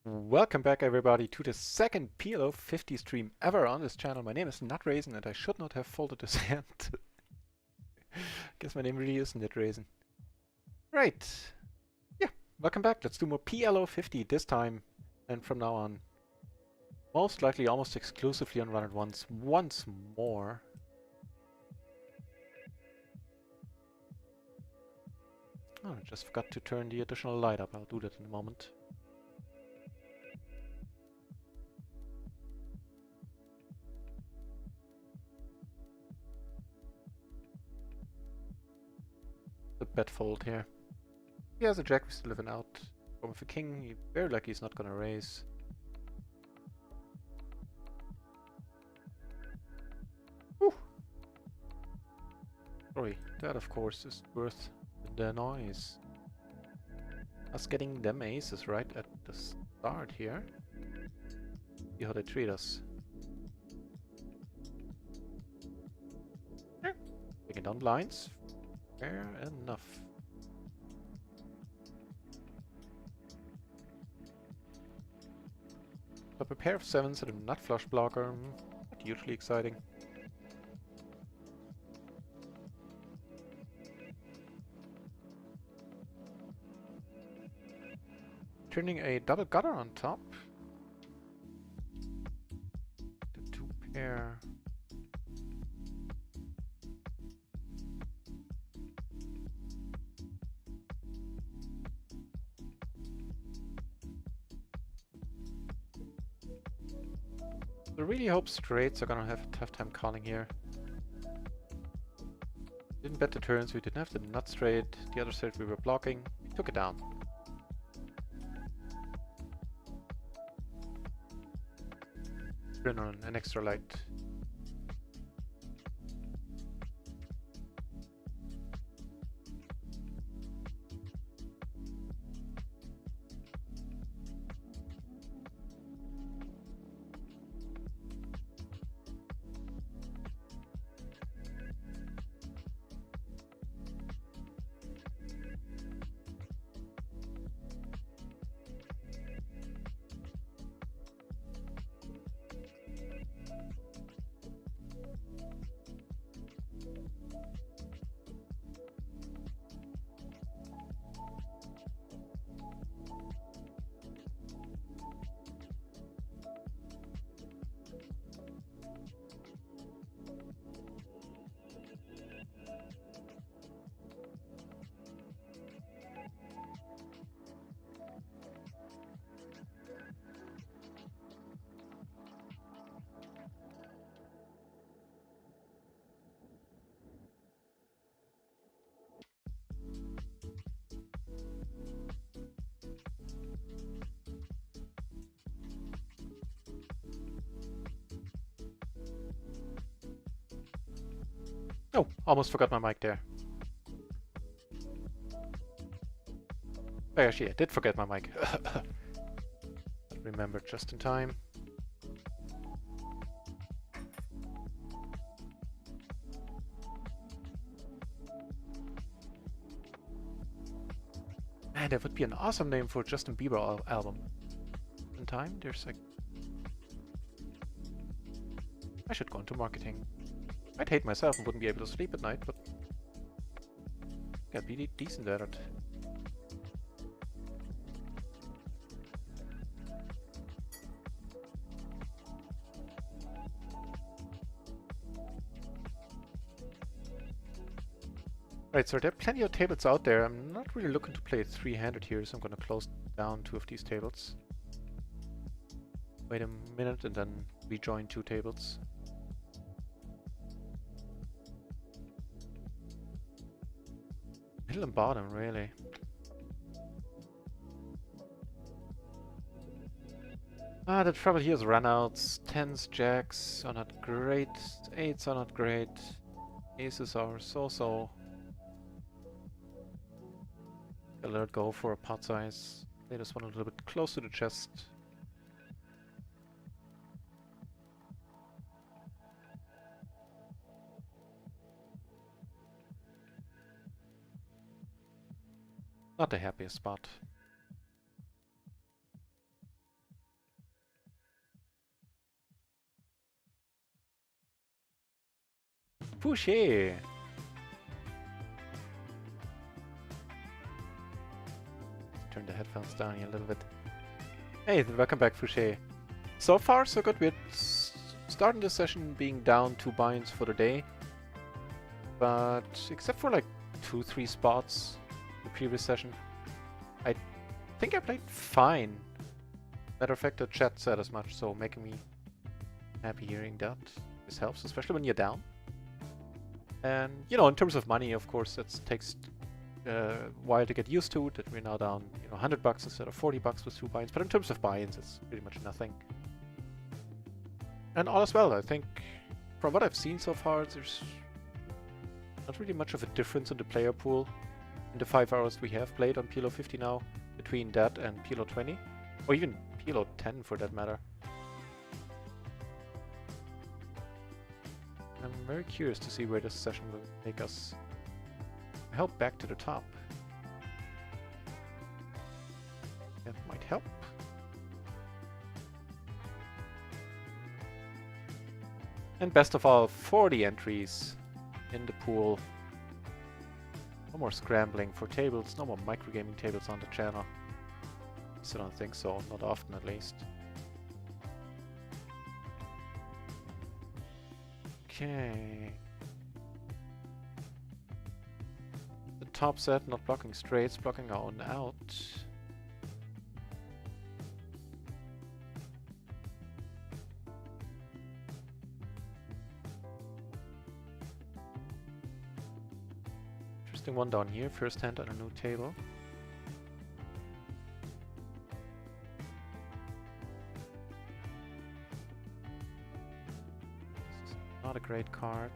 Welcome back everybody to the second PLO 50 stream ever on this channel. My name is NutRaisin and I should not have folded this hand. Guess my name really is NutRaisin. Right. Yeah, welcome back. Let's do more PLO 50 this time and from now on. Most likely almost exclusively on Run It once more. Oh, I just forgot to turn the additional light up. I'll do that in a moment. The bet fold here. He has a jack, we still have an out. But with a king, he very likely he's not gonna raise. Whew. Sorry, that of course is worth the noise. Us getting them aces right at the start here. See how they treat us. Taking down blinds. Fair enough. Up a pair of sevens and a nut flush blocker. Not hugely exciting. Turning a double gutter on top. The two pair. I really hope straights are gonna have a tough time calling here. Didn't bet the turns, we didn't have the nut straight. The other straight we were blocking. We took it down. Turn on an extra light. Oh, almost forgot my mic there. Oh, actually, I did forget my mic. Remembered just in time. Man, that would be an awesome name for a Justin Bieber album. In time, there's like... I should go into marketing. I'd hate myself and wouldn't be able to sleep at night, but... gotta be decent at it. Right, so there are plenty of tables out there. I'm not really looking to play three-handed here, so I'm gonna close down two of these tables. Wait a minute and then rejoin two tables. Middle and bottom, really. Ah, the trouble here is runouts. Tens, jacks are not great. Eights are not great. Aces are so-so. I'll let it go for a pot size. Play this one a little bit close to the chest. Not the happiest spot. Fouché! Turn the headphones down here a little bit. Hey, welcome back, Fouché. So far, so good. We're starting the session being down 2 binds for the day. But except for like 2-3 spots the previous session, I think I played fine. Matter of fact, the chat said as much, so making me happy hearing that. This helps, especially when you're down. And, you know, in terms of money, of course, it takes a while to get used to, that we're now down, you know, $100 instead of $40 with 2 buy-ins. But in terms of buy-ins, it's pretty much nothing. And all is well, I think. From what I've seen so far, there's not really much of a difference in the player pool in the 5 hours we have played on PLO 50 now, between that and PLO 20, or even PLO 10 for that matter. I'm very curious to see where this session will take us. I hope back to the top. That might help. And best of all, 40 entries in the pool. No more scrambling for tables, no more microgaming tables on the channel. I still don't think so, not often at least. Okay. The top set not blocking straights, blocking our own out. Interesting one down here, first hand on a new table. Not a great card.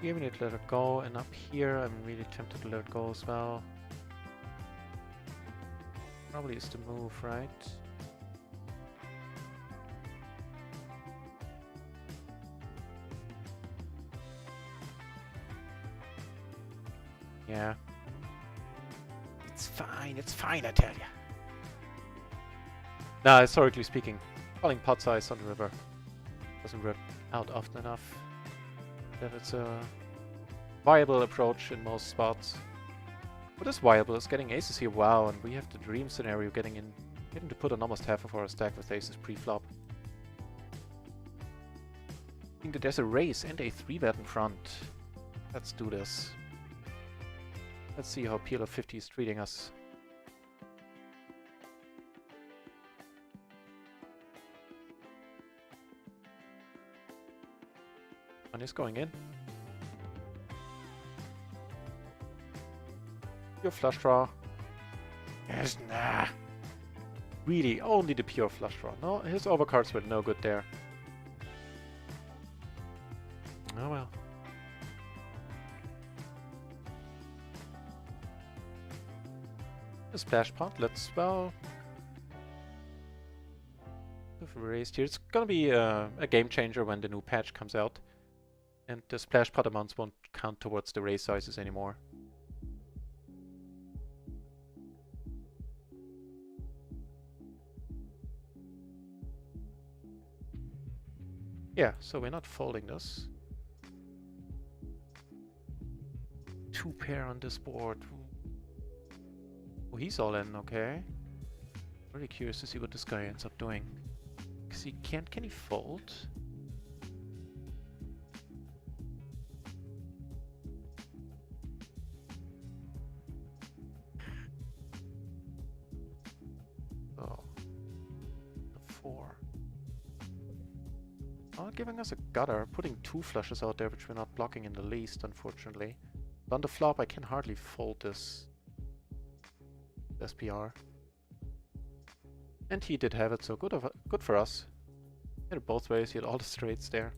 Giving it let it go, and up here I'm really tempted to let it go as well. Probably is the move, right? Yeah. It's fine, I tell ya. Nah, historically speaking, calling pot size on the river doesn't work out often enough that it's a viable approach in most spots. What is viable is getting aces here, wow, and we have the dream scenario getting to put on almost half of our stack with aces pre-flop. I think that there's a raise and a 3-bet in front. Let's do this. Let's see how PLO 50 is treating us. One is going in. Your flush draw. Yes, nah. Really, only the pure flush draw. No, his overcards were no good there. Oh well. A splash pot, let's, well... We've raised here. It's gonna be a game changer when the new patch comes out. And the splash pot amounts won't count towards the raise sizes anymore. Yeah, so we're not folding this. 2 pair on this board. Oh, he's all in, okay. Really curious to see what this guy ends up doing. Cause he can he fold? Oh. The 4. Not giving us a gutter, putting 2 flushes out there which we're not blocking in the least, unfortunately. But on the flop I can hardly fold this SPR. And he did have it, so good for us. He had it both ways, he had all the straights there.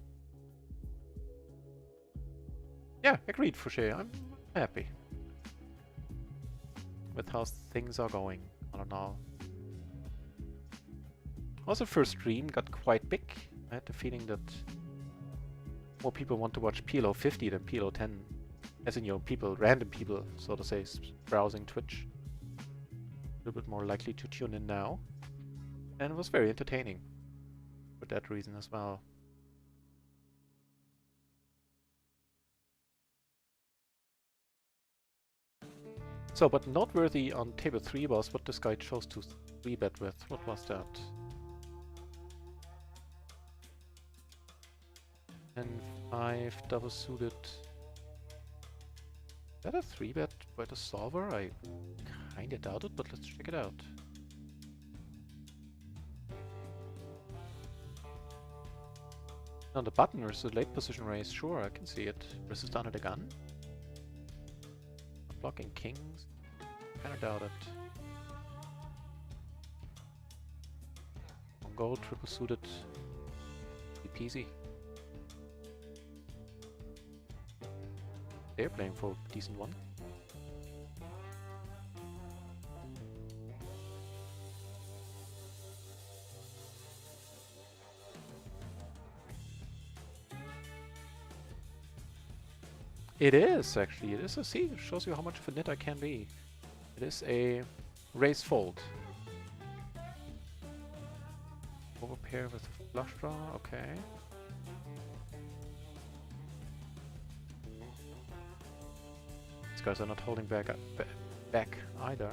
Yeah, agreed, Fouché. I'm happy with how things are going, all in all. Also, first stream got quite big. I had the feeling that more people want to watch PLO 50 than PLO 10. As in, you know, people, random people, so to say, browsing Twitch. A little bit more likely to tune in now. And it was very entertaining for that reason as well. So, but noteworthy on table 3 was what this guy chose to 3-bet with. What was that? And 5 double suited. Is that a 3-bet by the solver? I kinda doubt it, but let's check it out. On the button versus the late position raise, sure, I can see it. Versus down at the gun. Blocking kings. Kinda doubt it. On gold, triple suited. Easy peasy. They're playing for a decent one. It is, actually. It is a... See, it shows you how much of a nit I can be. It is a raise fold. Overpair with flush draw, okay. These guys are not holding back either.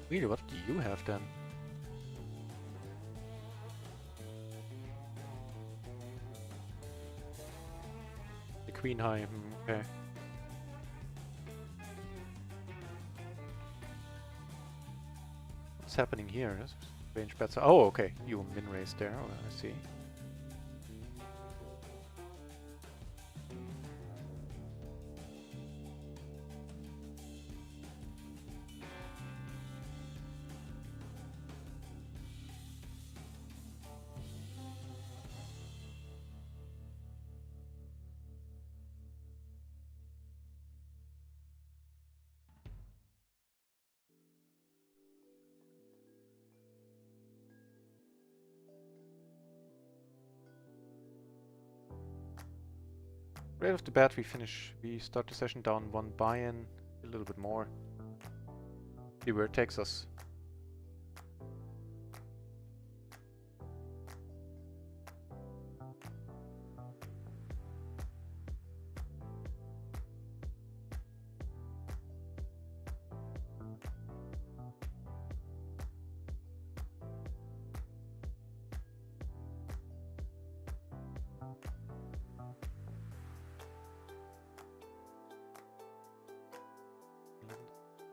Really, what do you have then? The queen high, okay. What's happening here? Range bets. Oh, okay. You min raise there. Oh, I see. Right off the bat, we start the session down 1 buy-in, a little bit more. See where it takes us.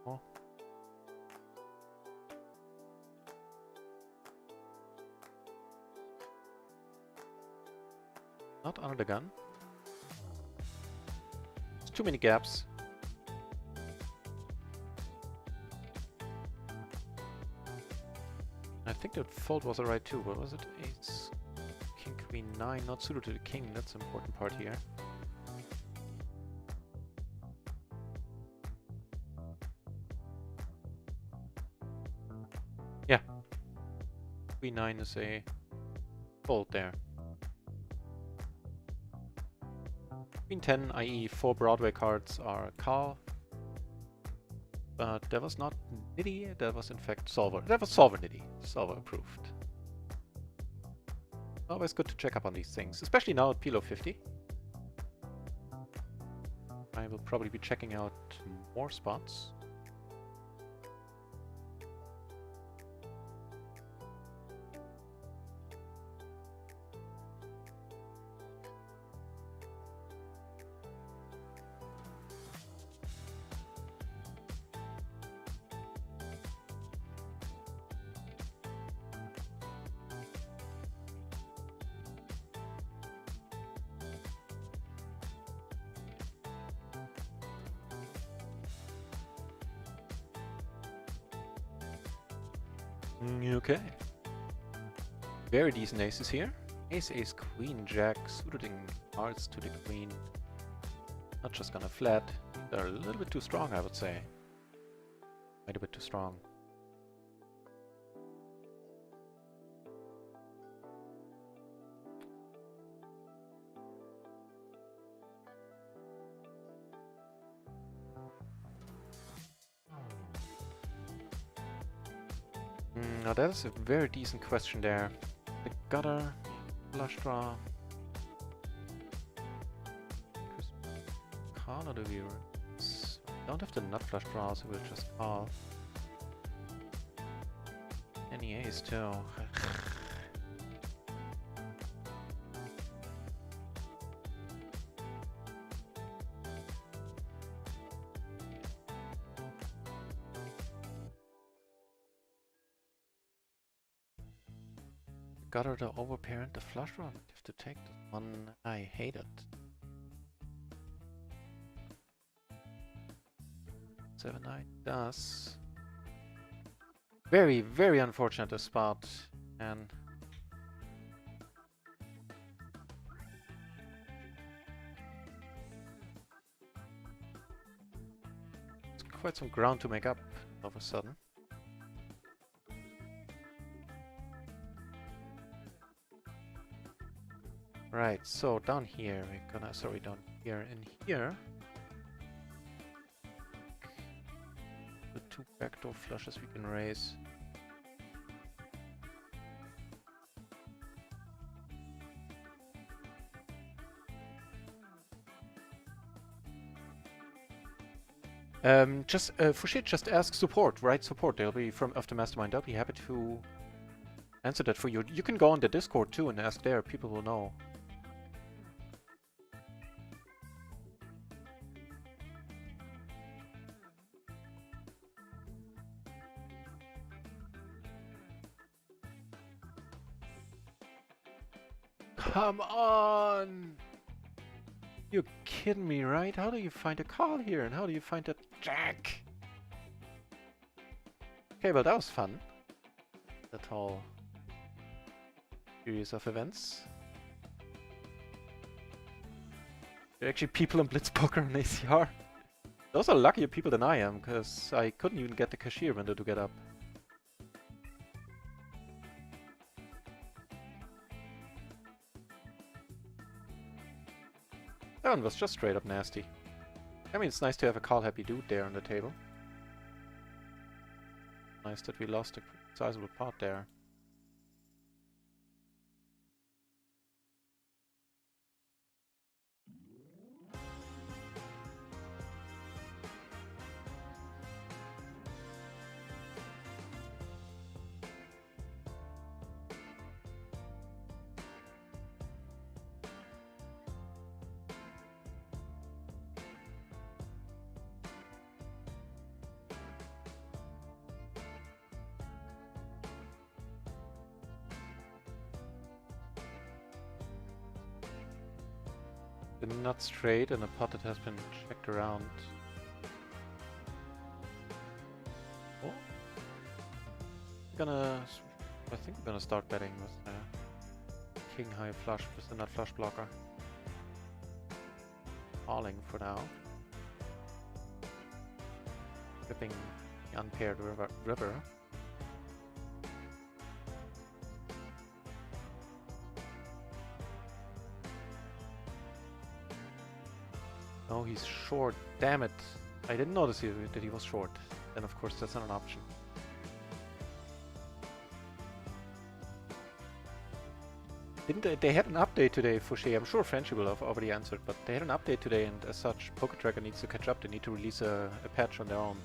Oh. Not under the gun. There's too many gaps. I think that fold was alright too. What was it? Ace, king, queen, 9, not suited to the king. That's an important part here. Yeah. Queen 9 is a fold there. Queen 10, i.e. 4 Broadway cards, are call. But that was not nitty, that was in fact solver. That was solver nitty. Solver approved. Always good to check up on these things, especially now at PLO 50. I will probably be checking out more spots. Okay. Very decent aces here. Ace, ace, queen, jack, suited hearts to the queen. Not just gonna flat. They're a little bit too strong, I would say. Quite a bit too strong. Now that is a very decent question there. The gutter, flush draw. Call or do we... don't have the nut flush draw, so we'll just call. Any ace too. Gutter the overparent the flush draw. I have to take this one. I hate it. 7-9 does. Very, very unfortunate this spot. And it's quite some ground to make up all of a sudden. Right, so down here we're gonna, sorry, down here, in here the two backdoor flushes we can raise. Fouché just ask support, right? Support, they'll be from of the mastermind. They'll be happy to answer that for you. You can go on the Discord too and ask there, people will know. Come on! You're kidding me, right? How do you find a call here? And how do you find a jack? Okay, well that was fun. That whole series of events. There are actually people in Blitzpoker and ACR. Those are luckier people than I am, because I couldn't even get the cashier window to get up. That one was just straight up nasty. I mean, it's nice to have a call-happy dude there on the table. Nice that we lost a sizable pot there. Not straight and a pot that has been checked around. Oh, I think we're gonna start betting with king high flush with the nut flush blocker. Calling for now. Flipping the unpaired river. Oh, he's short. Damn it. I didn't notice that he was short. Then of course that's not an option. Didn't they had an update today, Fouché? I'm sure Frenchy will have already answered, but they had an update today, and as such, Poker Tracker needs to catch up. They need to release a patch on their own.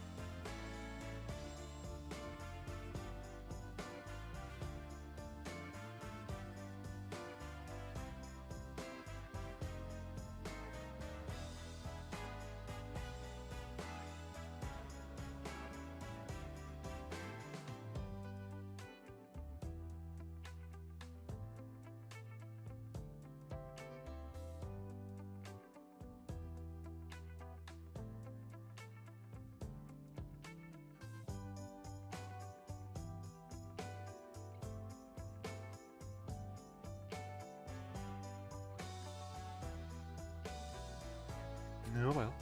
Oh well.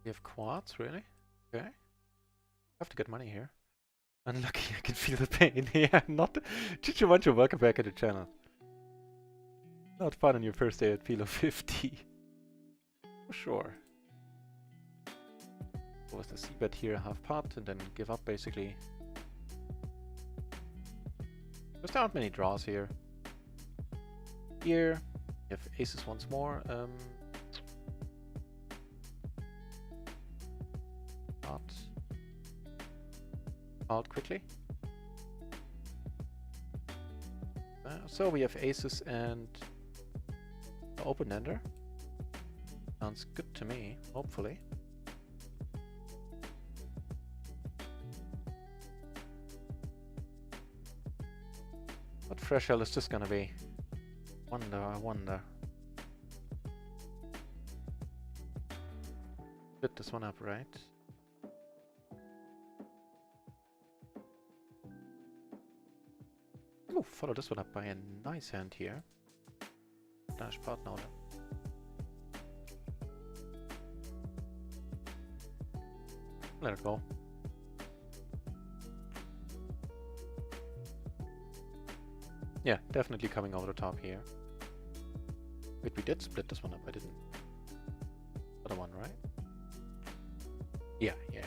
We have quads, really? Okay. Have to get money here. Unlucky, I can feel the pain. Yeah, not... Chichumancho, welcome back to the channel. Not fun on your first day at PLO 50. For sure. What was the c-bet here? Half pot, and then give up, basically. Because there aren't many draws here. Here, you have aces once more. Out quickly. So we have aces and the open-ender. Sounds good to me, hopefully. What threshold is this gonna be? I wonder. Split this one up, right? Oh, follow this one up by a nice hand here. Dash pot now then. Let it go. Yeah, definitely coming over the top here. Wait, we did split this one up, I didn't. Other one, right? Yeah, we did.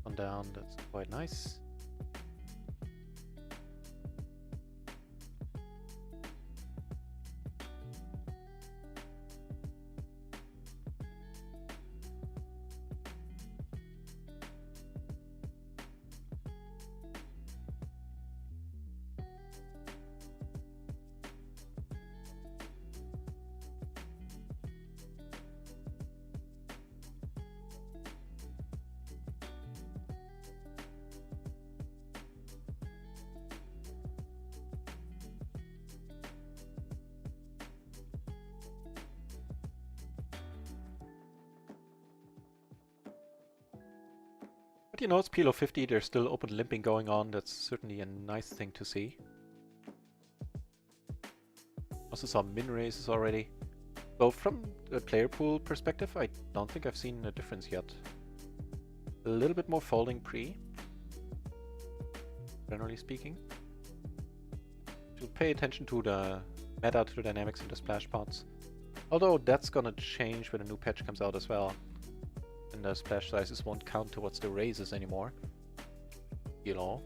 One down, that's quite nice. But you know, it's PLO 50, there's still open limping going on. That's certainly a nice thing to see. Also saw min raises already. So from a player pool perspective, I don't think I've seen a difference yet. A little bit more folding pre, generally speaking. To pay attention to the meta, to the dynamics in the splash pots. Although that's gonna change when a new patch comes out as well. And the splash sizes won't count towards the raises anymore. You know.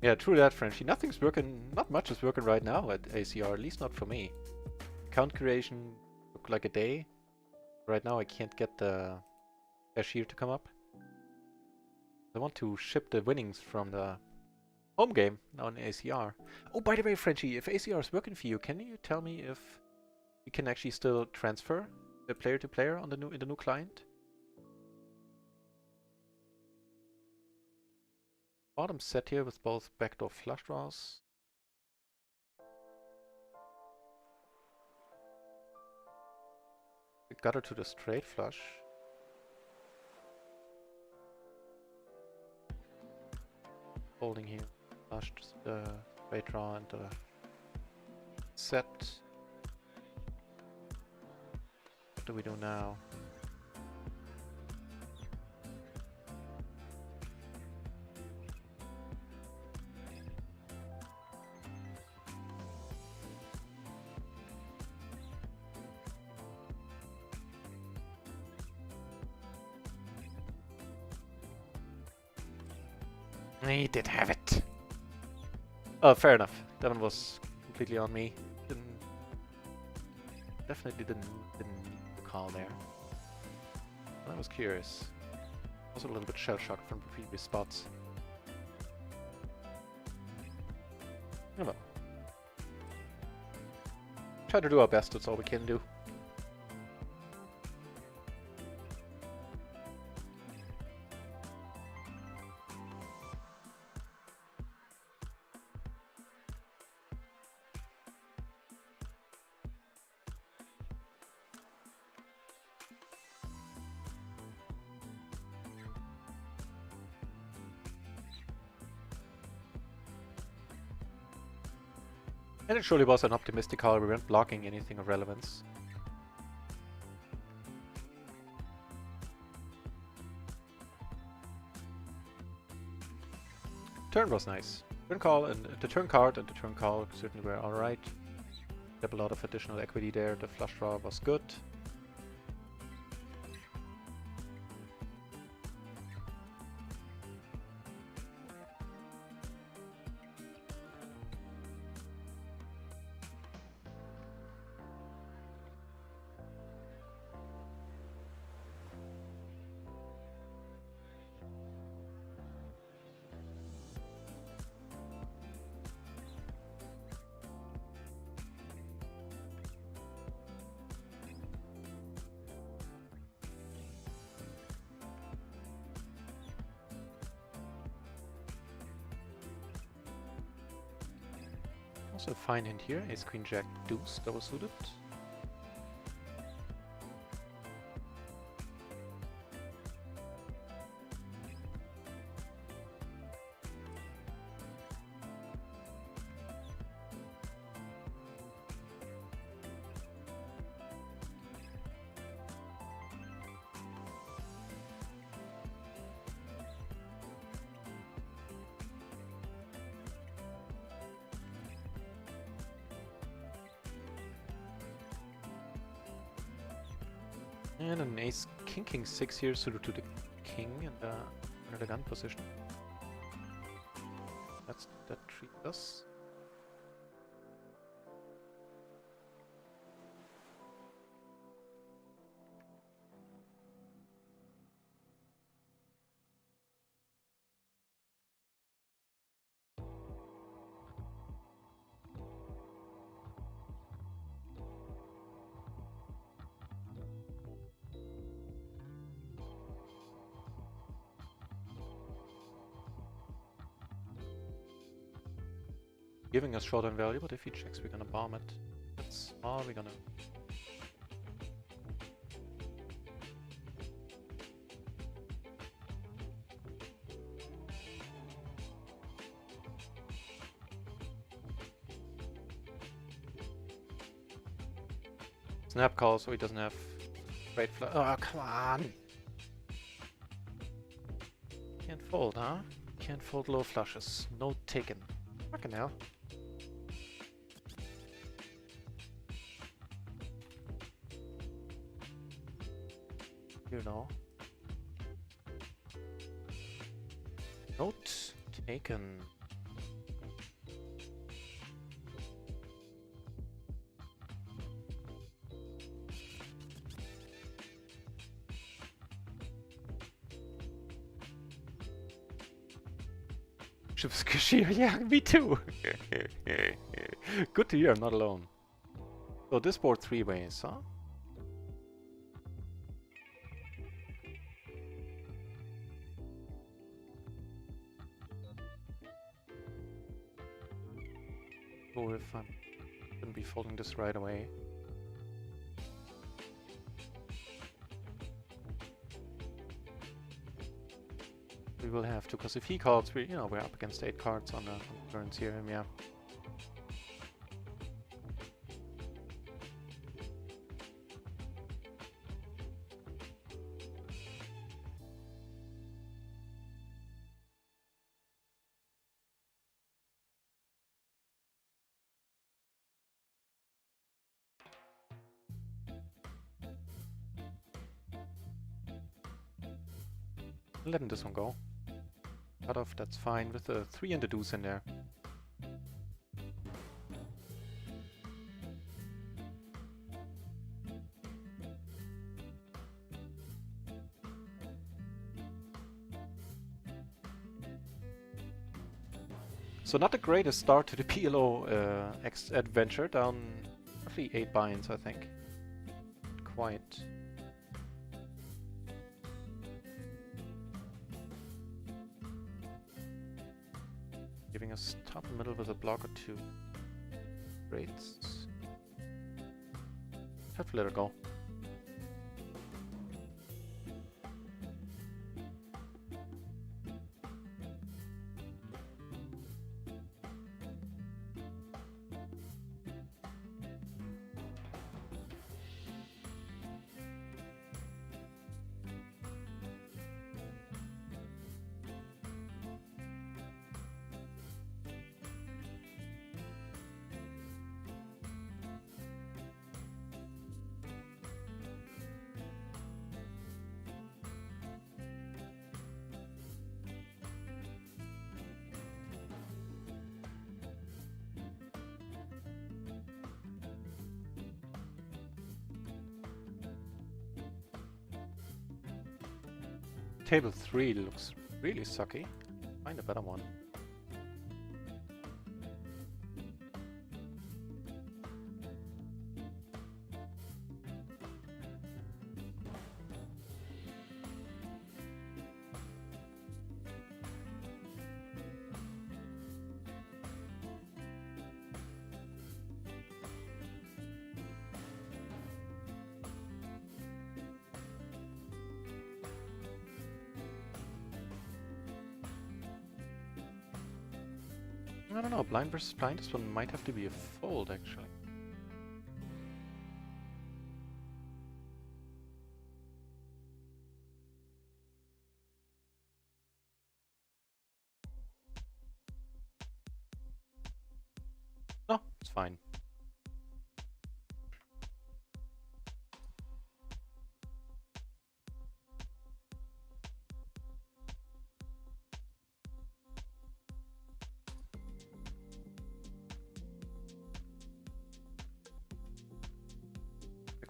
Yeah, true that, Frenchie. Nothing's working, not much is working right now at ACR, at least not for me. Account creation took like a day. Right now I can't get the cashier to come up. I want to ship the winnings from the home game now in ACR. Oh, by the way, Frenchie, if ACR is working for you, can you tell me if you can actually still transfer the player to player on the new in the new client? Bottom set here with both backdoor flush draws. The gutter to the straight flush. Folding here, flush the straight draw and the set. What do we do now? He did have it. Oh, fair enough. That one was completely on me. Definitely didn't need the call there. I was curious. Also a little bit shell-shocked from the previous spots. Oh well. Try to do our best, that's all we can do. And it surely was an optimistic call. We weren't blocking anything of relevance. Turn was nice. Turn call and the turn card and the turn call certainly were alright. Have a lot of additional equity there. The flush draw was good. Also a fine hand here, ace queen jack deuce, double suited. And an ace king 6 here suited to the king and under the gun position. That treats us. Giving us short-term value, but if he checks, we're gonna bomb it. That's small, we're gonna... Snap call, so he doesn't have great flush. Oh, come on! Can't fold, huh? Can't fold low flushes. No taken. Fucking hell. You know. Note taken. Chips cashier, yeah, me too. Good to hear, I'm not alone. So this board 3 ways, huh? Oh, if I'm gonna be folding this right away. We will have to, because if he calls, we're up against 8 cards on the turns here, yeah. Letting this one go. Cut off, that's fine, with the 3 and the deuce in there. So not the greatest start to the PLO adventure, down roughly 8 buy-ins, I think. Quite. Giving us top and middle with a block or 2. Great. Have to let her go. table 3 looks really sucky. Find a better one. I don't know, blind versus blind, this one might have to be a fold actually. No, it's fine.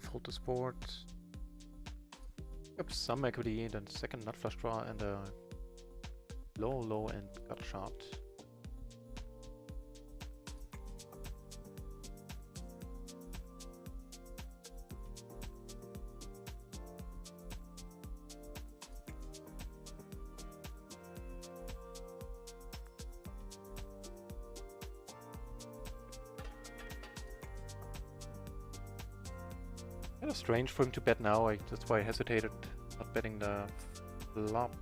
Fold this board. Up some equity, then second nut flush draw and a low and gut shot. Kind of strange for him to bet now. That's why I hesitated not betting the flop.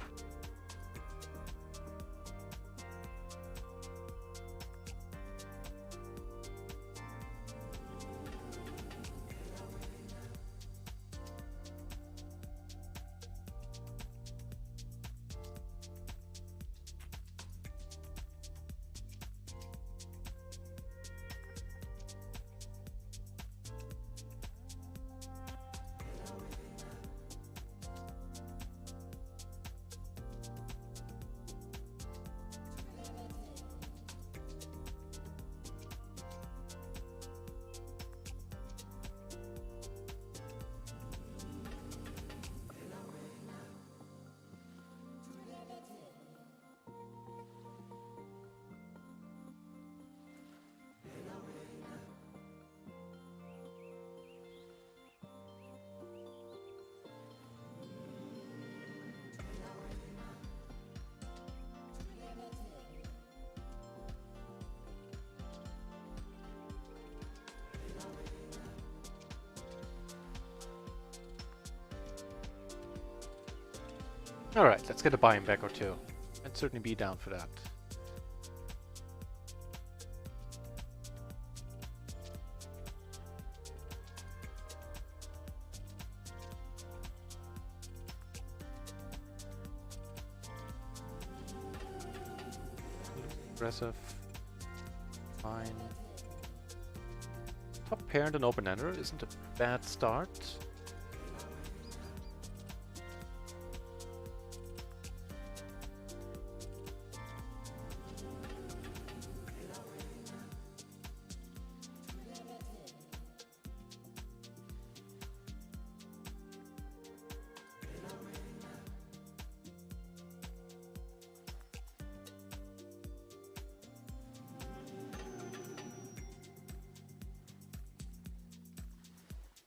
Alright, let's get a buy-in back or two. I'd certainly be down for that. Aggressive. Fine. Top pair and an open-ender isn't a bad start.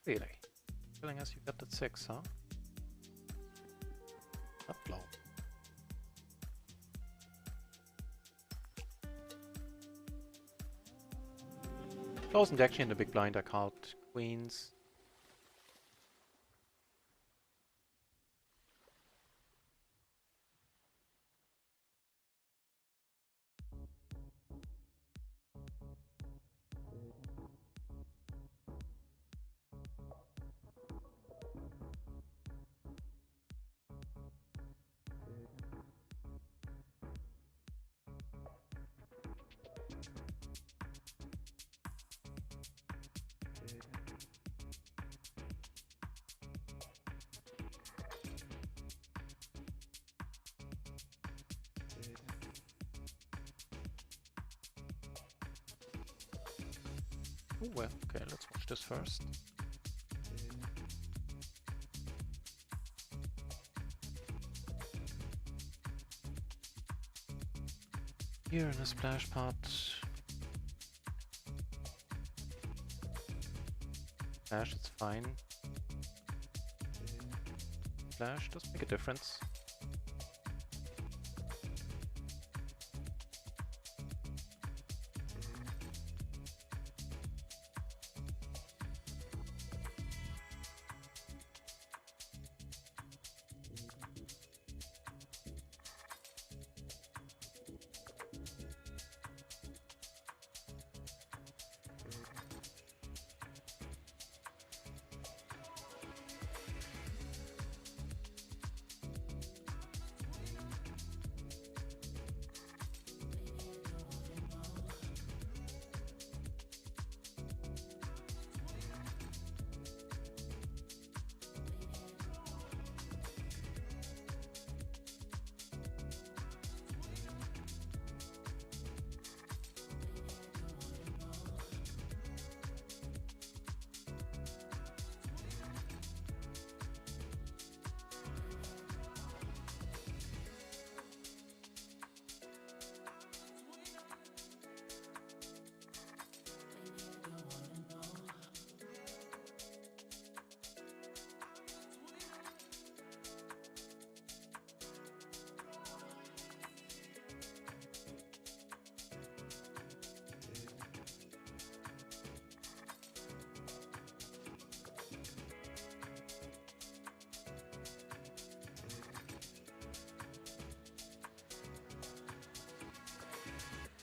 Really? Telling us you got that 6, huh? Not low. Closing actually in the big blind I called queens. Oh well, okay, let's watch this first. Here in a splash pot. Splash, it's fine. Splash does make a difference.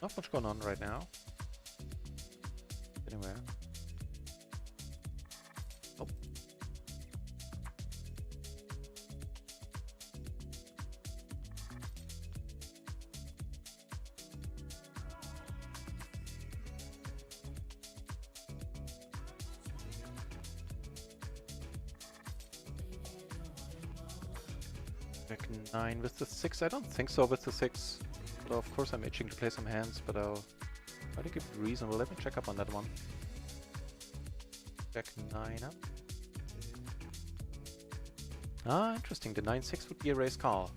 Not much going on right now. Anywhere. Oh. Back 9 with the 6. I don't think so with the 6. Well, of course I'm itching to play some hands, but I'll try to keep it reasonable. Let me check up on that one. Jack 9 up. Ah, interesting. The 9-6 would be a raise call.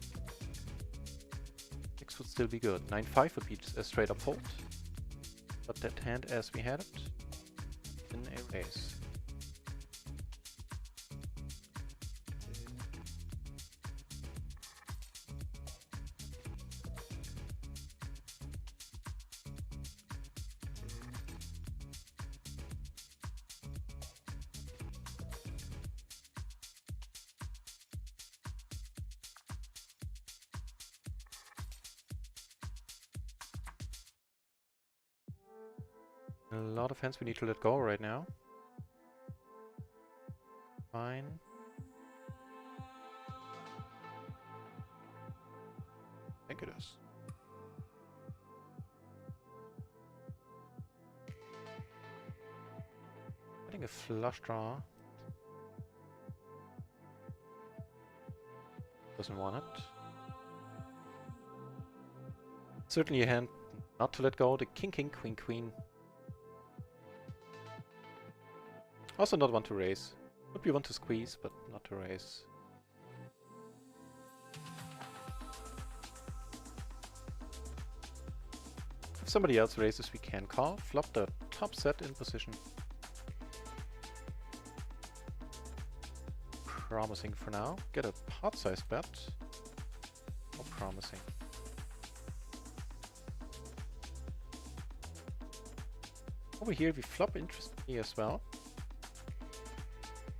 6 would still be good. 9-5 would be a straight up fold. But that hand as we had it, in a raise. A lot of hands we need to let go right now. Fine. I think it is. I think a flush draw. Doesn't want it. Certainly a hand not to let go. The king, king, queen, queen. Also not want to raise. Would be want to squeeze, but not to raise. If somebody else raises, we can call. Flop the top set in position. Promising for now. Get a pot size bet. Not promising. Over here we flop interestingly as well.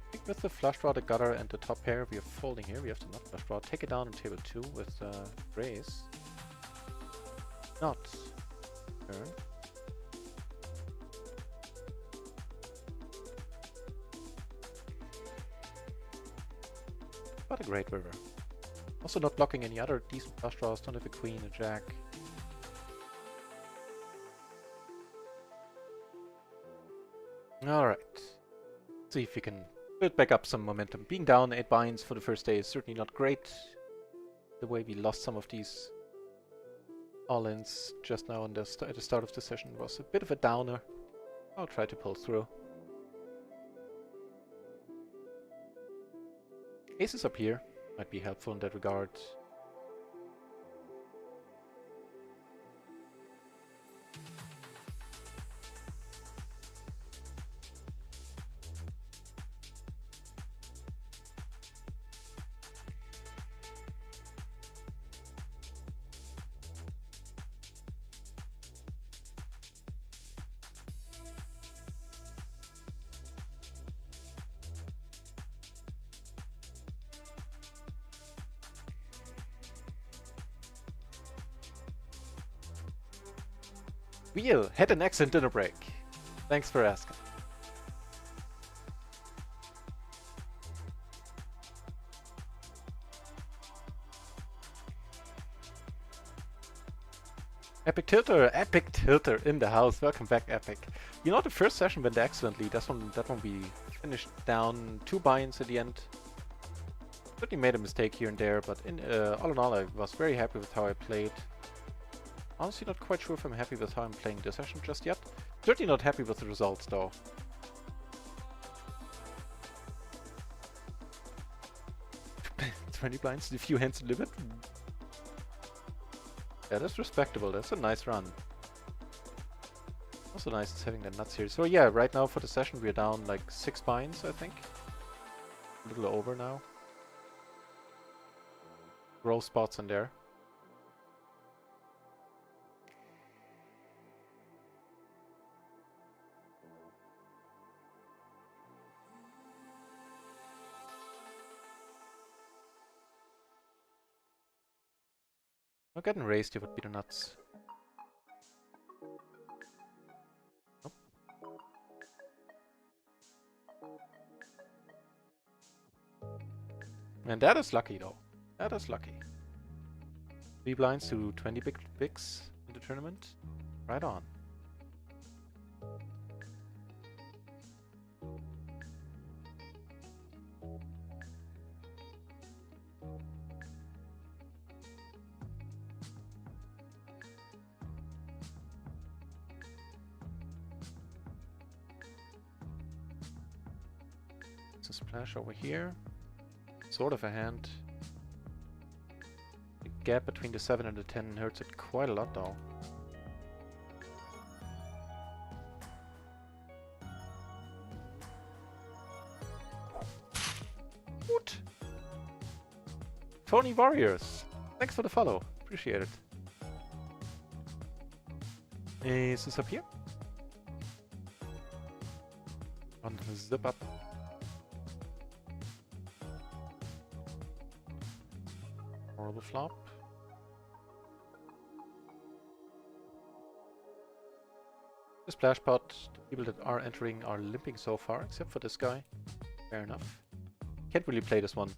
I think with the flush draw, the gutter, and the top pair we are folding here. We have to not flush draw. Take it down on table 2 with raise. Not turn. But a great river. Also not blocking any other decent flush draws. Don't have a queen, a jack. Alright. See if we can build back up some momentum. Being down 8 binds for the first day is certainly not great. The way we lost some of these all-ins just now at the start of the session was a bit of a downer. I'll try to pull through. Aces up here might be helpful in that regard. Wheel, had an excellent dinner break. Thanks for asking. Epic Tilter in the house. Welcome back, Epic. You know, the first session went excellently. That one we finished down 2 buy-ins at the end. Certainly made a mistake here and there, but all in all, I was very happy with how I played. Honestly, not quite sure if I'm happy with how I'm playing this session just yet. Certainly not happy with the results, though. "20 blinds, a few hands to limit." Yeah, that's respectable. That's a nice run. Also nice is having the nuts here. So yeah, right now for the session we're down like 6 binds, I think. A little over now. Row spots in there. Not getting raised here would be the nuts. Nope. And that is lucky though. That is lucky. 3 blinds to 20 bigs in the tournament. Right on. A splash over here. Sort of a hand. The gap between the 7 and the 10 hurts it quite a lot though. What? Tony Warriors! Thanks for the follow. Appreciate it. Is this up here? On the zip up. Horrible flop. The splash pot, the people that are entering are limping so far, except for this guy. Fair enough. Can't really play this one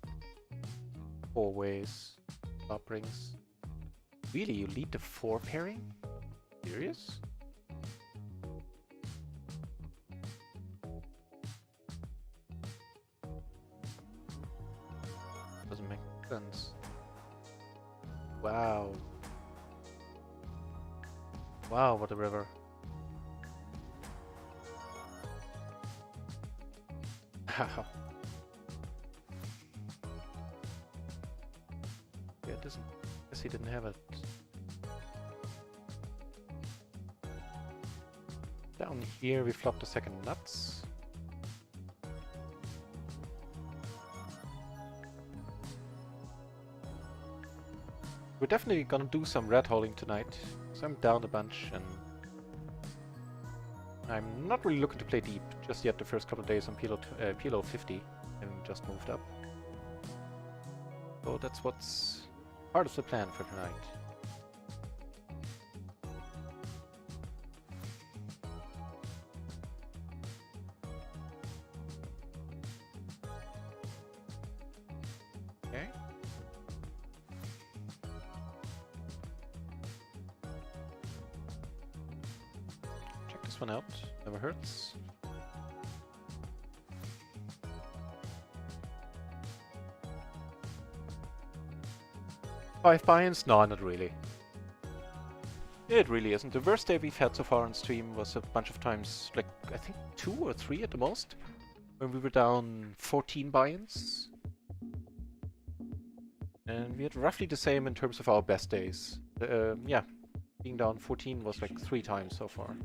4 ways. Flop rings. Really, you lead the 4 pairing? Serious? Doesn't make sense. Wow. Wow, what a river. Wow. Yeah, it doesn't... guess he didn't have it. Down here we flopped the second nuts. We're definitely gonna do some red holding tonight, so I'm down a bunch and I'm not really looking to play deep just yet the first couple of days on PLO 50, having just moved up. So that's what's part of the plan for tonight. Okay. Check this one out, never hurts. Five buy-ins? No, not really. It really isn't. The worst day we've had so far on stream was a bunch of times, like, I think 2 or 3 at the most, when we were down 14 buy-ins. And we had roughly the same in terms of our best days. Yeah, being down 14 was like 3 times so far.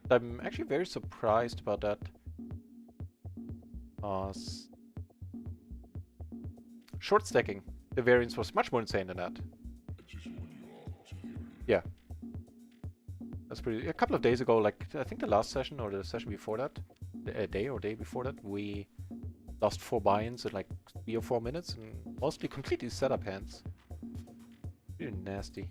I'm actually very surprised about that. Short stacking, the variance was much more insane than that. Yeah. That's pretty... A couple of days ago, like, I think the last session or the session before that, a day before that, we lost 4 buy-ins in like 3 or 4 minutes and mostly completely setup hands. Really nasty.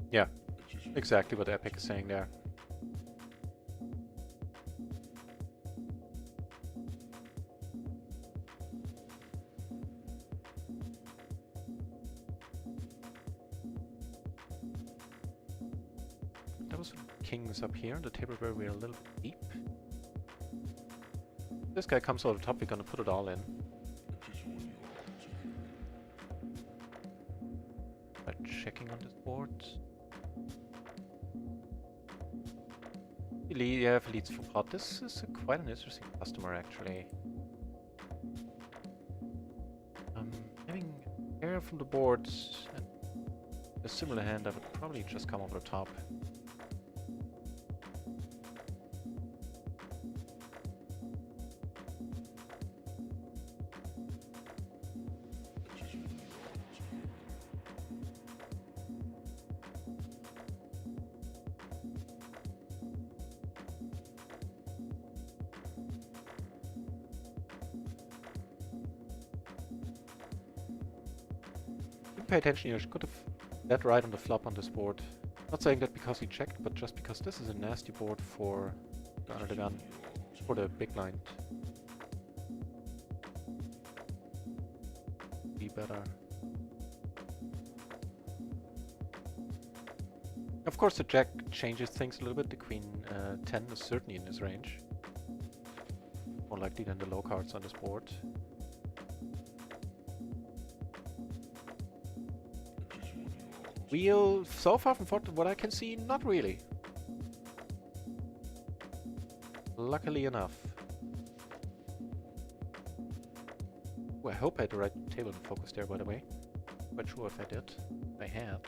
Yeah, exactly what Epic is saying there. There was kings up here on the table where we're a little deep. This guy comes over the top, we're gonna put it all in. By checking on this board. Yeah, if leads for pot. This is quite an interesting customer actually. Having air from the board and a similar hand, I would probably just come over the top. Pay attention here, could have bet right on the flop on this board. Not saying that because he checked, but just because this is a nasty board for the under the gun, for the big blind. Be better. Of course the jack changes things a little bit, the queen 10 is certainly in his range. More likely than the low cards on this board. Wheel, so far from what I can see, not really. Luckily enough. Well, I hope I had the right table and focus there, by the way. Quite sure if I did. I had.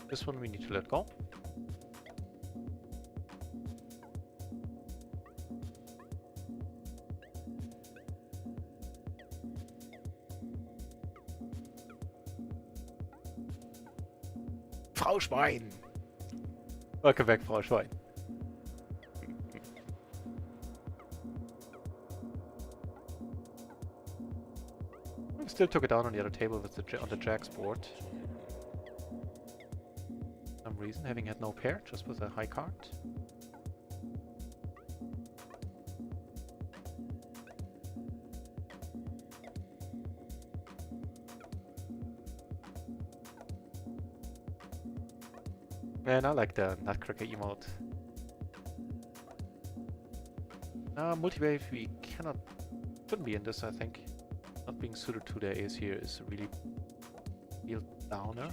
This one we need to let go. Frau Schwein! Welcome back, Frau Schwein. I still took it down on the other table with on the jack's board. For some reason, having had no pair, just with a high card. Man, I like the Nutcracker emote. Multi-wave, we shouldn't be in this, I think. Not being suited to the ace here is a really real downer.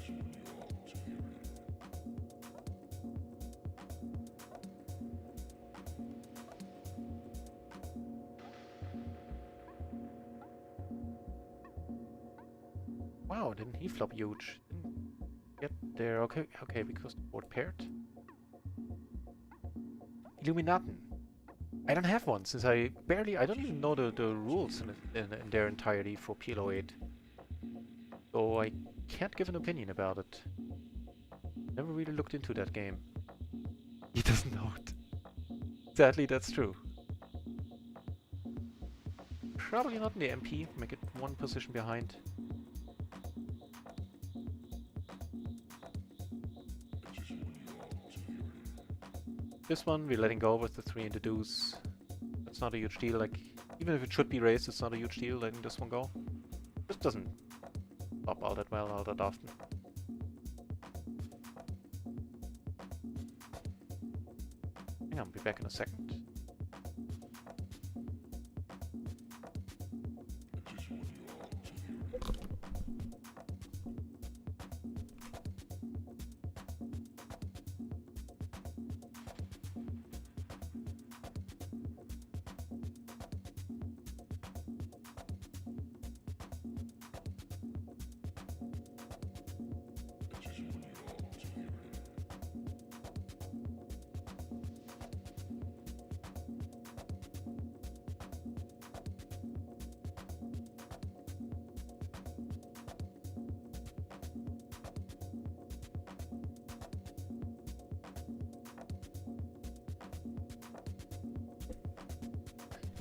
Wow, didn't he flop huge? Didn't get there. Okay, because the board paired. Illuminaten. I don't have one since I don't even know the rules in their entirety for PLO 8. So I can't give an opinion about it. Never really looked into that game. He doesn't know it. Sadly, that's true. Probably not in the MP. Make it one position behind. This one, we're letting go with the 3 and the deuce. That's not a huge deal, like, even if it should be raised, it's not a huge deal letting this one go. This doesn't flop all that well, all that often. Hang on, I'll be back in a second.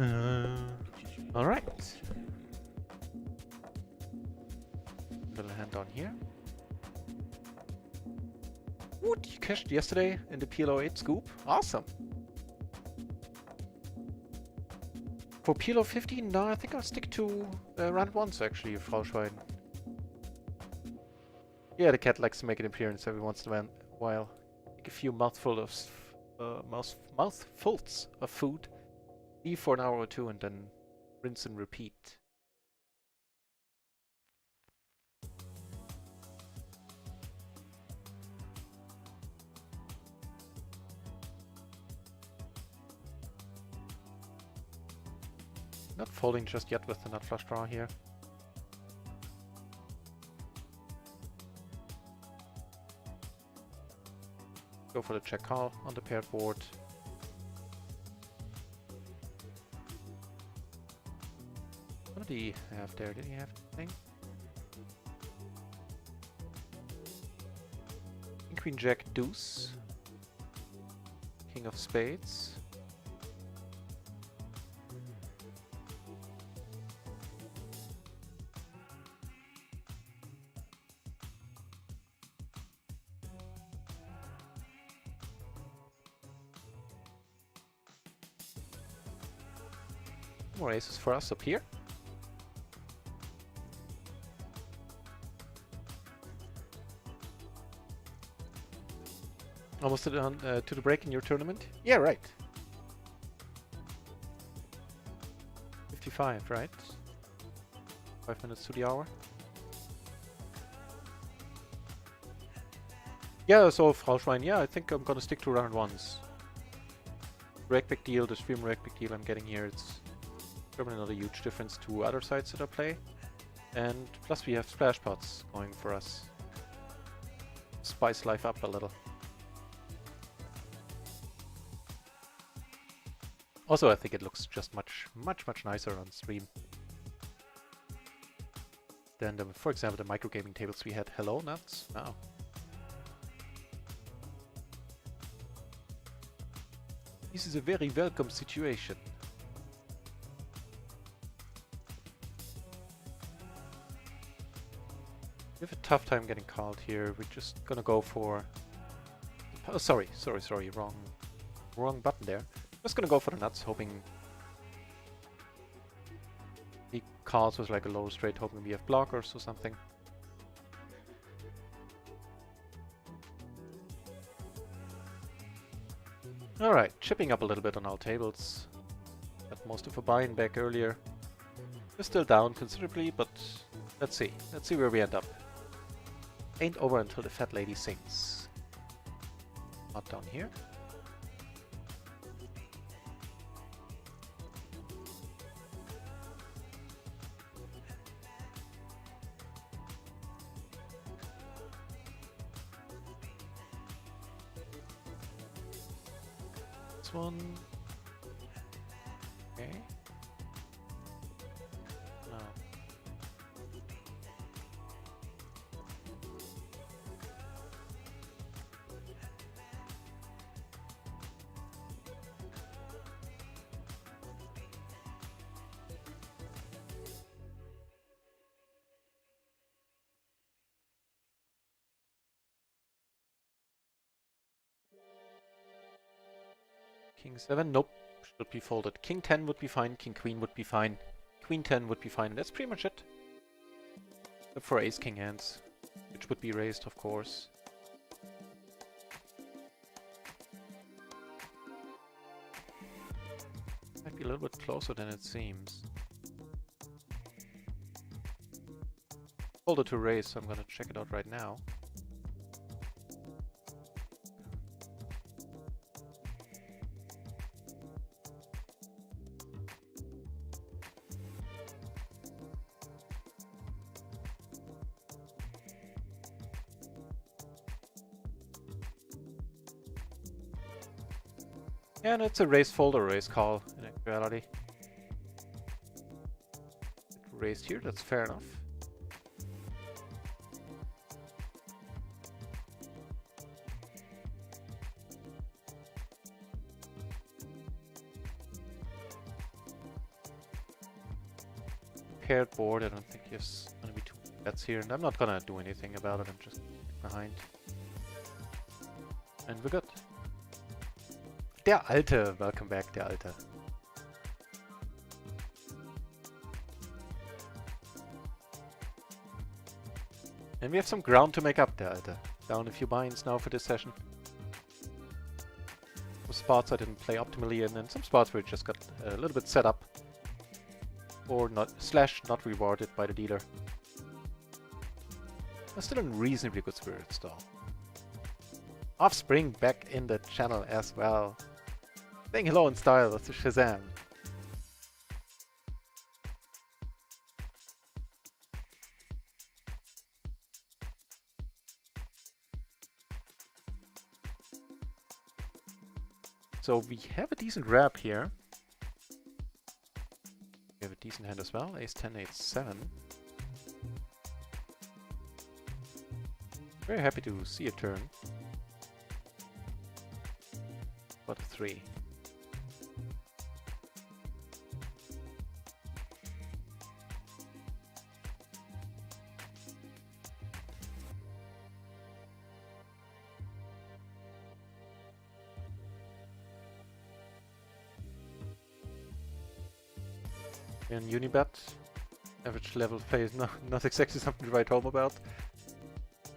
All right. Little hand on here. What you cashed yesterday in the PLO 8 scoop? Awesome. For PLO 15, no, I think I'll stick to round ones actually, Frauschwein. Yeah, the cat likes to make an appearance every once in a while. Take a few mouthfuls of food, leave for an hour or two, and then rinse and repeat. Not folding just yet with the nut flush draw here. Go for the check call on the paired board. What did he have there? Did he have anything? King, Queen, Jack, Deuce. King of Spades. More aces for us up here. Almost to the break in your tournament? Yeah, right. 55, right? 5 minutes to the hour. Yeah, so Frauschwein, yeah, I think I'm gonna stick to round ones. Reg big deal, the stream reg big deal I'm getting here, it's probably not a huge difference to other sites that I play. And plus we have splash pots going for us. Spice life up a little. Also, I think it looks just much nicer on stream than, for example, the microgaming tables we had. Hello, nuts? Oh. This is a very welcome situation. We have a tough time getting called here. We're just gonna go for... Oh, sorry, wrong button there. Just gonna go for the nuts, hoping he calls with like a low straight, hoping we have blockers or something. Alright, chipping up a little bit on our tables. Got most of a buy-in back earlier. We're still down considerably, but let's see. Let's see where we end up. Ain't over until the fat lady sings. Not down here. One. Okay. No. King 7, nope, should be folded. King 10 would be fine, King Queen would be fine, Queen 10 would be fine, that's pretty much it. Except for Ace King hands, which would be raised, of course. Might be a little bit closer than it seems. Folded to raise, so I'm gonna check it out right now. Yeah, and it's a raise fold or raise call in actuality. Raised here, that's fair enough. paired board. I don't think there's gonna be too many bets here, and I'm not gonna do anything about it. I'm just behind. And we're good. Der Alte, welcome back, der Alte. And we have some ground to make up, der Alte. Down a few binds now for this session. Some spots I didn't play optimally in, and some spots where it just got a little bit set up. Or not, / not rewarded by the dealer. I'm still in reasonably good spirits though. Offspring back in the channel as well. Saying hello in style, that's Shazam. So we have a decent wrap here. We have a decent hand as well. Ace 10, Ace 7. Very happy to see a turn. What a 3. In Unibet, average level play is not exactly something to write home about.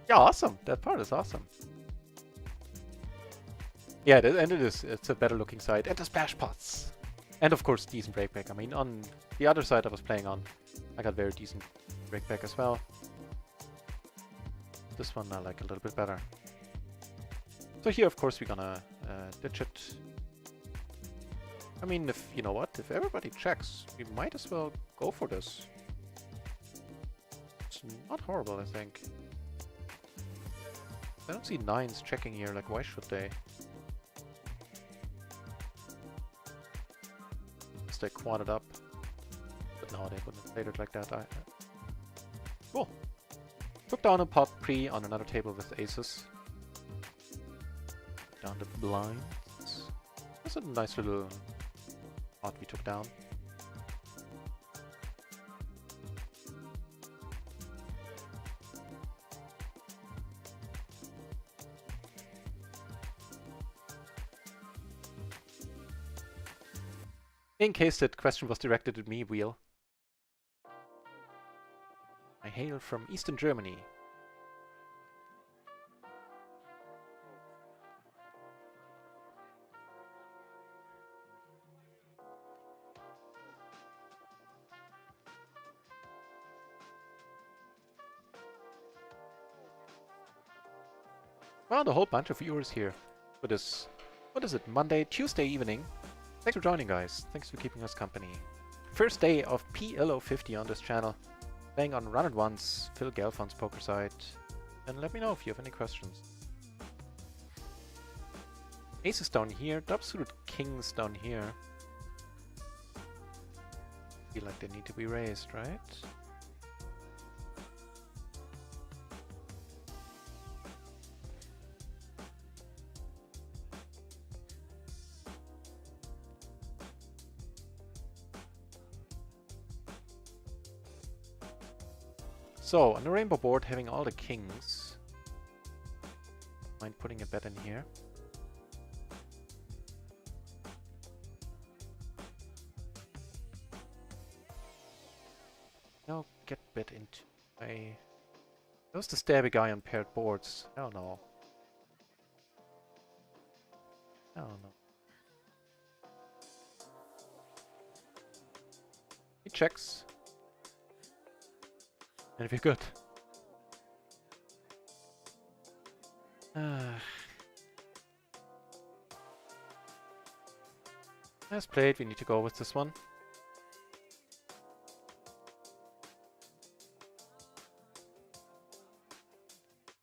Yeah, awesome. That part is awesome. Yeah, and it's a better looking side. And the splash pots. And of course, decent breakback. I mean, on the other side I was playing on, I got very decent breakback as well. This one I like a little bit better. So here, of course, we're gonna ditch it. I mean, if, you know what, if everybody checks, we might as well go for this. It's not horrible, I think. I don't see 9s checking here, like why should they? Unless they quad it up. But no, they wouldn't have played it like that. Cool. Took down a pot pre on another table with aces. Down the blinds. That's a nice little pot we took down. In case that question was directed at me, Wheel. I hail from Eastern Germany. Well, a whole bunch of viewers here for this, what is it, Tuesday evening. Thanks for joining, guys. Thanks for keeping us company. First day of PLO 50 on this channel. Playing on Run It Once, Phil Gelfon's poker side. And let me know if you have any questions. Aces down here, double suited kings down here. Feel like they need to be raised, right? So, on the rainbow board, having all the kings. Mind putting a bet in here? No, get bet into a... That was the stabby guy on paired boards. Hell no. Hell no. He checks. And we're good. As played, we need to go with this one.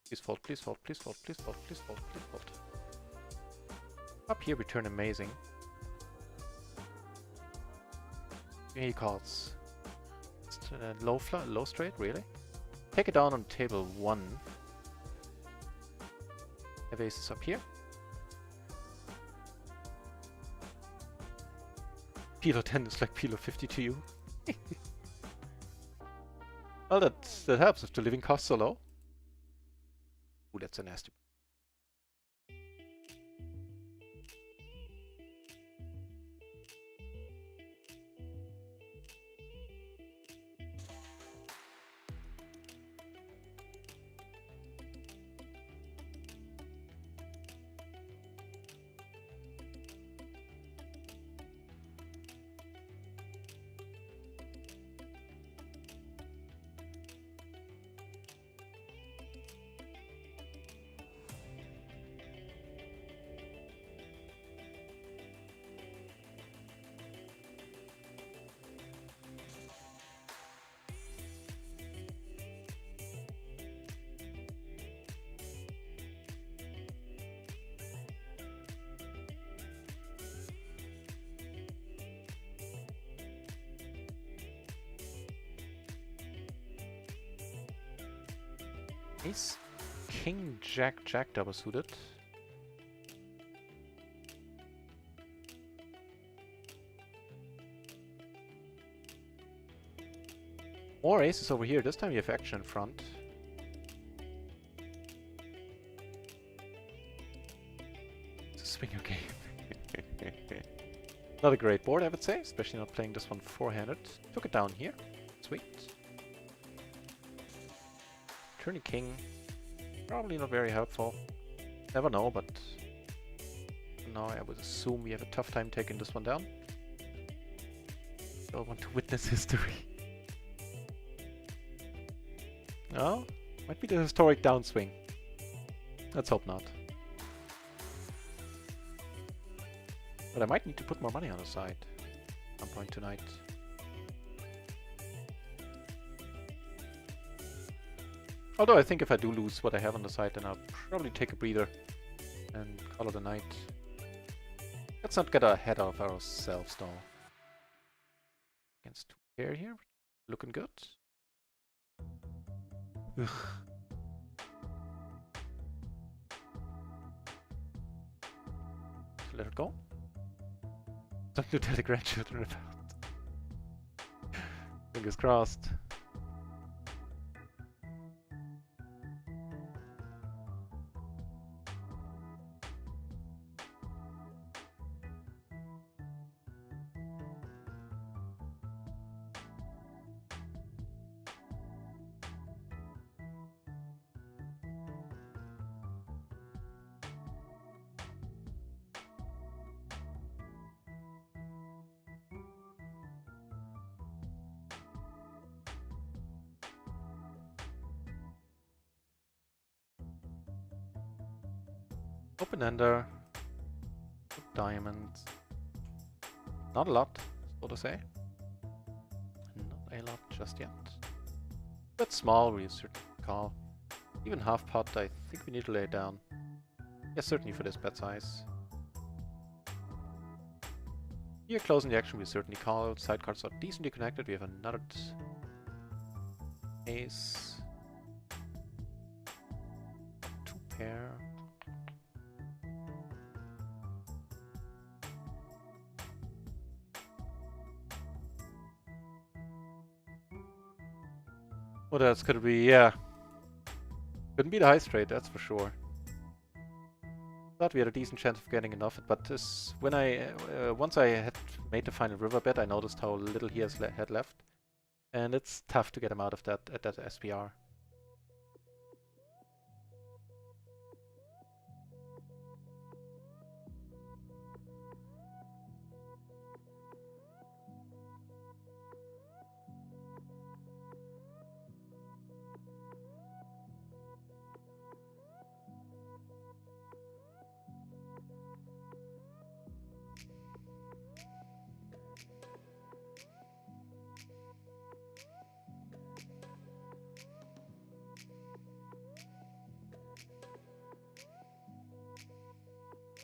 Please fold, please fold, please fold, please fold, please fold, please fold. Up here we turn amazing. He calls. Low straight, really? Take it down on table 1. Have aces up here. PLO 10 is like PLO 50 to you. Well, that helps if the living costs are low. Ooh, that's a nasty. Ace, King, Jack, Jack double suited. More aces over here. This time you have action in front. It's a swing game. Not a great board, I would say, especially not playing this one four-handed. Took it down here. Sweet. Turning king. Probably not very helpful. Never know, but now I would assume we have a tough time taking this one down. Don't want to witness history. Oh, might be the historic downswing. Let's hope not. But I might need to put more money on the side at some point tonight. Although I think if I do lose what I have on the side, then I'll probably take a breather and call it a night. Let's not get ahead of ourselves though. Against two pair here, looking good. Ugh. Let it go. Something to tell the grandchildren about. Fingers crossed. Open-ender, diamonds. Not a lot, so to say. Not a lot just yet. But small, we certainly call. Even half pot, I think we need to lay it down. Yes, certainly for this bet size. Here, closing the action, we certainly call. Side cards are decently connected. We have another ace. Two pair. What else could it be? Yeah. Couldn't be the high straight, that's for sure. Thought we had a decent chance of getting enough, but this, when I once I had made the final river bet, I noticed how little he had left, and it's tough to get him out of that at that SPR.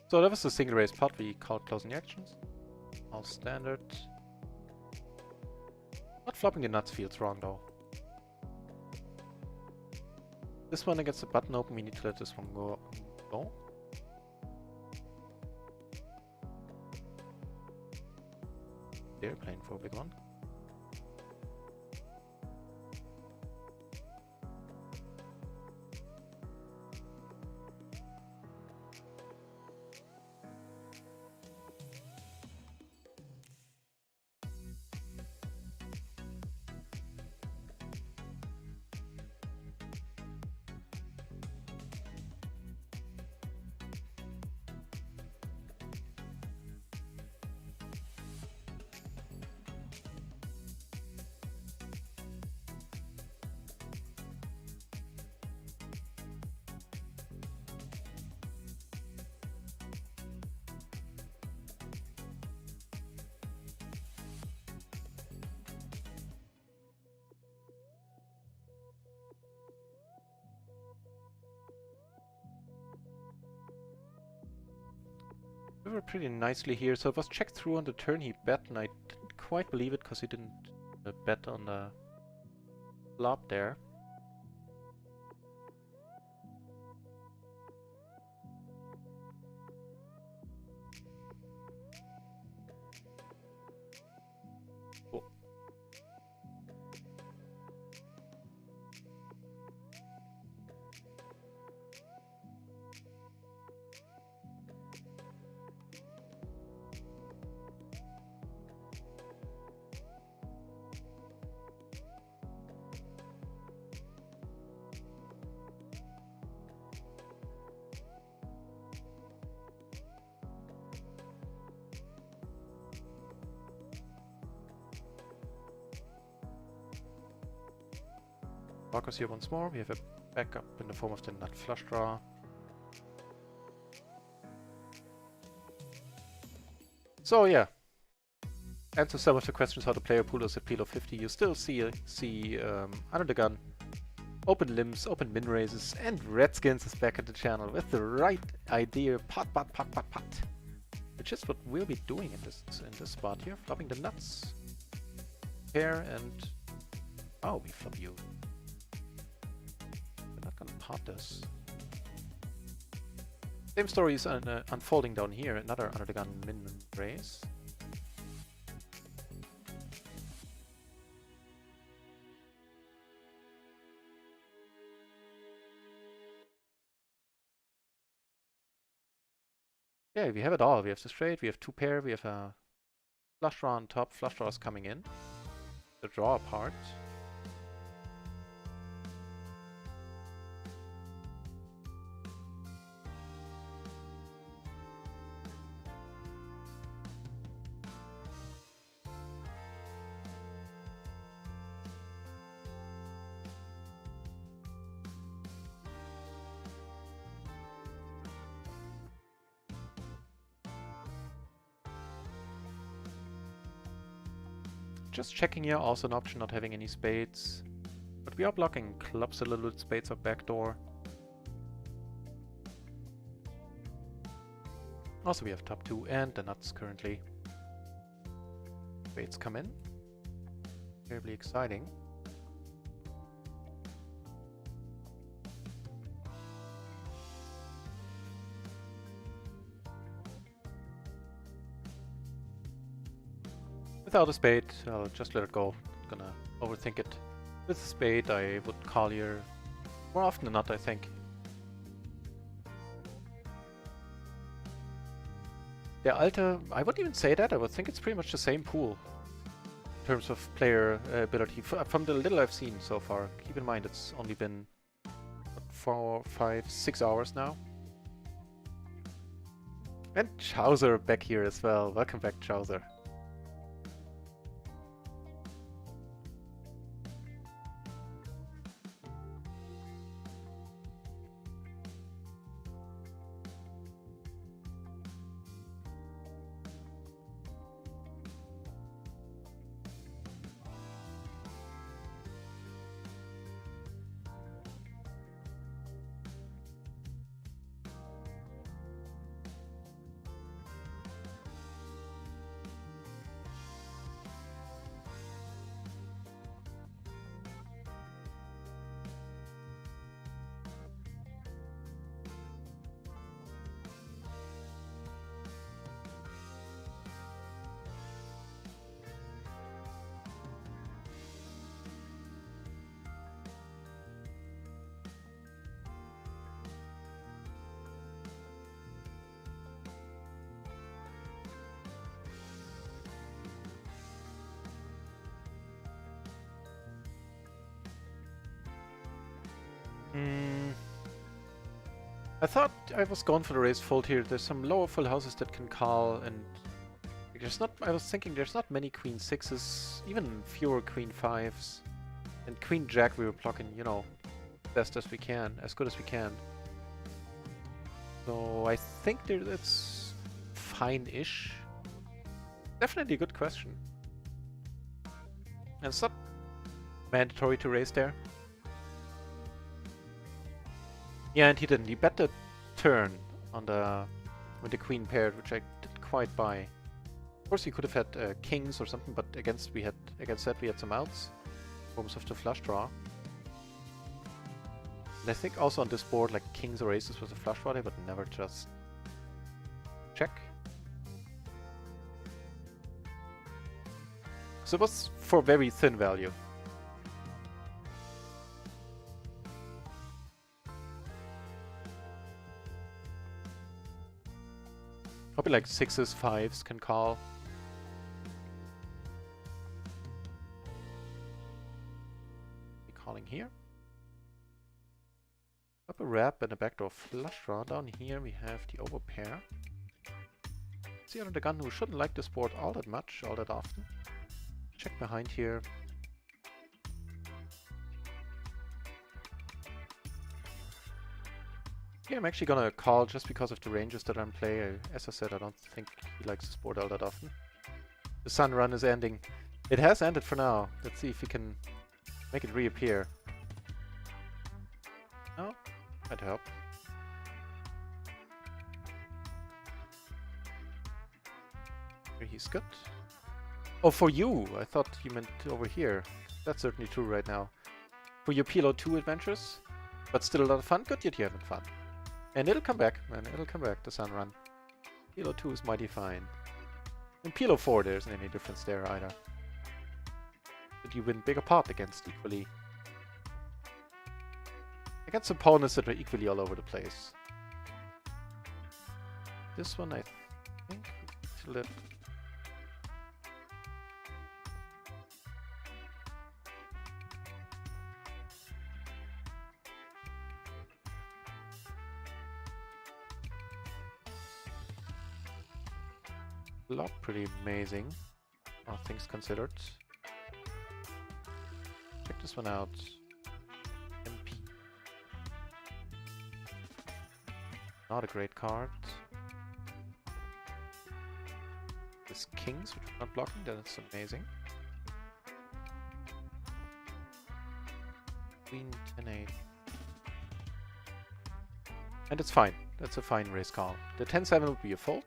So that was the single raise pot. We called closing actions. All standard. Not flopping the nuts feels wrong though. This one against the button open, we need to let this one go. They're playing for a big one. We were pretty nicely here, so it was checked through on the turn he bet, and I didn't quite believe it because he didn't bet on the flop there. Cool. Marcus here once more. We have a backup in the form of the nut flush draw. So yeah, answer some of the questions how the player pool is at PLO 50. You still see under the gun, open limbs, open min raises, and Redskins is back at the channel with the right idea, pot, which is what we'll be doing in this spot here, flopping the nuts, pair, and oh, we flop you. We're not gonna pot this. Same story is unfolding down here. Another under the gun min raise. Yeah, we have it all. We have the straight, we have two pair, we have a flush draw on top. Flush draw is coming in. The draw part. Just checking here, also an option not having any spades. But we are blocking clubs a little bit, spades are backdoor. Also we have top 2 and the nuts currently. Spades come in. Terribly exciting. Without a spade, I'll just let it go. Not gonna overthink it. With a spade, I would call here more often than not, I think. The Alta, I wouldn't even say that. I would think it's pretty much the same pool in terms of player ability from the little I've seen so far. Keep in mind, it's only been 4, 5, 6 hours now. And Chowser back here as well. Welcome back, Chowser. I thought I was going for the raise fold here. There's some lower full houses that can call, and there's not. I was thinking there's not many queen sixes, even fewer queen fives, and queen jack we were blocking, you know, best as we can, as good as we can. So I think it's fine-ish. Definitely a good question. And it's not mandatory to raise there. Yeah, and he didn't. He bet the turn on the with the queen paired, which I didn't quite buy. Of course, you could have had kings or something, but against that we had some outs in forms of the flush draw. And I think also on this board, like kings or aces was a flush draw, but never just check. So it was for very thin value. Probably like 6s, 5s can call. Be calling here. Up a wrap and a backdoor flush draw. Down here we have the overpair. See under the gun who shouldn't like this board all that much, all that often. Check behind here. Yeah, I'm actually gonna call just because of the ranges that I'm in play. As I said, I don't think he likes this board all that often. The sun run is ending. It has ended for now. Let's see if we can make it reappear. Oh, that'd help. Here he's good. Oh, for you! I thought you meant over here. That's certainly true right now. For your PLO 2 adventures, but still a lot of fun. Good, you're having fun. And it'll come back, man. It'll come back, the sun run. PLO 2 is mighty fine. In PLO 4, there isn't any difference there either. But you win bigger pot against equally. Against opponents that are equally all over the place. This one, I think, to let. Lot pretty amazing, all things considered. Check this one out. MP. Not a great card. This kings, which are not blocking, that's amazing. Queen 10-8. And it's fine. That's a fine raise call. The 10-7 would be a fold.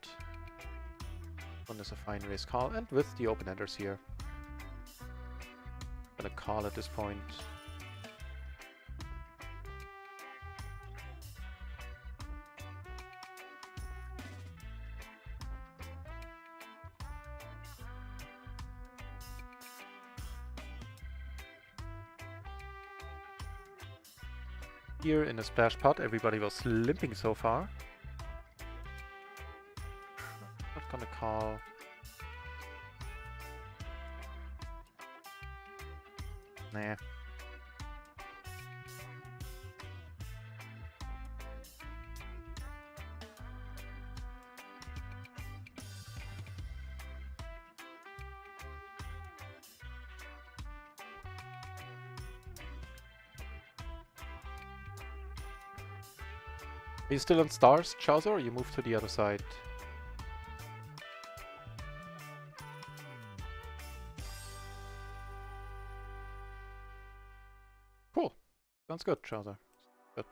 One is a fine raise call, and with the open-enders here. Gonna call at this point. Here in a splash pot, everybody was limping so far. Not gonna call. Nah. Are you still on stars, Chowser, or you move to the other side? Cool. Sounds good, Chowser. Good.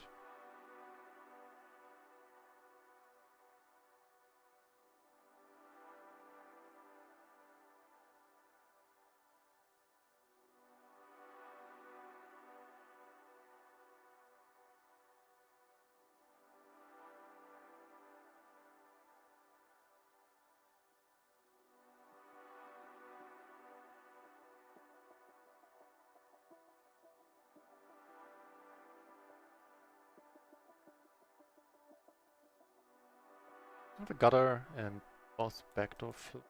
The gutter and both backdoor fill.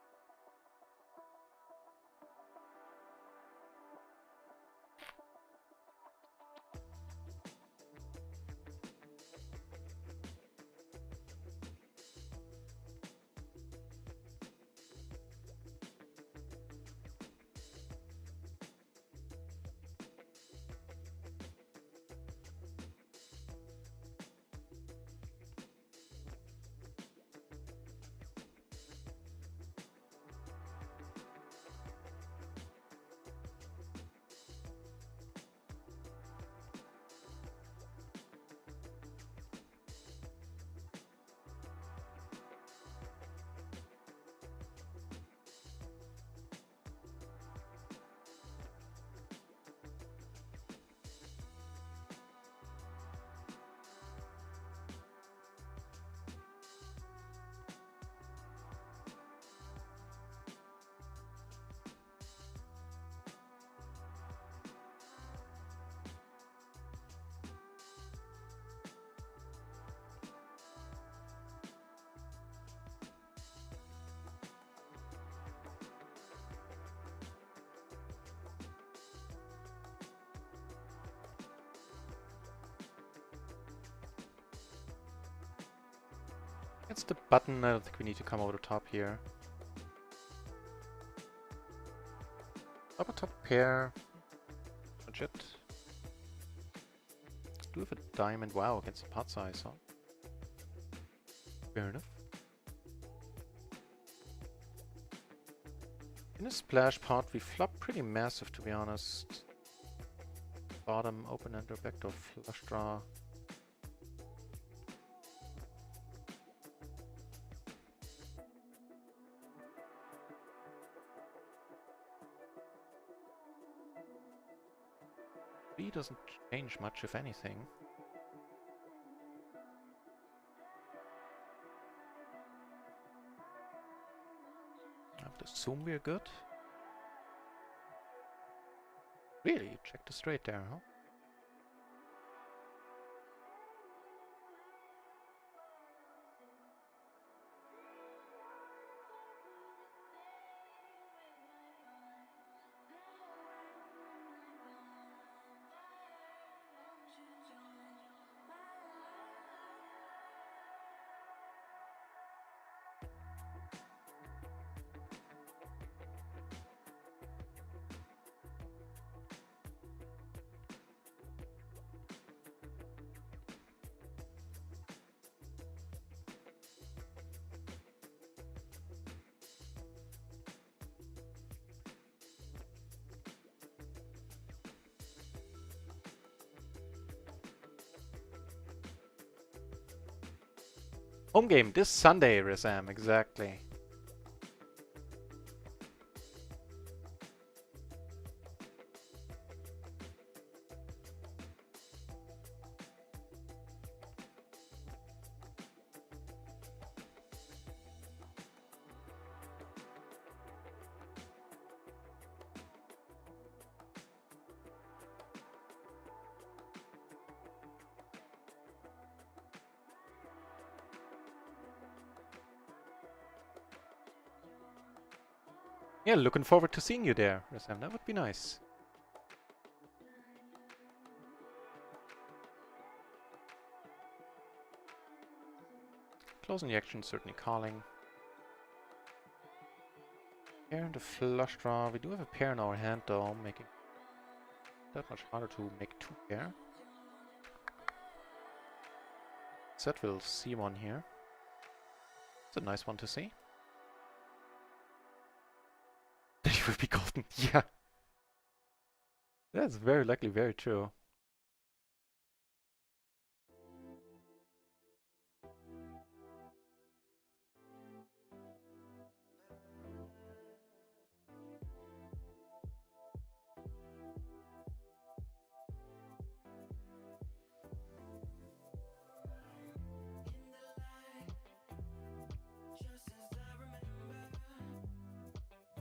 It's the button. I don't think we need to come over the top here. Upper top pair. Budget. Do have a diamond. Wow, against the pot size, huh? Fair enough. In a splash pot, we flop pretty massive, to be honest. Bottom, open ender, backdoor flush draw. B doesn't change much, if anything. I would assume we're good. Really? You checked the straight there, huh? Home game this Sunday, Rizam, exactly. Yeah, looking forward to seeing you there, Rizam. That would be nice. Closing the action, certainly calling. Pair and a flush draw. We do have a pair in our hand though, making that much harder to make two pair. Set will see one here. It's a nice one to see. That you will be golden. Yeah. That's very likely very true.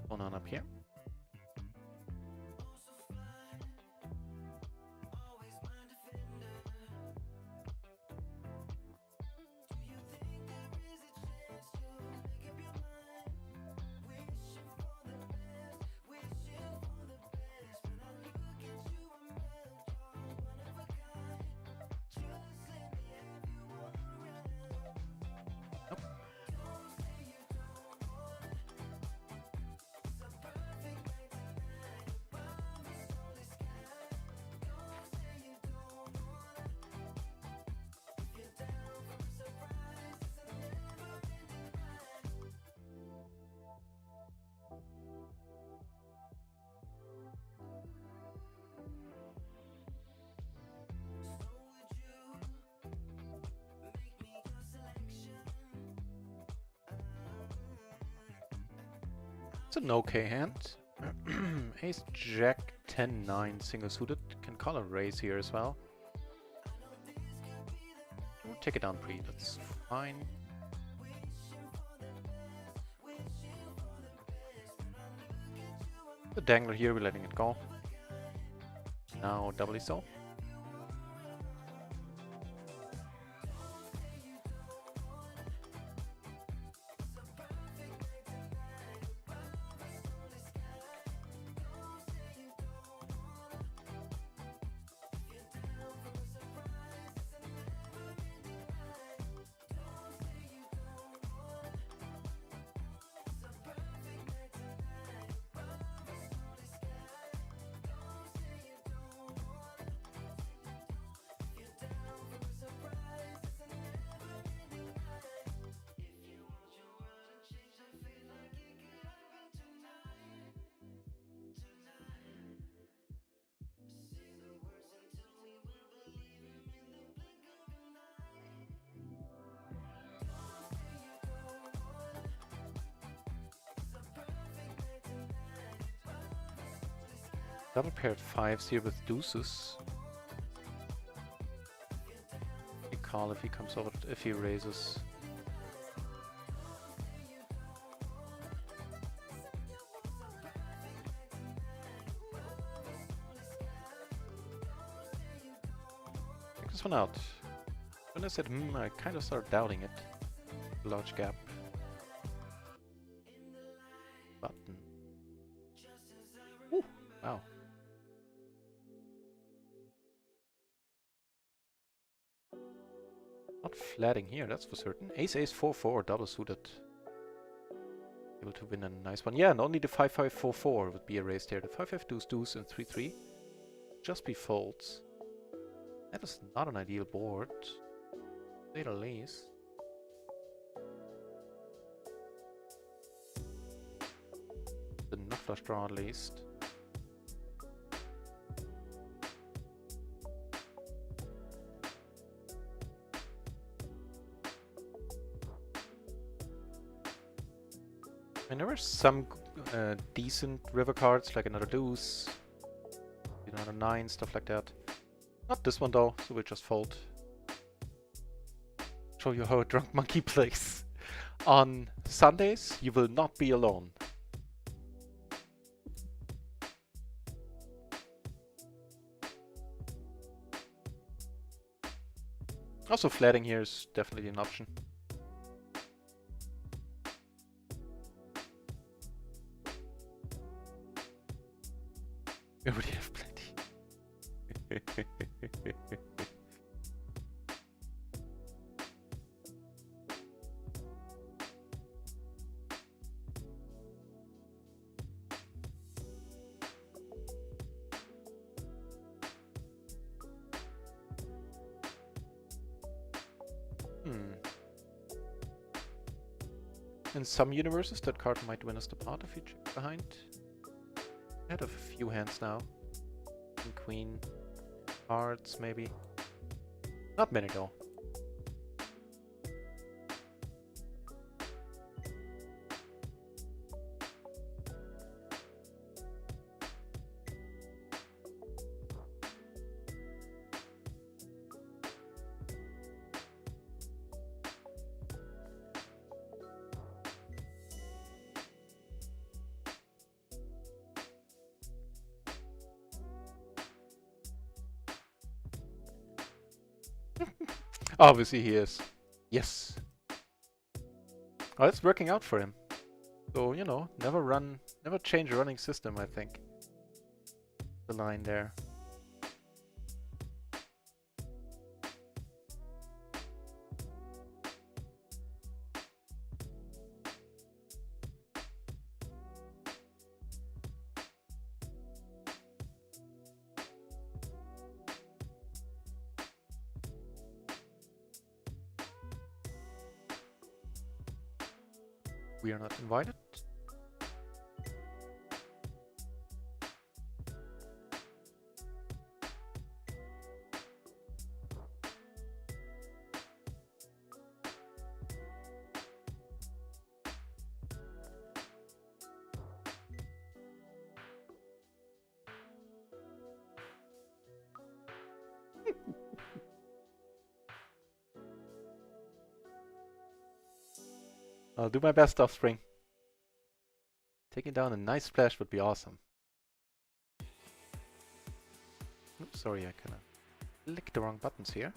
One on up here. It's an okay hand. Ace, Jack, 10, 9, single suited. Can call a raise here as well. We'll take it down pre, that's fine. The dangler here, we're letting it go. Now doubly so. Double paired fives here with deuces. We call if he comes over, if he raises. Check this one out. When I said I kind of started doubting it. Large gap. Button. Ooh, wow. Not flatting here, that's for certain. Ace, ace, 4-4, double suited. Able to win a nice one. Yeah, and only the 5-5-4-4 would be erased here. The 5-5 deuce deuce and 3-3 just be folds. That is not an ideal board, to say the least. The nut flush draw at least. And there were some decent river cards, like another deuce, another 9, stuff like that. Not this one though, so we'll just fold. Show you how a drunk monkey plays. On Sundays, you will not be alone. Also, flatting here is definitely an option. We already have plenty. In some universes, that card might win us the pot if you check behind. I had a few hands now. King, queen, hearts, maybe. Not many though. Obviously he is. Yes. Oh, it's working out for him. So, you know, never change a running system, I think. The line there. We are not invited. I'll do my best, Offspring. Taking down a nice splash would be awesome. Oops, sorry, I kinda clicked the wrong buttons here.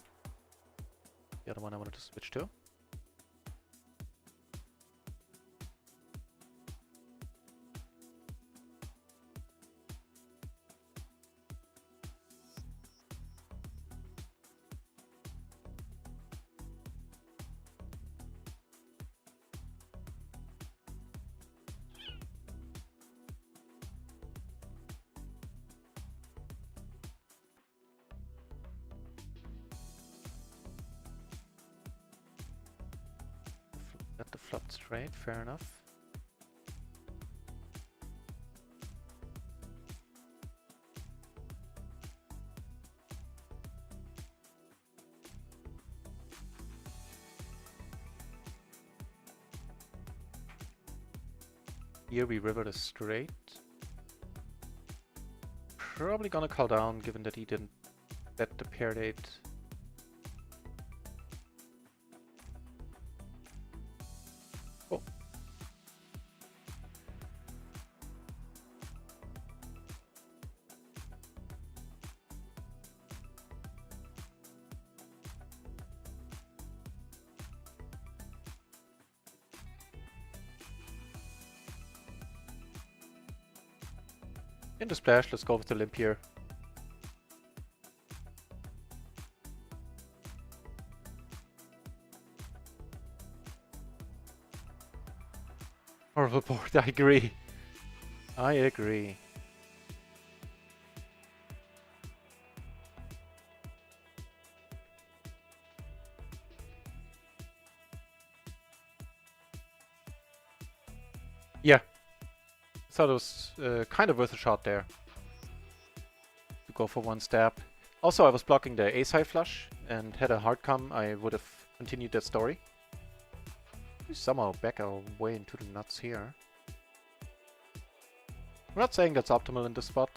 The other one I wanted to switch to. Got the flop straight, fair enough. Here we river the straight. probably gonna call down, given that he didn't bet the pair date. Oh. In the splash, let's go with the limp here. Horrible board, I agree. I agree. Yeah. Thought it was kind of worth a shot there. To go for one stab. Also, I was blocking the ace-high flush, and had a hard come, I would have continued that story. We somehow back our way into the nuts here. I'm not saying that's optimal in this spot,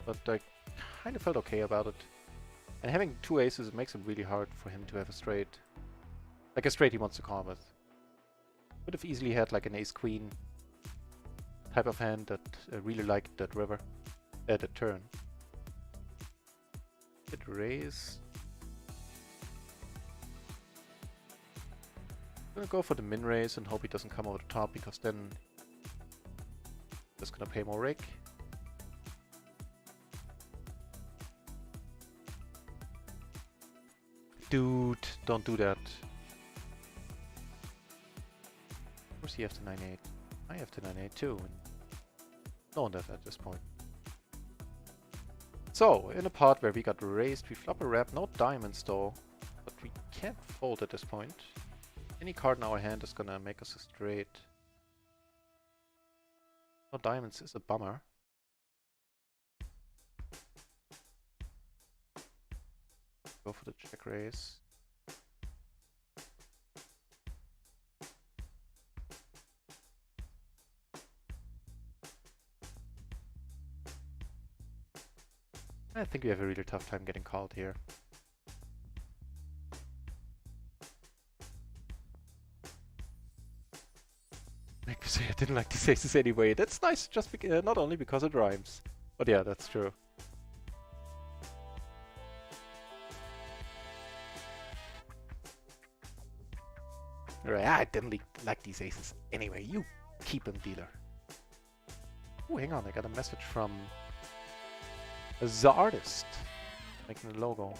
but I kind of felt okay about it. And having two aces, it makes it really hard for him to have a straight. Like a straight he wants to call with. Would have easily had like an ace-queen type of hand that really liked that river, that turn. It raise. I'm gonna go for the min raise and hope he doesn't come over the top, because then just gonna pay more rake. Dude, don't do that. Of course he have the 9-8. I have the 9-8 too, and no one does at this point. So, in a pot where we got raised, we flop a rep, no diamonds though, but we can't fold at this point. Any card in our hand is gonna make us a straight. No diamonds is a bummer. Go for the check raise. I think we have a really tough time getting called here. Like to say, I didn't like these aces anyway. That's nice, just not only because it rhymes. But yeah, that's true. Right, I didn't like these aces anyway. You keep them, dealer. Oh, hang on, I got a message from the artist making the logo.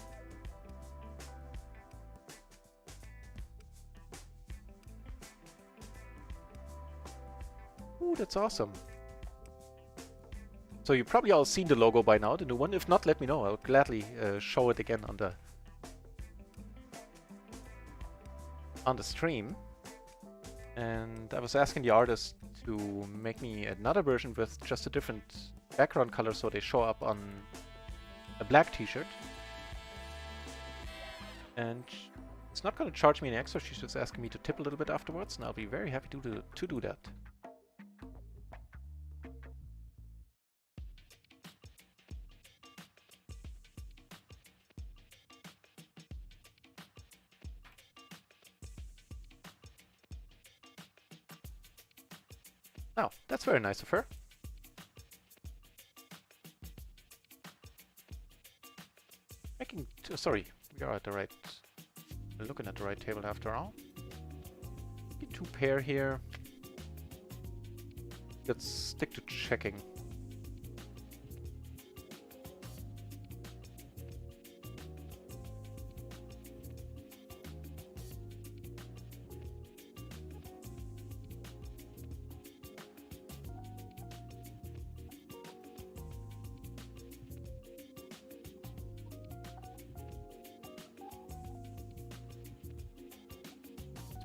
Ooh, that's awesome. So you probably all seen the logo by now, the new one. If not, let me know. I'll gladly show it again on the stream. And I was asking the artist to make me another version with just a different background color, so they show up on a black t-shirt. And it's not going to charge me any extra, she's just asking me to tip a little bit afterwards, and I'll be very happy to do that. Oh, that's very nice of her. Sorry, we are at the right... We're looking at the right table after all. Maybe two pair here. Let's stick to checking.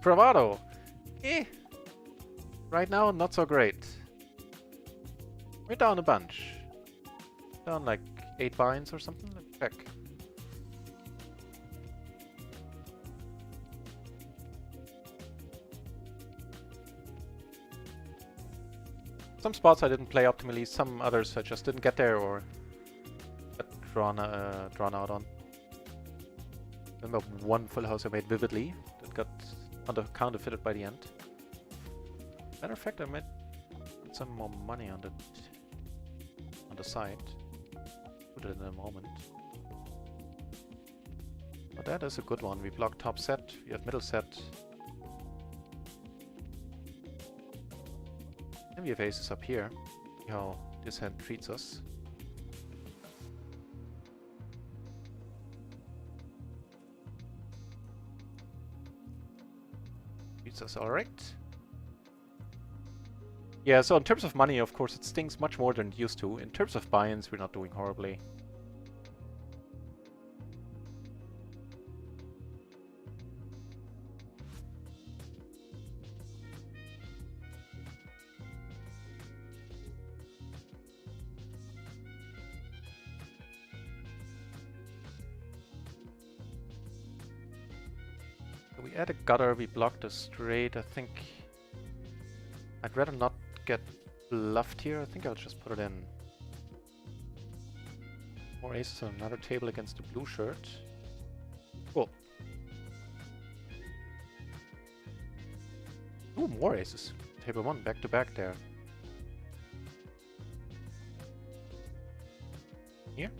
Bravado! Right now, not so great. We're down a bunch. Down like 8 binds or something. Let's check. Some spots I didn't play optimally, some others I just didn't get there, or drawn out on. Remember one full house I made vividly that got counterfeited by the end. Matter of fact, I might put some more money on the side. Put it in a moment. But that is a good one. We block top set, we have middle set. And we have aces up here. See how this hand treats us. Treats us alright. Yeah, so in terms of money, of course, it stings much more than it used to. In terms of buy-ins, we're not doing horribly. So we add a gutter, we block the straight. I think I'd rather not get bluffed here. I think I'll just put it in. More aces on another table against the blue shirt. Cool. Ooh, more aces. Table 1, back to back there. Here.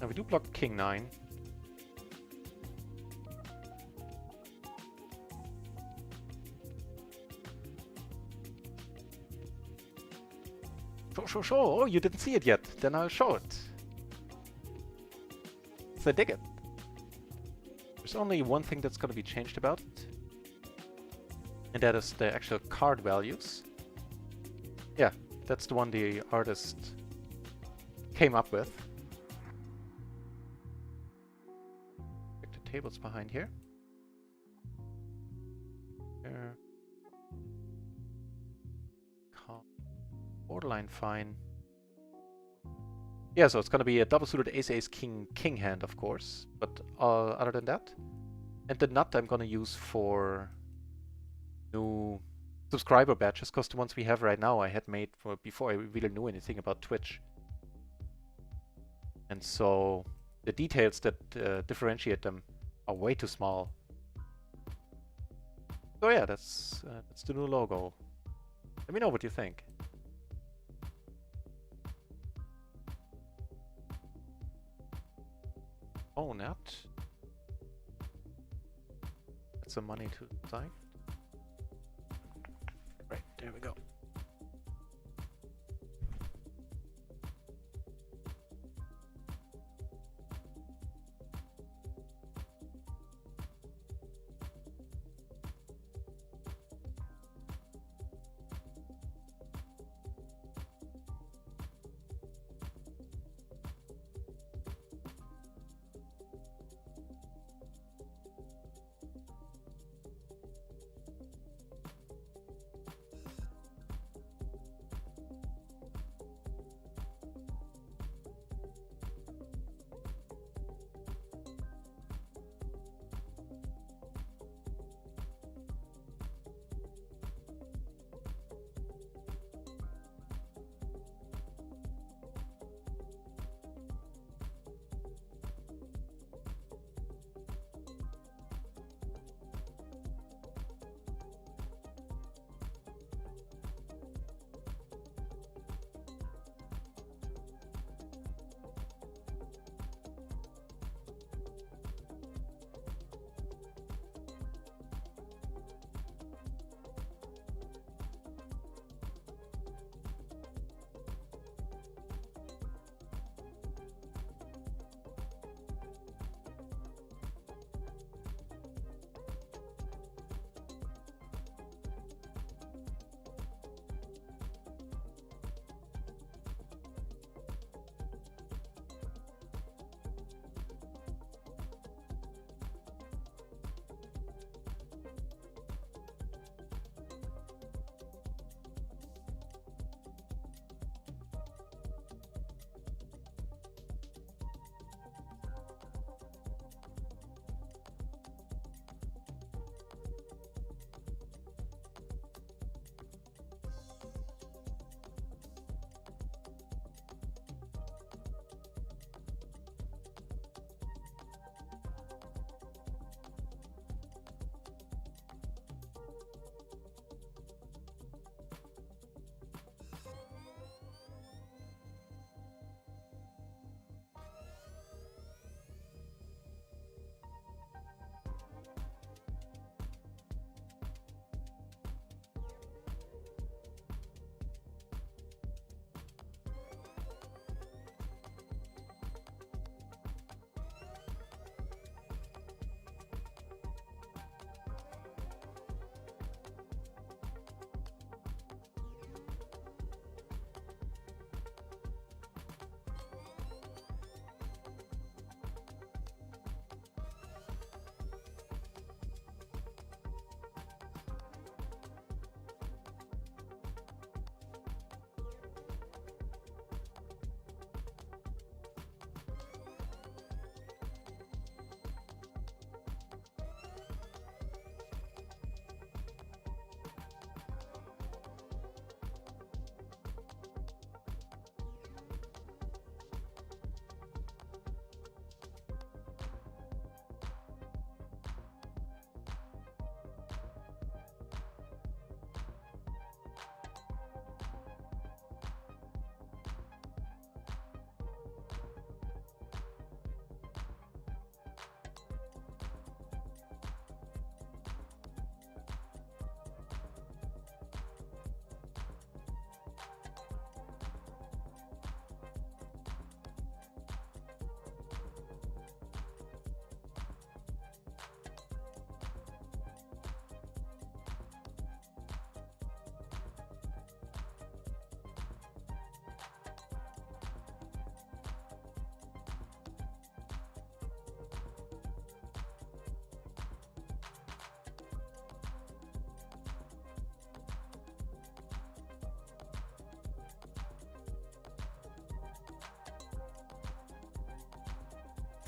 Now we do block king 9. Show. Oh, you didn't see it yet. Then I'll show it. So dig it. There's only one thing that's going to be changed about it. And that is the actual card values. Yeah, that's the one the artist came up with. Check the tables behind here. Borderline fine. Yeah, so it's gonna be a double suited ace king hand, of course. But other than that, and the nut I'm gonna use for new subscriber badges, because the ones we have right now I had made for before I really knew anything about Twitch. And so the details that differentiate them are way too small. So yeah, that's the new logo. Let me know what you think. Oh, not. That's some money to the side. Right, there we go.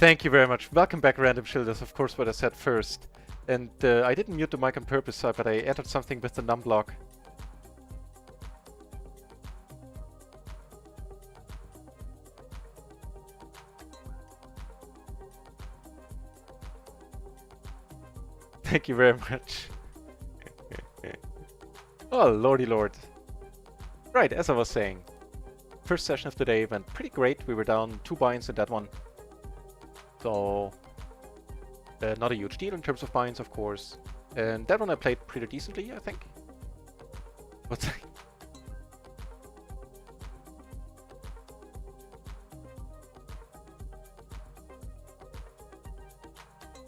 Thank you very much. Welcome back, Random Shielders. Of course, what I said first. And I didn't mute the mic on purpose, but I added something with the num block. Thank you very much. Oh, lordy lord. Right, as I was saying, first session of the day went pretty great. We were down 2 binds in that one. So, not a huge deal in terms of binds, of course. And that one I played pretty decently, I think. What's that?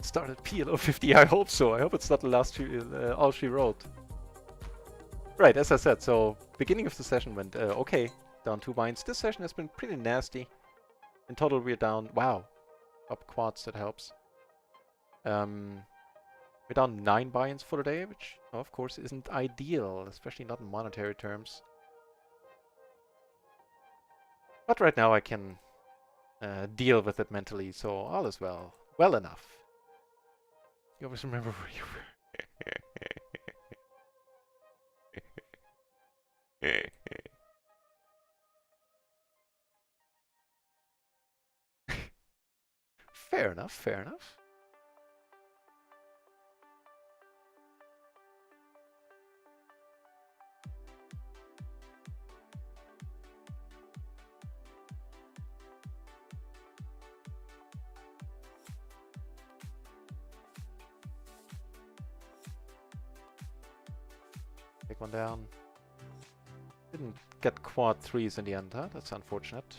Started PLO 50, I hope so. I hope it's not the last all she wrote. Right, as I said, so beginning of the session went okay. Down 2 binds. This session has been pretty nasty. In total we're down, wow, up quads, that helps. We're down 9 buy-ins for the day, which of course isn't ideal, especially not in monetary terms. But right now I can deal with it mentally, so all is well. Well enough. You always remember where you were. Fair enough, fair enough. Take one down. Didn't get quad 3s in the end, huh? That's unfortunate.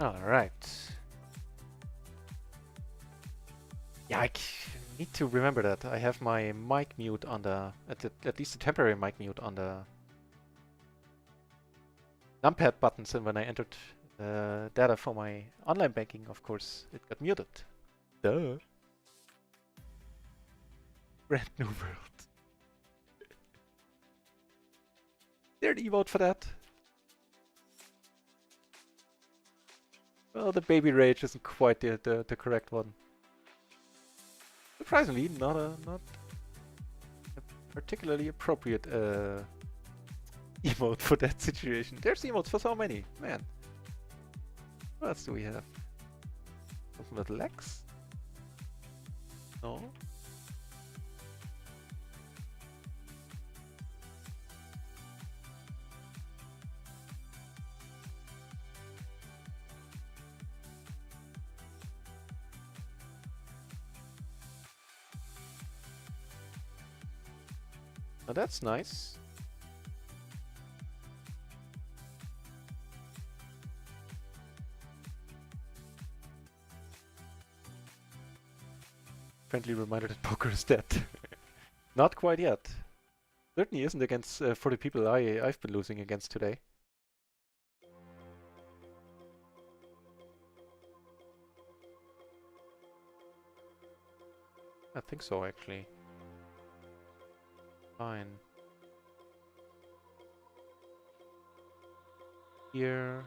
Alright. Yeah, I need to remember that. I have my mic mute on the... At least a temporary mic mute on the numpad buttons, and when I entered data for my online banking, of course, it got muted. Duh. Brand new world. There's an emote for that. Well, the baby rage isn't quite the correct one. Surprisingly, not a particularly appropriate emote for that situation. There's emotes for so many, man. What else do we have? Something with legs? No. Oh, that's nice. Friendly reminder that poker is dead. Not quite yet. Certainly isn't against for the people I've been losing against today. I think so, actually. Fine. Here,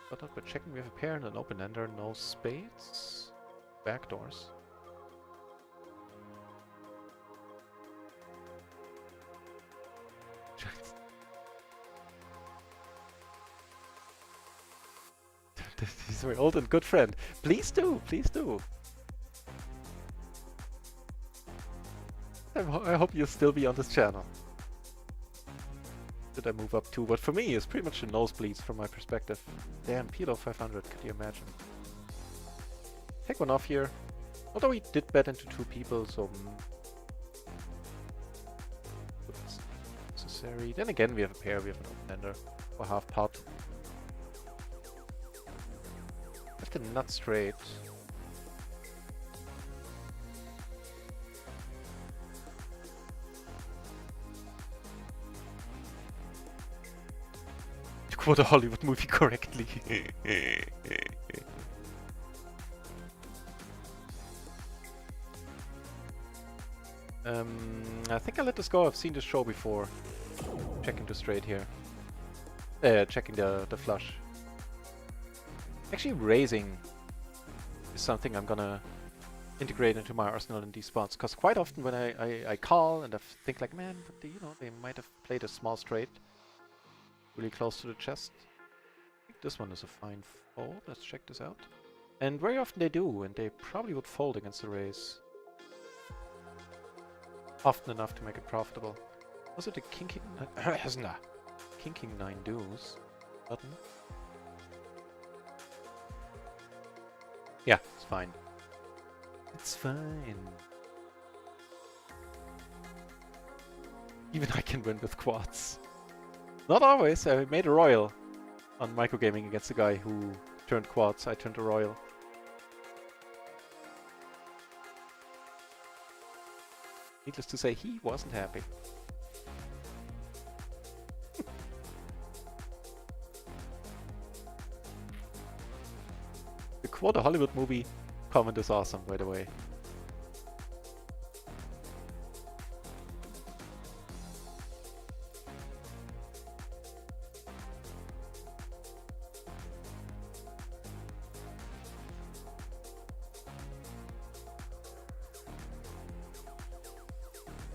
but we're checking. We have a pair and an open ender, no spades, backdoors. This is my old and good friend. Please do, please do. I hope you'll still be on this channel. Did I move up too? But for me, it's pretty much a nosebleeds from my perspective. Damn, PLO 500, could you imagine? Take one off here. Although we did bet into 2 people, so... necessary. Then again, we have a pair, we have an open ender for half pot. Have the nut straight. To quote a Hollywood movie correctly. I think I'll let this go. I've seen this show before. Checking the straight here. Checking the flush. Actually, raising is something I'm gonna integrate into my arsenal in these spots. Because quite often when I call and I think like, man, but you know, they might have played a small straight really close to the chest. I think this one is a fine fold. Let's check this out. And very often they do, and they probably would fold against the raise. Often enough to make it profitable. Was it a king 9 deuce button? Yeah, it's fine. It's fine. Even I can win with quads. Not always. I made a royal on microgaming against a guy who turned quads. I turned a royal. Needless to say, he wasn't happy. The quote a Hollywood movie comment is awesome, by the way.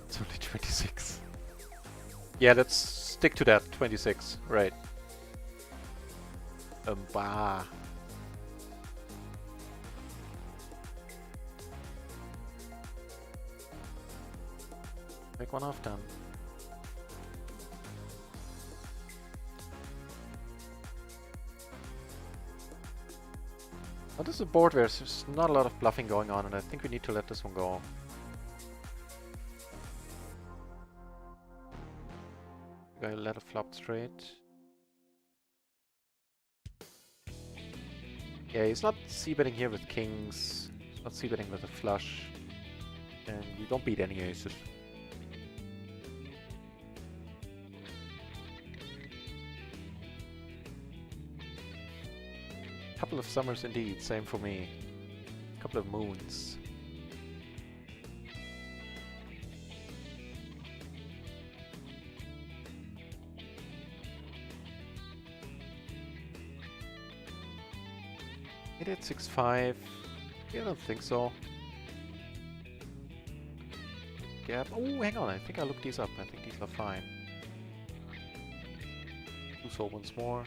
It's only 26. Yeah, let's stick to that. 26, right. Bah. Make one off then. Well, this is a board where there's not a lot of bluffing going on, and I think we need to let this one go. Guy let it flop straight. Yeah, he's not c-betting here with kings. He's not c-betting with a flush. And you don't beat any aces. Couple of summers indeed, same for me. Couple of moons. It at 6-5. Yeah, I don't think so. Gap. Oh, hang on. I think I looked these up. I think these are fine. Do so once more.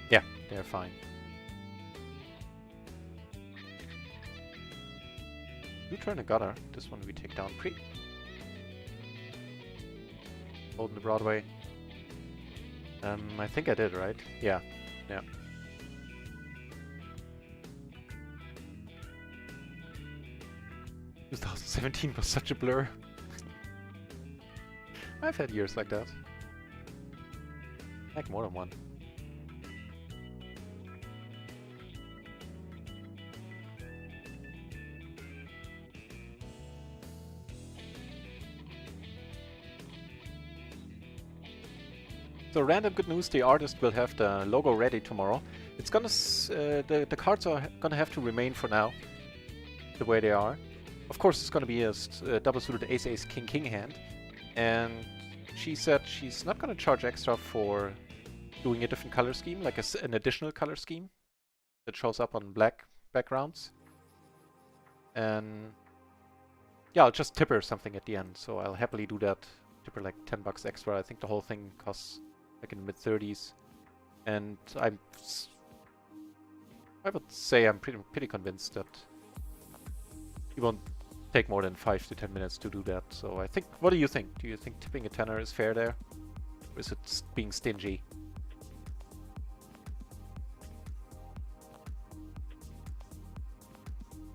Yeah, they're fine. You turn a gutter. This one we take down pre. Holding the Broadway. I think I did, right? Yeah. Yeah. Two 2017 was such a blur. I've had years like that. Like more than one. So random good news, the artist will have the logo ready tomorrow. It's gonna the cards are gonna have to remain for now the way they are. Of course, it's gonna be a double suited ace ace king king hand, and she said she's not gonna charge extra for doing a different color scheme, like an additional color scheme that shows up on black backgrounds. And yeah, I'll just tip her something at the end, so I'll happily do that. Tip her like $10 extra. I think the whole thing costs like in the mid-30s, and I would say I'm pretty convinced that you won't take more than 5 to 10 minutes to do that. So I think, what do you think? Do you think tipping a tenner is fair there, or is it being stingy?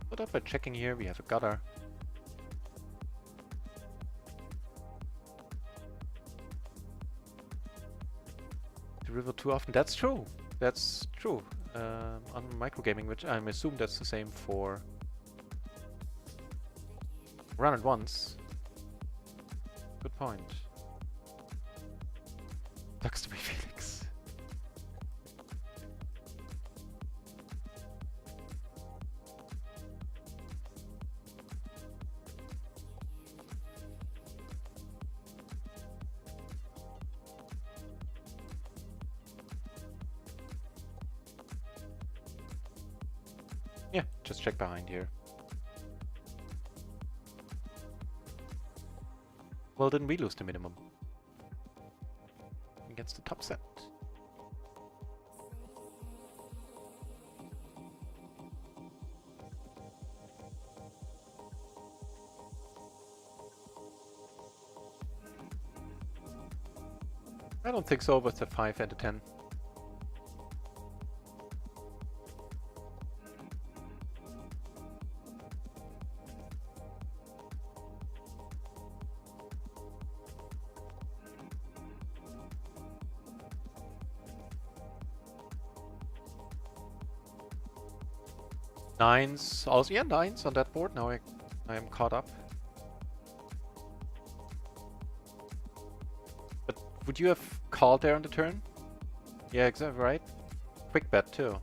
Put up by checking here. We have a gutter. River too often. That's true. That's true. On microgaming, which I assume that's the same for run it once. Good point. Ducks to be Felix. Yeah, just check behind here. Well, didn't we lose the minimum? Against the top set. I don't think so, but it's a 5 and a 10. Nines, also, yeah, nines on that board. Now I am caught up. But would you have called there on the turn? Yeah, exactly right. Quick bet too.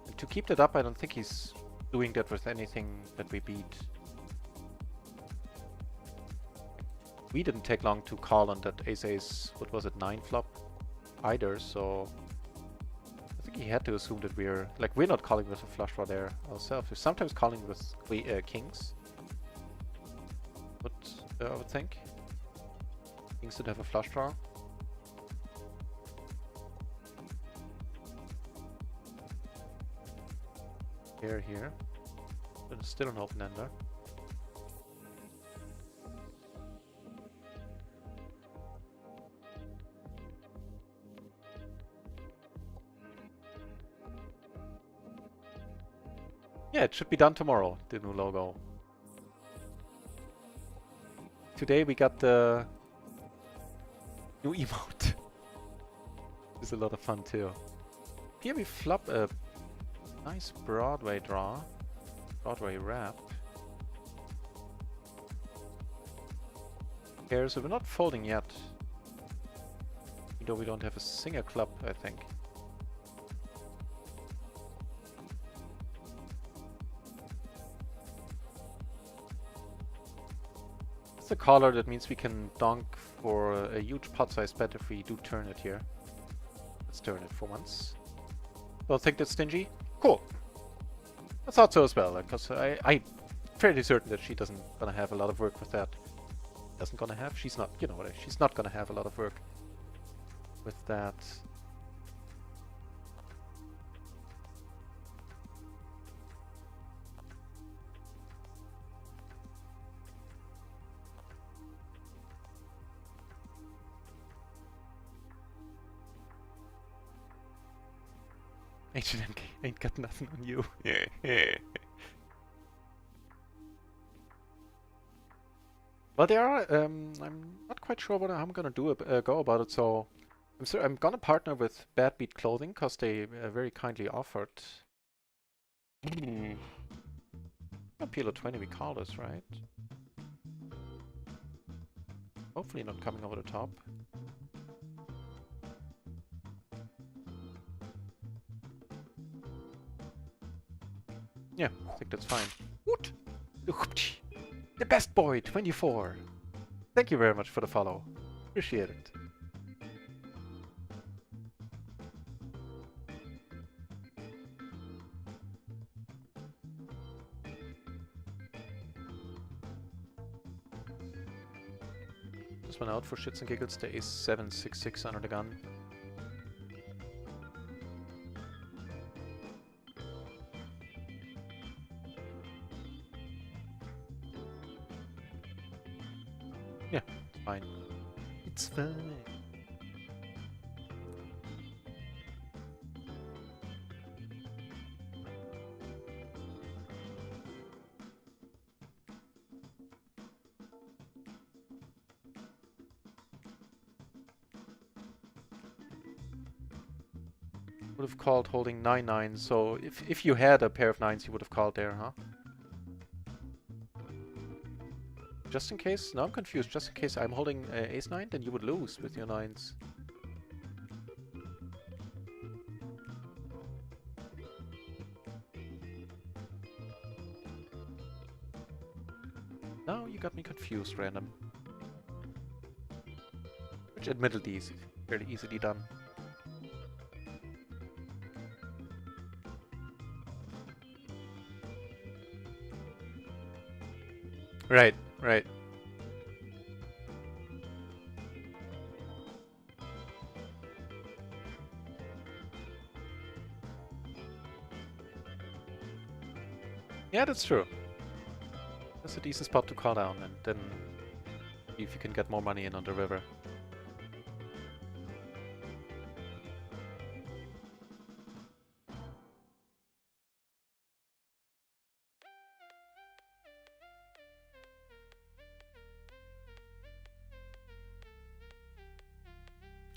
And to keep that up, I don't think he's doing that with anything that we beat. We didn't take long to call on that ace, what was it, 9 flop either, so I think he had to assume that we're not calling with a flush draw there ourselves. We're sometimes calling with kings. But I would think. Kings should have a flush draw. Here. But it's still an open ender. Yeah, it should be done tomorrow, the new logo. Today we got the new emote. It's a lot of fun too. Here we flop a nice Broadway draw. Broadway wrap. Here, so we're not folding yet. Even though we don't have a single club, I think. It's a caller, that means we can donk for a huge pot size bet if we do turn it here. Let's turn it for once. Don't think that's stingy? Cool. I thought so as well, because I'm fairly certain that she doesn't gonna have a lot of work with that. Doesn't gonna have? She's not, you know what, she's not gonna have a lot of work with that. Ancient ain't got nothing on you. Well, there are. I'm not quite sure what I'm gonna go about it. So, I'm gonna partner with Bad Beat Clothing because they very kindly offered. PLO 20 we call this, right? Hopefully not coming over the top. Yeah, I think that's fine. What? The best boy, 24. Thank you very much for the follow. Appreciate it. Just went out for shits and giggles. The ace 7-6-6 under the gun. Yeah, it's fine. It's fine. Would have called holding 9-9, so if you had a pair of 9s, you would have called there, huh? Just in case? No, I'm confused. Just in case I'm holding ace-9, then you would lose with your 9s. Now you got me confused, random. Which admittedly is fairly easily done. Right, right. Yeah, that's true. That's a decent spot to call down and then see if you can get more money in on the river.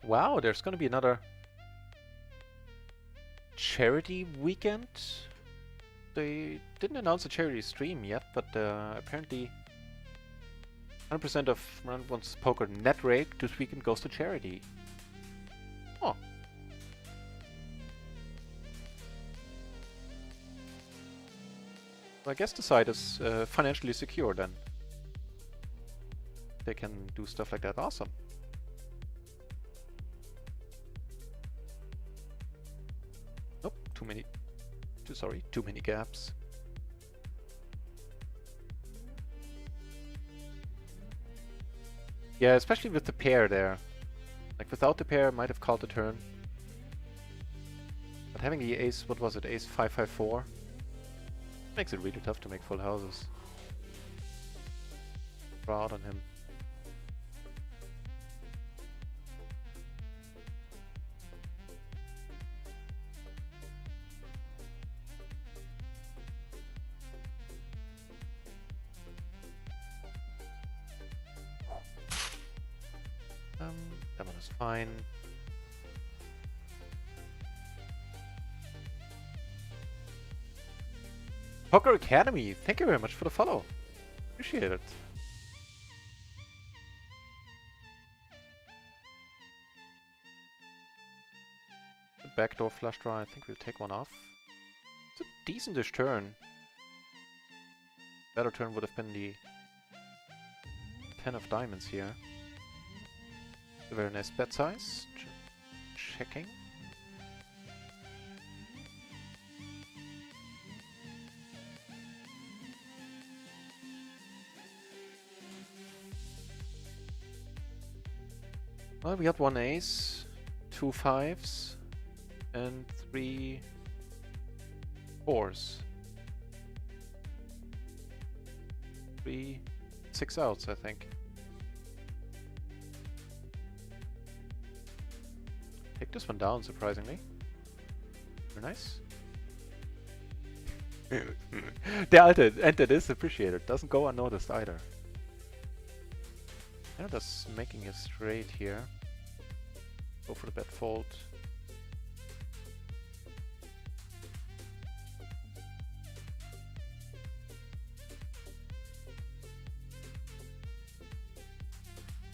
Wow, there's gonna be another charity weekend. They didn't announce a charity stream yet, but apparently 100% of Round 1's poker net rate this weekend goes to charity. Oh. Well, I guess the site is financially secure then. They can do stuff like that. Awesome. Nope, too many gaps. Yeah, especially with the pair there. Like without the pair, might have called the turn. But having the ace, what was it, ace 5-5-4? Makes it really tough to make full houses. Draw out on him. That one is fine. Poker Academy, thank you very much for the follow. Appreciate it. The backdoor flush draw, I think we'll take one off. It's a decentish turn. Better turn would have been the 10 of diamonds here. A very nice bet size. Checking. Well, we got one ace, 2 5s, and 3 4s. 3 6 outs, I think. Take this one down, surprisingly. Very nice. The alter entered is appreciated. Doesn't go unnoticed either. Canada's making a straight here. Go for the bet fold.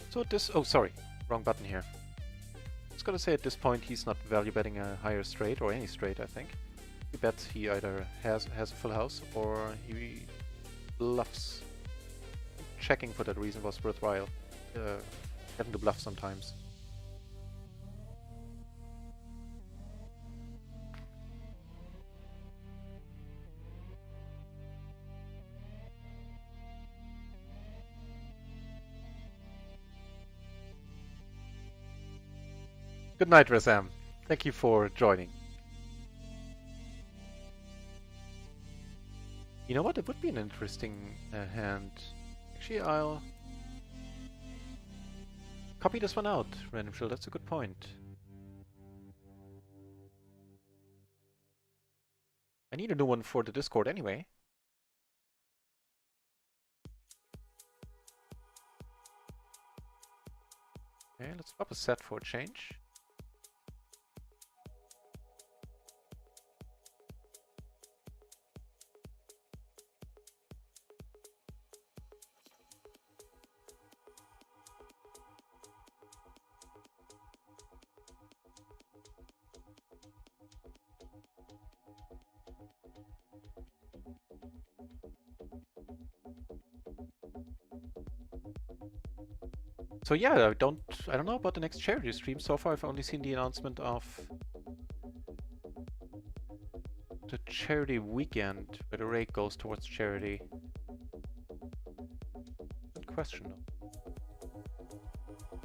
So this, oh sorry, wrong button here. I was gonna say at this point he's not value betting a higher straight or any straight, I think. He bets he either has a full house or he bluffs. Checking for that reason was worthwhile. Having to bluff sometimes. Good night, Razam. Thank you for joining. You know what? It would be an interesting hand. Actually, I'll copy this one out, Random Shield. That's a good point. I need a new one for the Discord anyway. Okay, let's swap a set for a change. So yeah, I don't know about the next charity stream. So far I've only seen the announcement of the charity weekend where the rate goes towards charity. question though.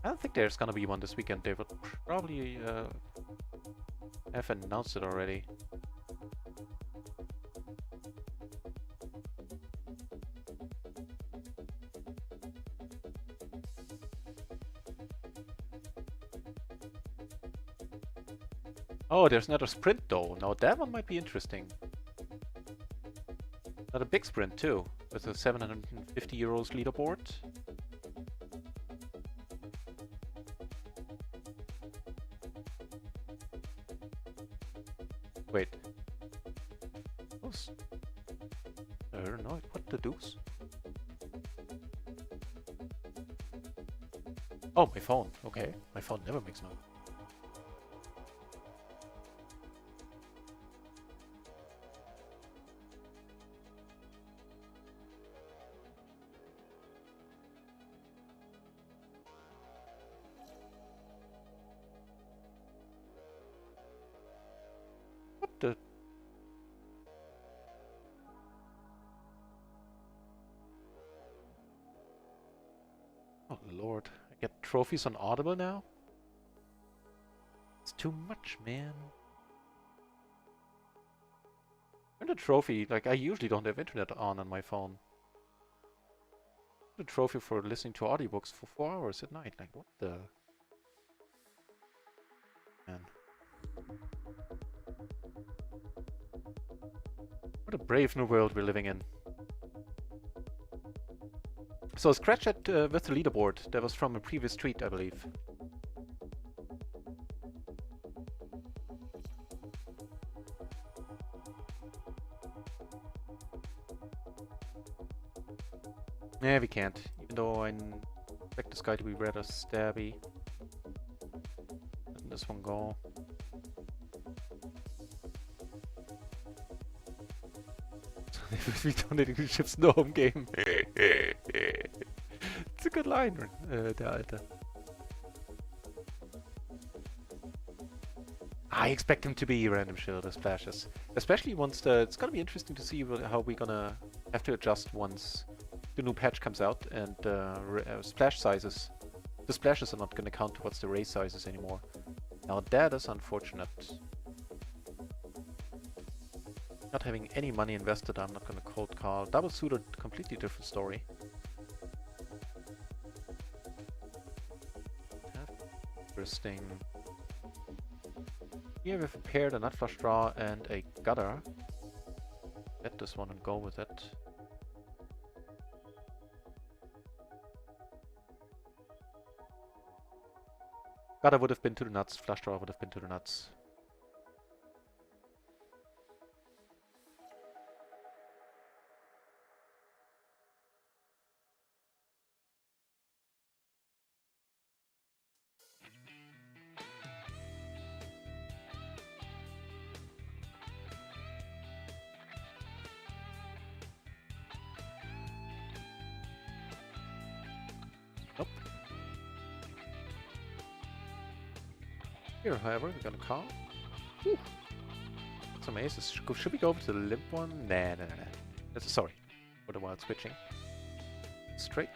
I don't think there's gonna be one this weekend. They would probably have announced it already. Oh, there's another sprint though. Now that one might be interesting. Not a big sprint too, with a 750 euros leaderboard. Wait. I don't know. What the deuce? Oh, my phone. Okay. My phone never makes noise. What the? Oh lord. I get trophies on Audible now? It's too much, man. And a trophy, like I usually don't have internet on my phone. A trophy for listening to audiobooks for 4 hours at night. Like what the? Man. What a brave new world we're living in. So scratch that with the leaderboard. That was from a previous tweet, I believe. Yeah, we can't. Even though I expect this guy to be rather stabby. Letting this one go. We donating the ships in the home game. It's a good line, der Alte. I expect him to be random shield splashes. Especially once it's gonna be interesting to see how we're gonna have to adjust once the new patch comes out and splash sizes. The splashes are not gonna count towards the race sizes anymore. Now that is unfortunate. Not having any money invested, I'm not gonna cold call. Double suited, completely different story. Interesting. Here we have a pair, a nut flush draw, and a gutter. Bet this one and go with it. Gutter would have been to the nuts, flush draw would have been to the nuts. Nope. Here, however, we're gonna call. Whew. Some aces. Should we go over to the limp one? Nah. Sorry. For the wild switching. Straight.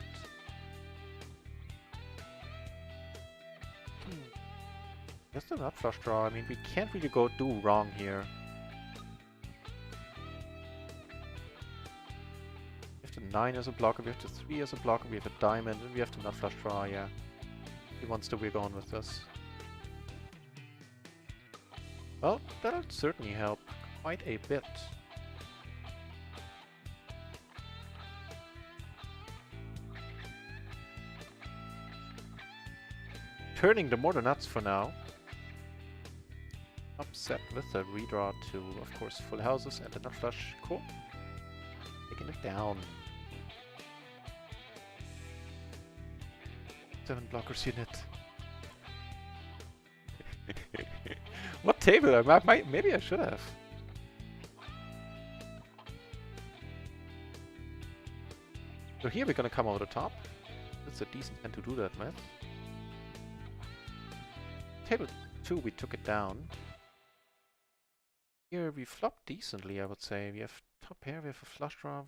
Just a nut flush draw. I mean, we can't really do wrong here. We have the 9 as a blocker, we have the 3 as a blocker, we have a diamond, and we have the nut flush draw, yeah. He wants to be going with this. Well, that'll certainly help quite a bit. Turning the more the nuts for now. Upset with the redraw to, of course, full houses and the nut flush. Cool. Taking it down. 7 blockers unit. What table? Maybe I should have. So here we're gonna come over the top. That's a decent hand to do that with. Table 2 we took it down. Here we flopped decently, I would say. We have top pair, we have a flush draw,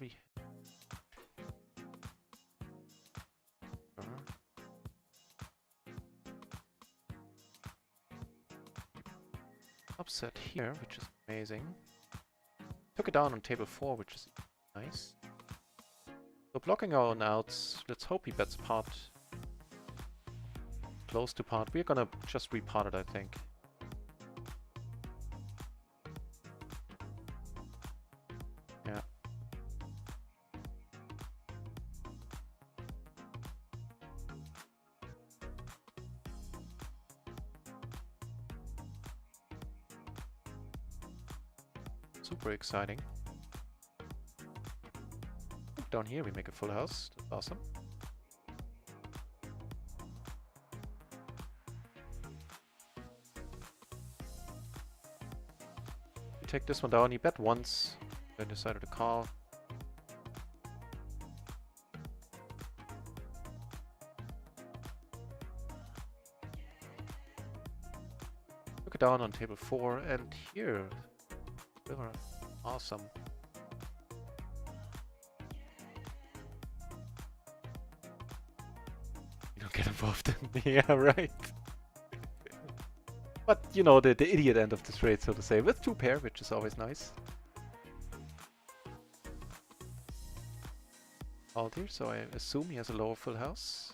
upset here, which is amazing. Took it down on table 4, which is nice. So blocking our own outs. Let's hope he bets pot. Close to pot. We're gonna just repot it, I think. Yeah. Super exciting. Down here we make a full house. That's awesome. We take this one down. He bet once, then decided to call. Took it down on table 4, and here, river, awesome. You don't get involved in yeah, right. But, you know, the idiot end of the trade, so to say, with 2 pair, which is always nice. Called here, so I assume he has a lower full house.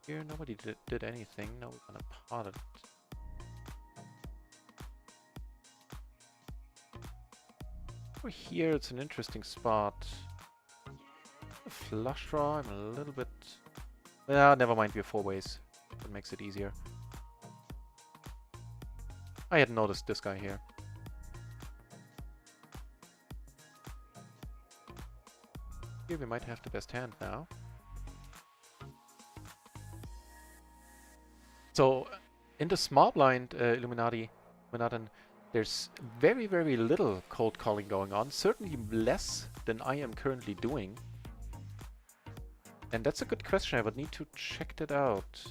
Here, nobody did anything. Now we're gonna pot it. Over here, it's an interesting spot. A flush draw, I'm a little bit... Yeah, never mind, we have 4 ways. That makes it easier. I hadn't noticed this guy here. Here we might have the best hand now. So, in the small blind Illuminati, there's very, very little cold calling going on. Certainly less than I am currently doing. And that's a good question. I would need to check that out.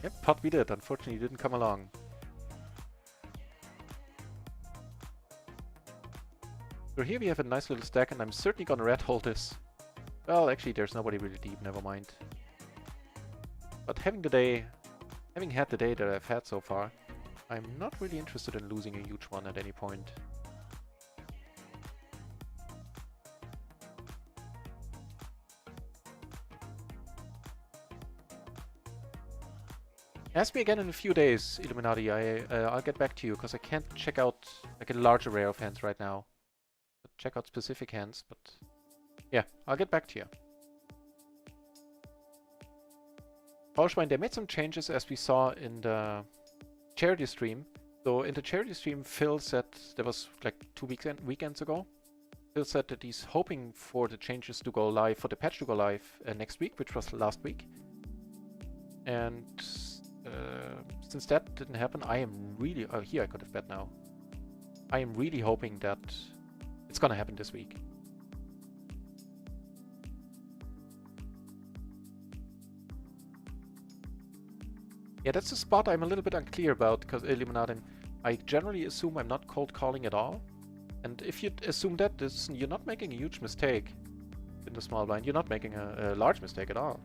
Yep, pot we did. Unfortunately, didn't come along. So here we have a nice little stack, and I'm certainly gonna red hole this. Well, actually, there's nobody really deep. Never mind. But having had the day that I've had so far, I'm not really interested in losing a huge one at any point. Ask me again in a few days, Illuminati. I'll get back to you, because I can't check out like a large array of hands right now. But check out specific hands, but yeah, I'll get back to you. Bauschwein, they made some changes as we saw in the charity stream. So in the charity stream, Phil said, that was like 2 weekends ago, Phil said that he's hoping for the changes to go live, for the patch to go live next week, which was last week. And since that didn't happen, I am really... Oh, here I could have bet now. I am really hoping that it's gonna happen this week. Yeah, that's a spot I'm a little bit unclear about, because Illuminati, I generally assume I'm not cold calling at all. And if you assume that, you're not making a huge mistake in the small blind. You're not making a large mistake at all.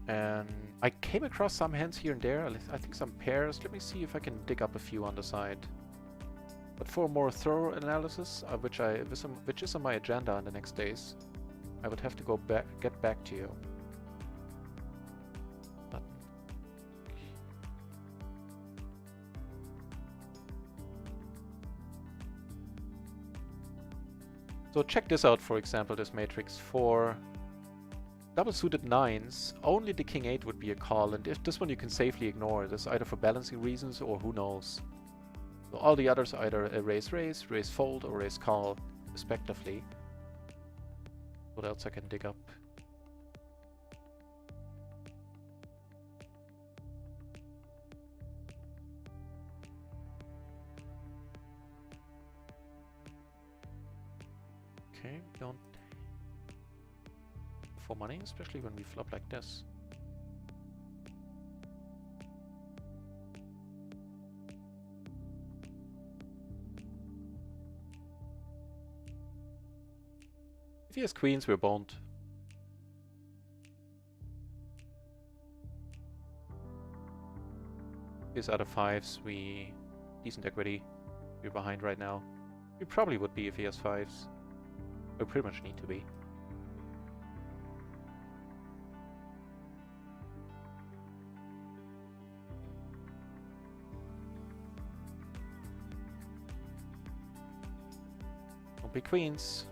And I came across some hands here and there, I think some pairs. Let me see if I can dig up a few on the side. But for a more thorough analysis, which is on my agenda in the next days, I would have to get back to you. So check this out, for example, this matrix. For double suited 9s, only the king 8 would be a call, and if this one you can safely ignore. This either for balancing reasons or who knows. So all the others either raise fold, or raise call, respectively. What else I can dig up? Okay, don't for money, especially when we flop like this. he has queens, we're boned. His other fives, we... decent equity. We're behind right now. We probably would be if he has fives. We pretty much need to be. Don't be queens.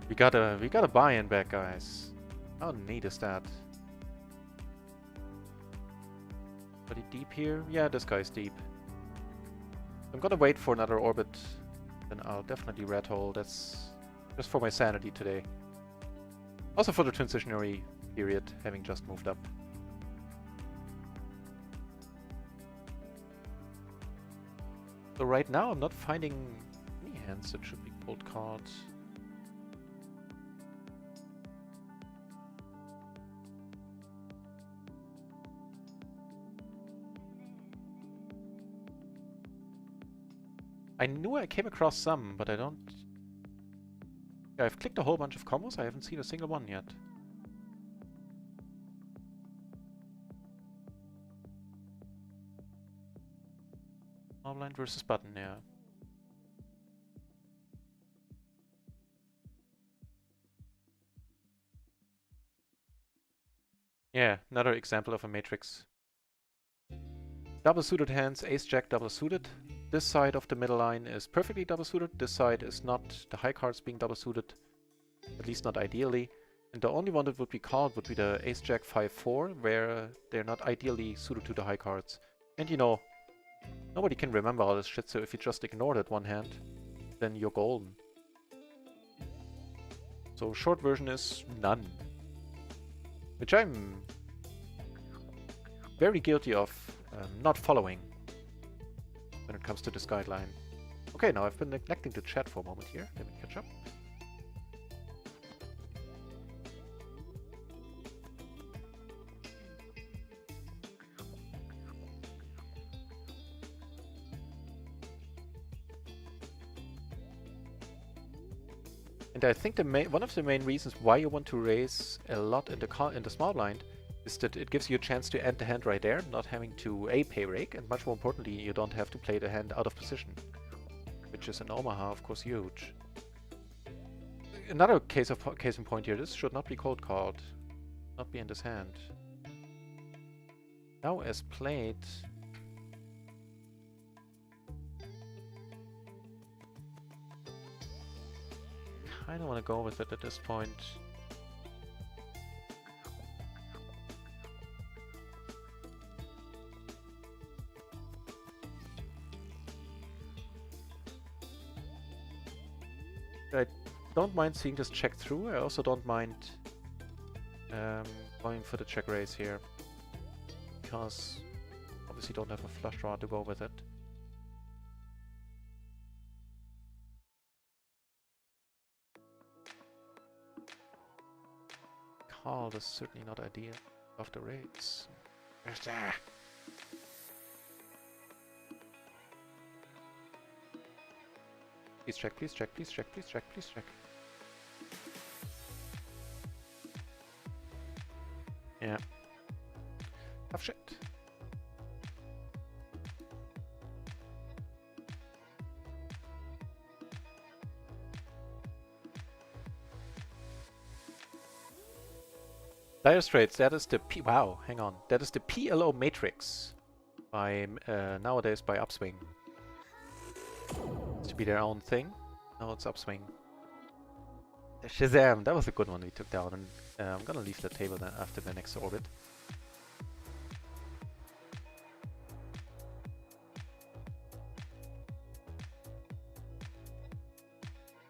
We gotta buy-in back, guys. How neat is that? Pretty deep here? Yeah, this guy's deep. I'm gonna wait for another orbit, then I'll definitely red hole. That's just for my sanity today. Also for the transitionary period, having just moved up. So right now I'm not finding any hands that should be pulled cards. I knew I came across some, but I don't... Yeah, I've clicked a whole bunch of combos, I haven't seen a single one yet. Small blind versus button, yeah. Yeah, another example of a matrix. Double suited hands, ace-jack double suited. This side of the middle line is perfectly double suited. This side is not, the high cards being double suited. At least not ideally. And the only one that would be called would be the ace-jack 5-4, where they're not ideally suited to the high cards. And you know, nobody can remember all this shit, so if you just ignore that one hand, then you're golden. So short version is none. Which I'm very guilty of not following when it comes to this guideline. Okay, now I've been neglecting to chat for a moment here. Let me catch up. And I think one of the main reasons why you want to raise a lot in the small blind is that it gives you a chance to end the hand right there, not having to pay rake, and much more importantly, you don't have to play the hand out of position, which is in Omaha, of course, huge. Another case in point here, this should not be cold called, not be in this hand. Now as played, I don't want to go with it at this point. I don't mind seeing this check through. I also don't mind going for the check raise here, because obviously don't have a flush draw to go with it. Call is certainly not ideal of the rates. Please check, please check, please check, please check, please check. Yeah. Tough shit. Dire Straits, that is the wow, hang on. That is the PLO matrix by nowadays by Upswing. To be their own thing. Now it's Upswing. Shazam! That was a good one we took down, and I'm gonna leave the table then after the next orbit.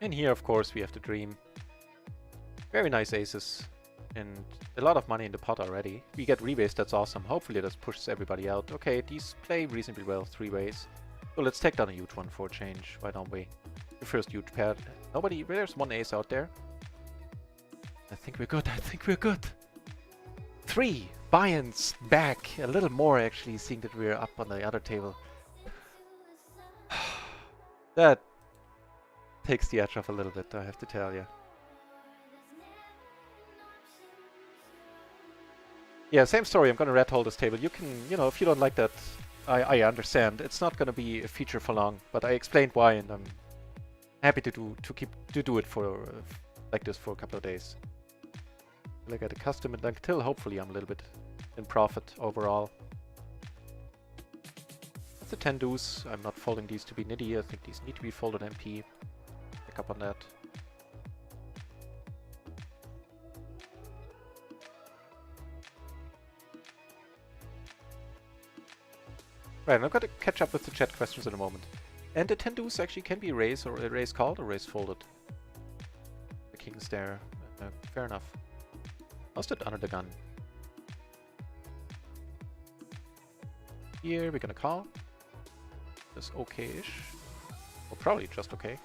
And here, of course, we have the Dream. Very nice aces, and a lot of money in the pot already. We get rebase, that's awesome. Hopefully that pushes everybody out. Okay, these play reasonably well, 3 ways. So let's take down a huge one for a change, why don't we? The first huge pair. Nobody, there's one ace out there. I think we're good, I think we're good. 3 buy-ins back, a little more actually, seeing that we're up on the other table. That takes the edge off a little bit, I have to tell you. Yeah, same story. I'm gonna red hole this table. You can, you know, if you don't like that, I understand. It's not gonna be a feature for long, but I explained why, and I'm happy to do it for like this for a couple of days. Look at the custom, and until hopefully I'm a little bit in profit overall. That's a 10 deuce. I'm not folding these to be nitty. I think these need to be folded MP. Pick up on that. Right, I'm going to catch up with the chat questions in a moment. And the 10 deuce actually can be raised or raise called or raise folded. The king's there. Fair enough. How's that under the gun? Here we're gonna call. That's okay-ish. Or probably just okay.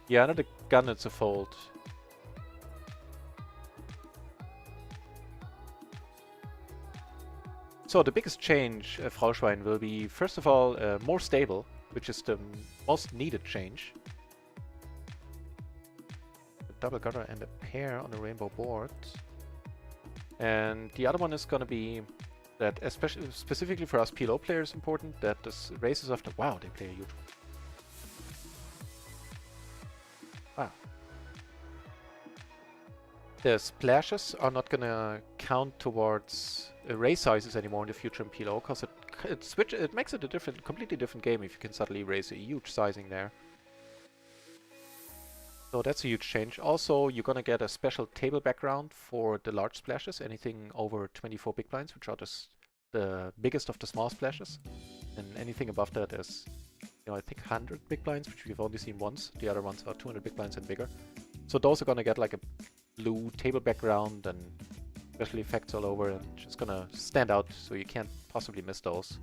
Yeah, under the gun it's a fold. So the biggest change, Frau Schwein, will be, first of all, more stable, which is the most needed change. A double gutter and a pair on the rainbow board. And the other one is going to be that, especially specifically for us PLO players, important that this raises off the... Wow, they play a huge... Wow. The splashes are not going to count towards raise sizes anymore in the future in PLO, because it makes it a completely different game if you can suddenly raise a huge sizing there. So that's a huge change. Also, you're gonna get a special table background for the large splashes, anything over 24 big blinds, which are just the biggest of the small splashes. And anything above that is, you know, I think 100 big blinds, which we've only seen once. The other ones are 200 big blinds and bigger. So those are gonna get like a blue table background and special effects all over, and just gonna stand out, so you can't possibly miss those.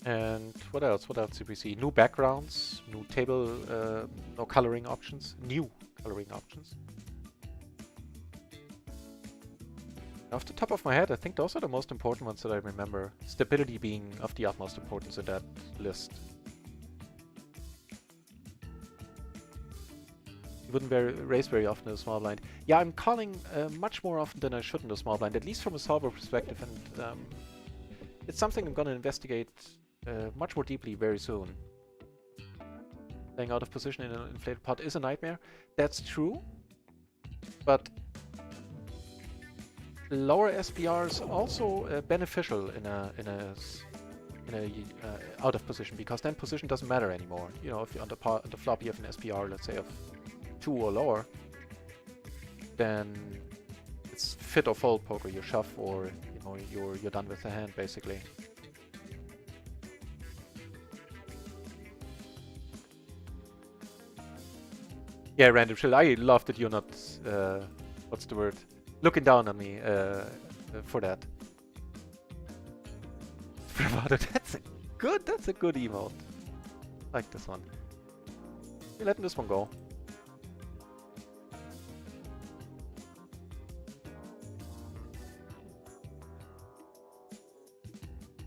And what else? What else did we see? New backgrounds, new table, no coloring options, new coloring options. Off the top of my head, I think those are the most important ones that I remember. Stability being of the utmost importance in that list. Wouldn't raise very often in a small blind. Yeah, I'm calling much more often than I should in the small blind, at least from a solver perspective, and it's something I'm going to investigate much more deeply very soon. Playing out of position in an inflated pot is a nightmare. That's true, but lower SPRs also beneficial in a out of position, because then position doesn't matter anymore. You know, if you're on the flop you have an SPR, let's say of 2 or lower, then it's fit or fold poker. You shove, or you know, you're done with the hand basically. Yeah, random chill. I love that you're not what's the word? Looking down on me for that. That's a good emote. I like this one. You're letting this one go.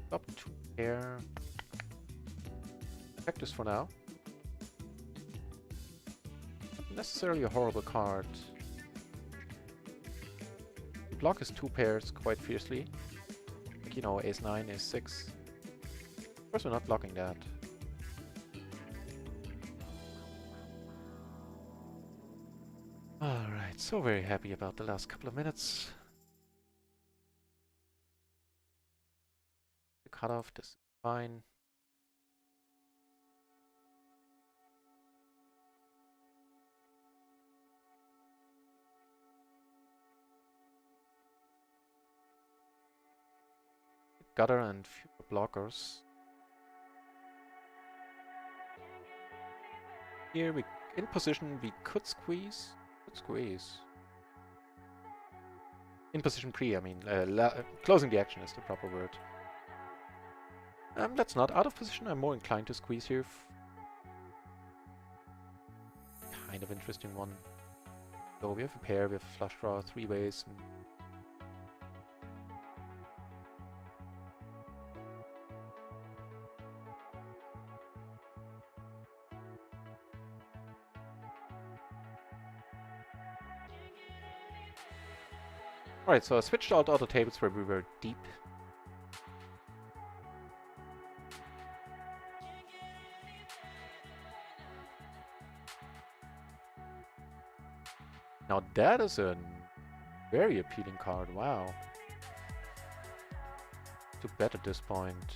Up to pair. Check this for now. Not necessarily a horrible card. Block his 2 pairs quite fiercely. Like, you know, ace 9, ace 6. Of course we're not blocking that. Alright, so very happy about the last couple of minutes. The cutoff, this is fine. Gutter and fewer blockers. Here we, in position, we could squeeze. In position pre, I mean, closing the action is the proper word. That's not out of position. I'm more inclined to squeeze here. Kind of interesting one. So we have a pair, we have flush draw, 3 ways. Alright, so I switched out all the tables where we were deep. Now that is a very appealing card, wow. To bet at this point.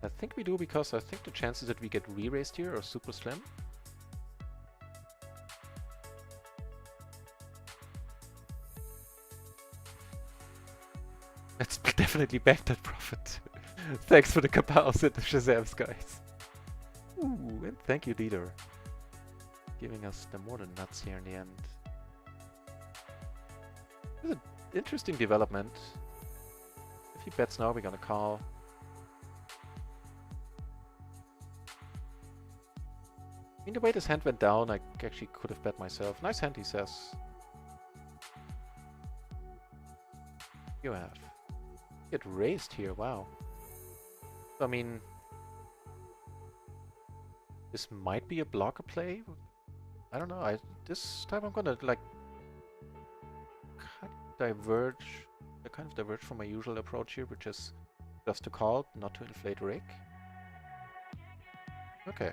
I think we do because I think the chances that we get re-raised here are super slim. Let's definitely back that profit. Thanks for the kapows and the Shazams, guys. Ooh, and thank you, leader. Giving us the more than nuts here in the end. This is an interesting development. If he bets now, we're gonna call. I mean, the way this hand went down, I actually could have bet myself. Nice hand, he says. You have. Get raised here, wow. I mean, this might be a blocker play. I don't know. This time I'm gonna like kind of diverge from my usual approach here, which is just to call, not to inflate rig. Okay,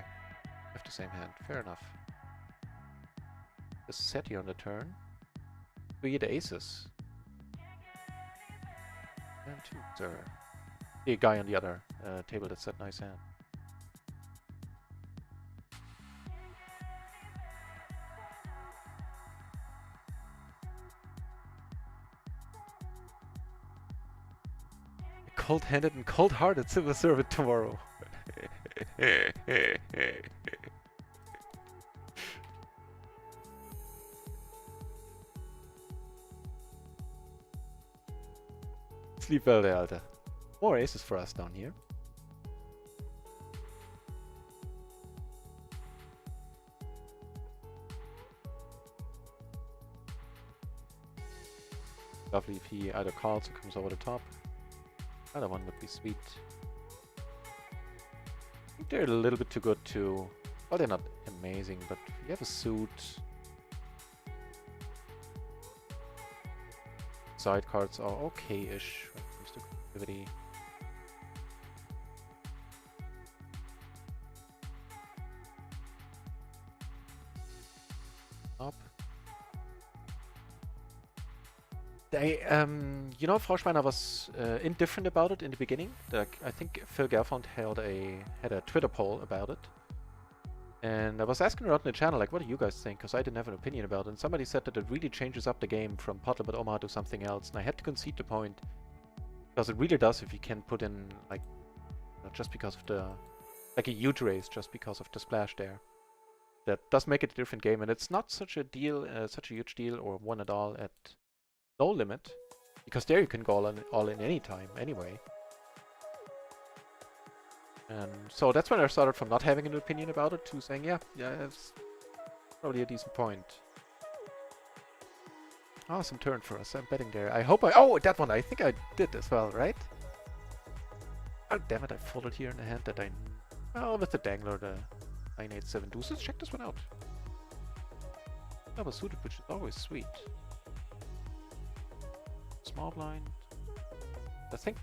have the same hand. Fair enough. Just set here on the turn. We the aces. And two, sir. The guy on the other table that said nice hand. Cold-handed and cold-hearted civil servant tomorrow. Sleep well there, Alter. More aces for us down here. Lovely if he either calls or comes over the top. Another one would be sweet. I think they're a little bit too good to... Well, they're not amazing, but you have a suit. Side cards are okay-ish when it comes to creativity. Up. They, you know, Froschmeiner was indifferent about it in the beginning. I think Phil Gelfond had a Twitter poll about it. And I was asking around in the channel, like, what do you guys think? Because I didn't have an opinion about it. And somebody said that it really changes up the game from Potlebot Omaha to something else. And I had to concede the point. Because it really does if you can put in, like, just because of the... Like a huge raise just because of the splash there. That does make it a different game. And it's not such a deal, such a huge deal, or one at all at no limit. Because there you can go all in any time, anyway. And so that's when I started from not having an opinion about it to saying, yeah, it's probably a decent point. Awesome turn for us. I'm betting there. I hope oh, that one I think I did as well, right? Oh, damn it, I folded here in the hand that I... Oh, with the dangler, the 9-8-7 deuce. Let's check this one out. Double suited, which is always sweet. Small blind. I think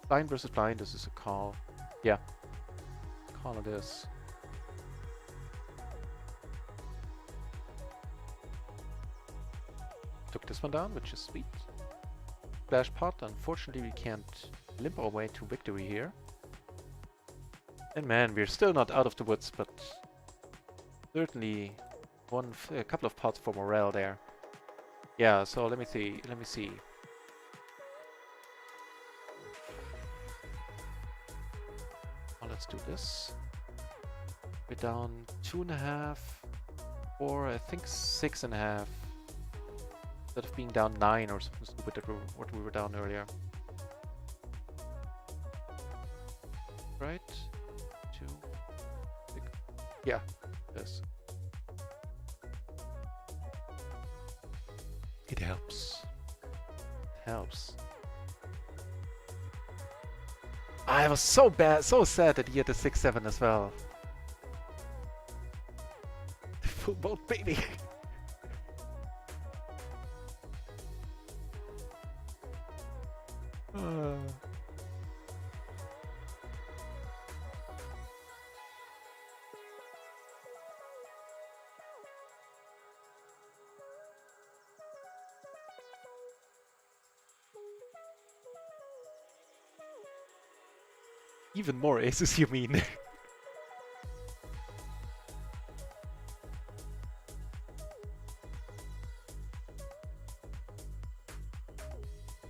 blind versus blind, this is a call. Yeah. Call it is. Took this one down, which is sweet. Splash pot. Unfortunately, we can't limp our way to victory here. And man, we're still not out of the woods, but certainly a couple of pots for morale there. Yeah, so let me see. Well, let's do this. We're down 2.5, or I think 6.5. Instead of being down 9 or something stupid that what we were down earlier. Right? 2, 6. Yeah, this. It helps. It helps. I was so sad that he had the 6-7 as well. Full boat, baby! Even more aces, you mean?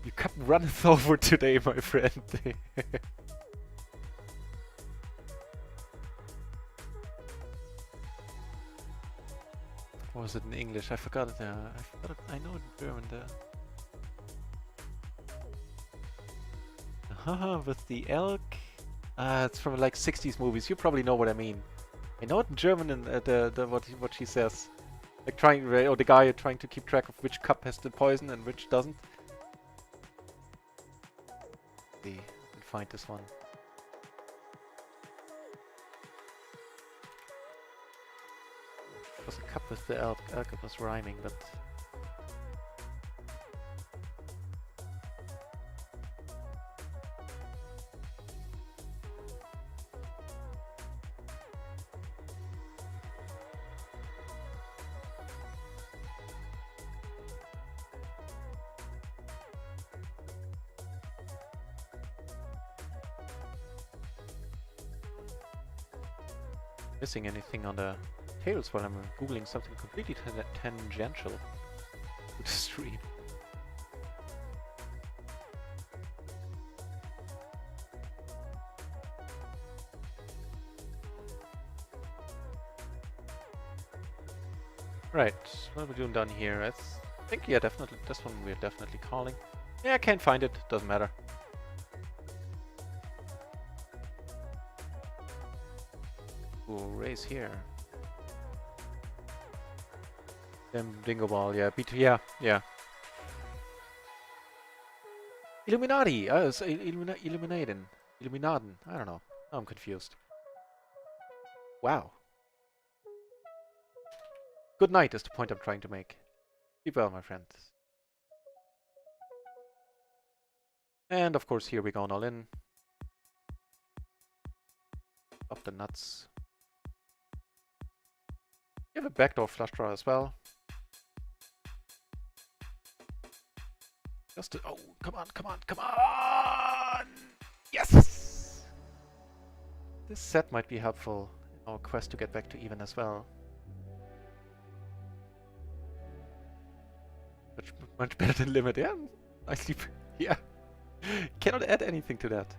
You cup runneth over today, my friend. What was it in English? I forgot it. I forgot it. I know it in German. With the elk. It's from like 60s movies. You probably know what I mean. I know it in German and what she says. Like trying, or the guy trying to keep track of which cup has the poison and which doesn't. See, I can find this one. It was a cup with the elk. It was rhyming, but. Missing anything on the tails while I'm googling something completely tangential to the stream. Right, what are we doing down here? I think, yeah, definitely, this one we're definitely calling. Yeah, I can't find it, doesn't matter. We'll raise here. Then bingo ball, yeah, B2, yeah. Illuminati! It's Illuminaden. Illuminaden, I don't know. Now I'm confused. Wow. Good night is the point I'm trying to make. Keep well, my friends. And of course here we're going all in. Up the nuts. You have a backdoor flush draw as well. Just to, oh, come on! Yes! This set might be helpful in our quest to get back to even as well. Much better than limit, yeah. Nicely, yeah. Cannot add anything to that.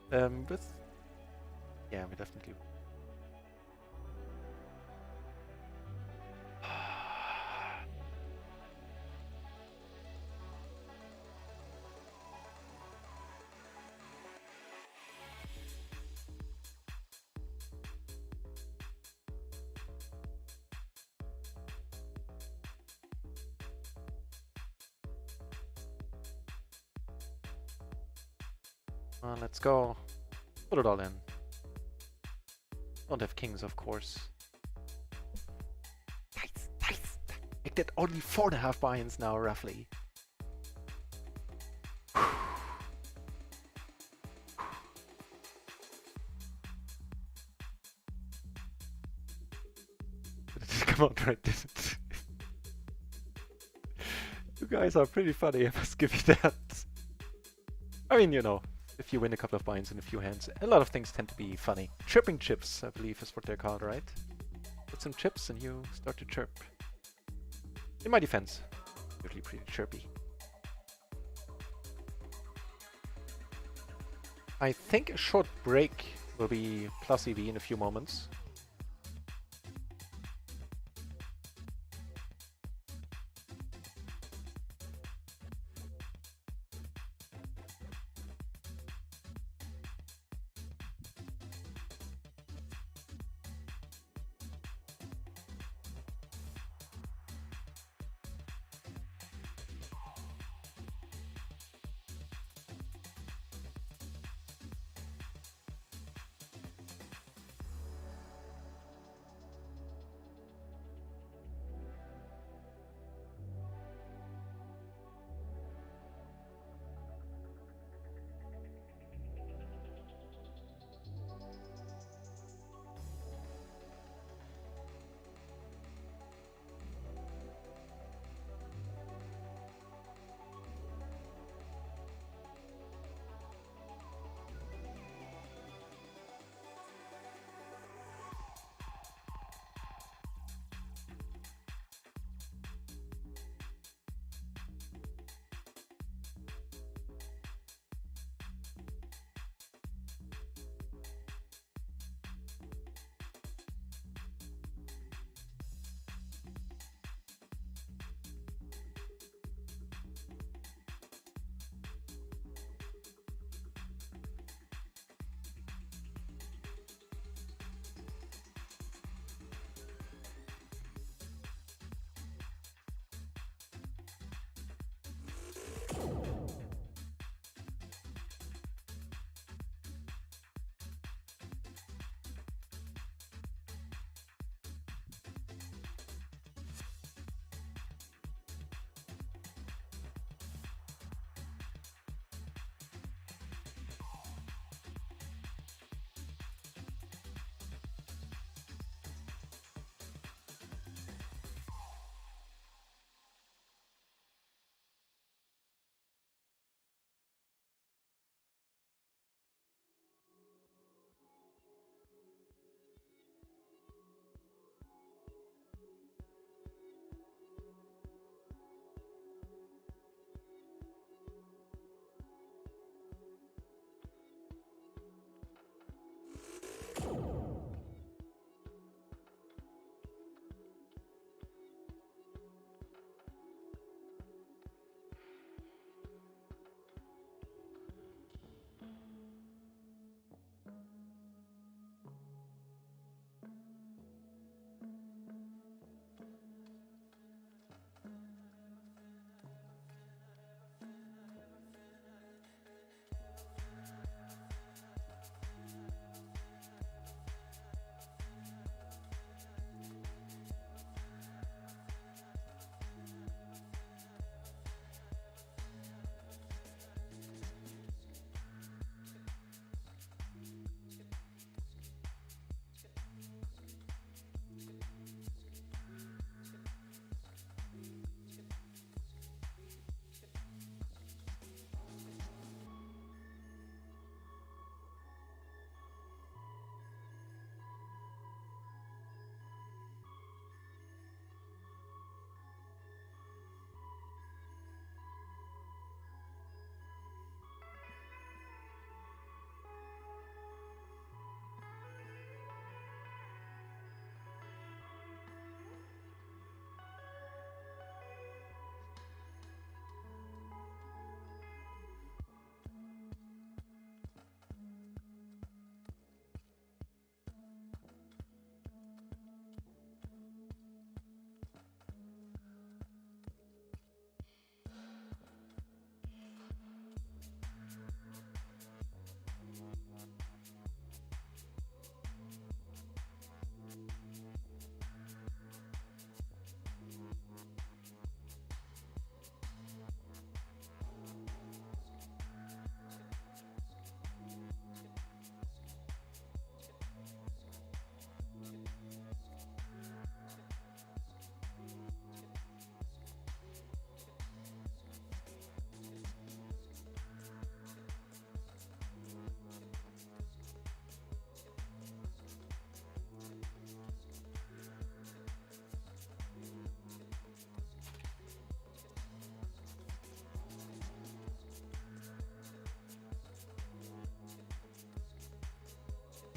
But yeah, we definitely. Let's go. Put it all in. Don't have kings, of course. Nice. Make that only 4.5 buy-ins now, roughly. Come on, right? You guys are pretty funny, I must give you that. I mean, you know. If you win a couple of buy-ins in a few hands, a lot of things tend to be funny. Chirping chips, I believe, is what they're called, right? Put some chips and you start to chirp. In my defense, usually pretty chirpy. I think a short break will be plus EV in a few moments.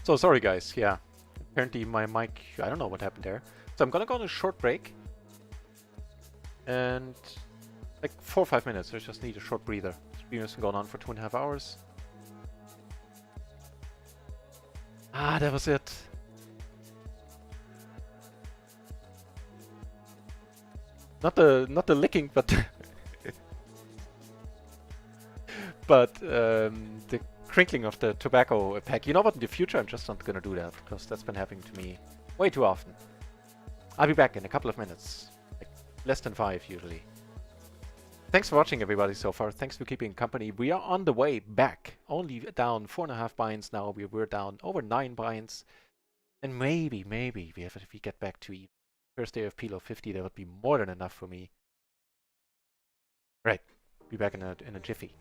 So sorry guys, yeah. Apparently my mic, I don't know what happened there. So I'm gonna go on a short break. And like 4 or 5 minutes, I just need a short breather. Stream has been going on for 2.5 hours. Ah, that was it. Not the licking, but the crinkling of the tobacco pack. You know what? In the future, I'm just not gonna do that because that's been happening to me way too often. I'll be back in a couple of minutes, like less than 5 usually. Thanks for watching, everybody, so far. Thanks for keeping company. We are on the way back. Only down 4.5 binds now. We're down over 9 binds, and maybe if we get back to even first day of PLO 50, that would be more than enough for me. Right, be back in a jiffy.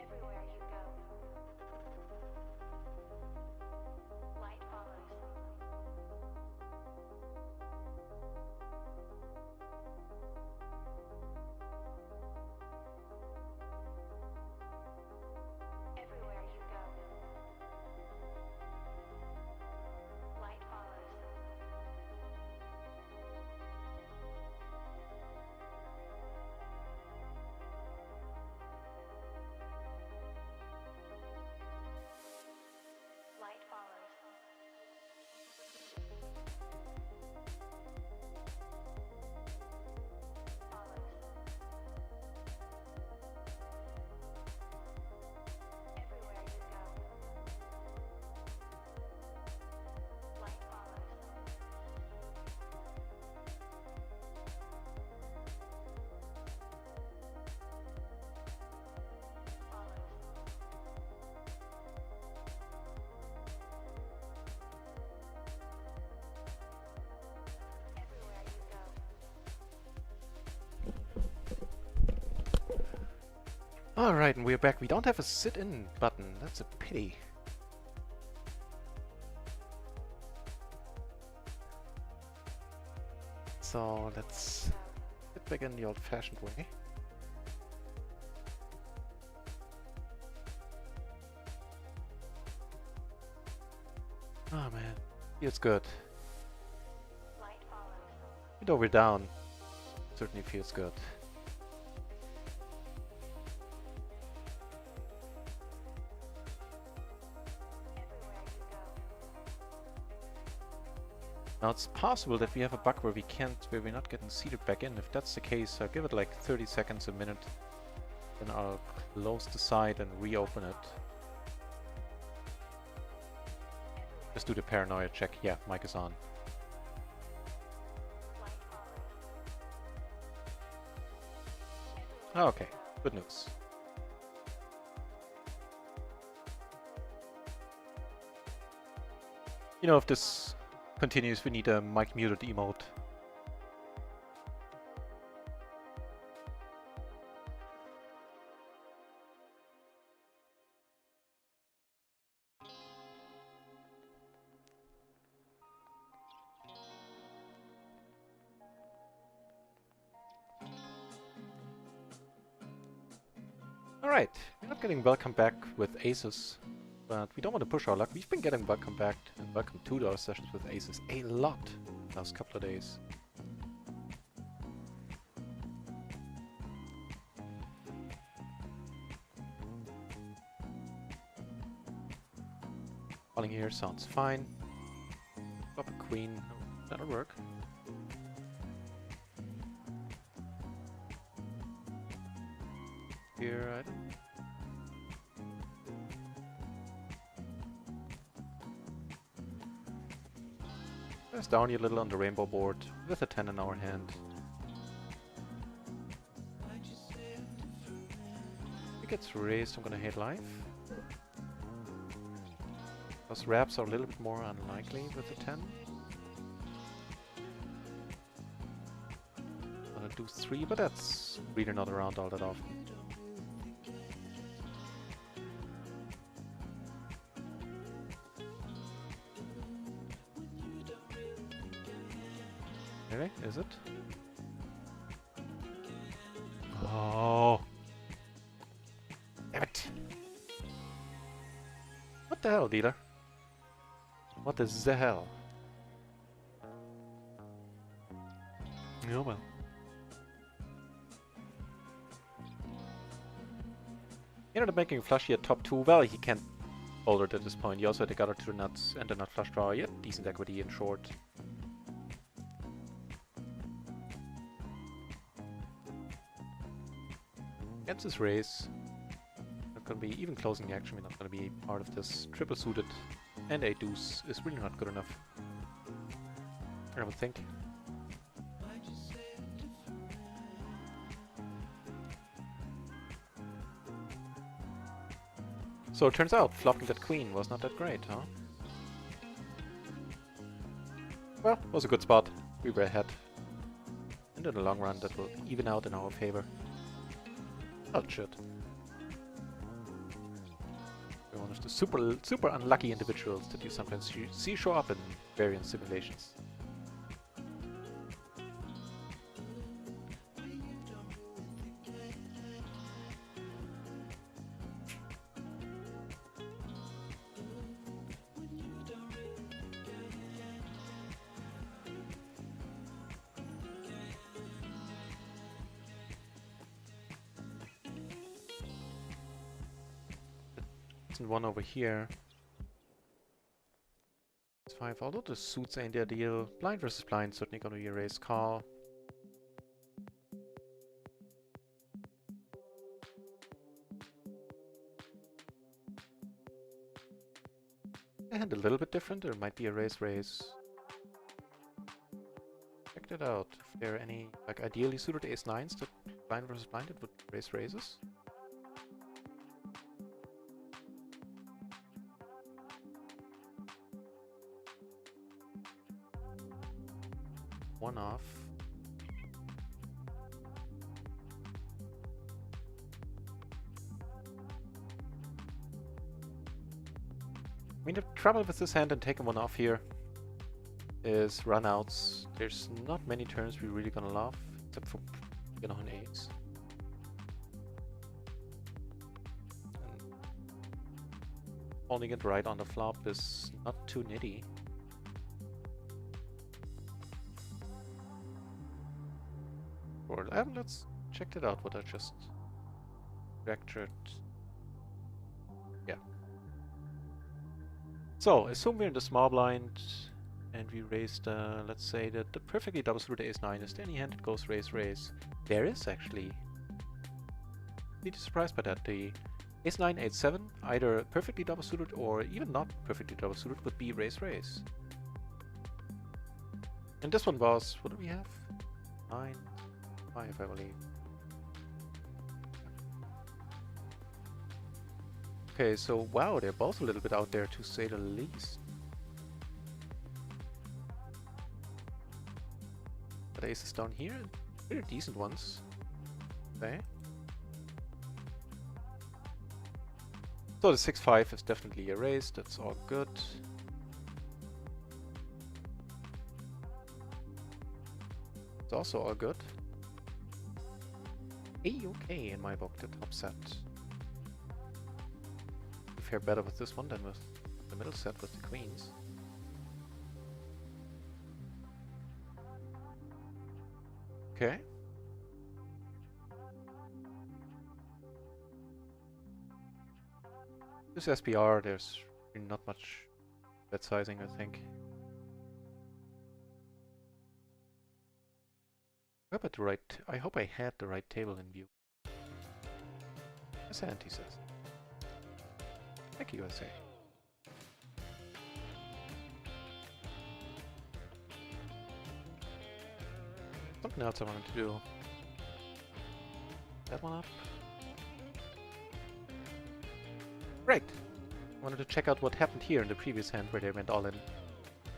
Everywhere you go, light follows. Everywhere you go, light follows. Alright, and we're back. We don't have a sit-in button. That's a pity. So let's get back in the old-fashioned way. Oh man, feels good. Light follows. Even though we're down, certainly feels good. Everywhere you go. Now it's possible that we have a bug where we're not getting seated back in. If that's the case, I'll give it like 30 seconds, a minute. Then I'll close the site and reopen it. Just do the paranoia check. Yeah, mic is on. Light follows. Oh, okay, good news. You know, if this continues, we need a mic muted emote. Alright, we're not getting welcome back with aces, but we don't want to push our luck. We've been getting welcome back and welcome to our sessions with aces a lot the last couple of days. Calling here sounds fine. Flop a queen, no, that'll work. Here, I don't. Press down a little on the rainbow board with a 10 in our hand. If it gets raised, I'm gonna hate life. Those wraps are a little bit more unlikely with a 10. I'm gonna do 3, but that's really not around all that often. Really? Is it? Oh! Damn it! What the hell, dealer? What is the hell? Oh well. He ended up making a flush here at top 2. Well, he can't fold it at this point. He also had the gutter to the nuts and the nut flush draw. Yeah, decent equity in short. Against this raise, not gonna be even closing the action. We're not gonna be part of this. Triple suited and a deuce is really not good enough, I would think. So it turns out flopping that queen was not that great, huh? Well, was a good spot. We were ahead. And in the long run, that will even out in our favor. Oh, it should. We're one of the super unlucky individuals that you sometimes see show up in various simulations. And one over here. It's 5, although the suits ain't the ideal. Blind versus blind, certainly gonna be a raise call. And a little bit different, there might be a raise. Check that out. If there are any, like, ideally suited ace-9s that blind versus blind, it would raise raises. One off. I mean, the trouble with this hand and taking one off here is runouts. There's not many turns we're really gonna love, except for, you know, an ace. And holding it right on the flop is not too nitty. Or let's check it out. What I just vectored. Yeah. So assume we're in the small blind. And we raised, let's say that the perfectly double suited ace-9 is the only hand that goes raise. There is actually, really surprised by that. The ace-9, ace-7, either perfectly double suited or even not perfectly double suited, would be raise. And this one was, what do we have? 9, 5, I believe. Okay, so wow, they're both a little bit out there to say the least. Aces down here, pretty decent ones. Okay. So the 6-5 is definitely erased, that's all good. It's also all good. A-okay in my book, the top set. We fare better with this one than with the middle set with the queens. Okay. This SPR, there's really not much bet sizing, I think. I hope I had the right table in view. As Auntie says. Thank you, USA. Something else I wanted to do. That one up. Right. Wanted to check out what happened here in the previous hand where they went all in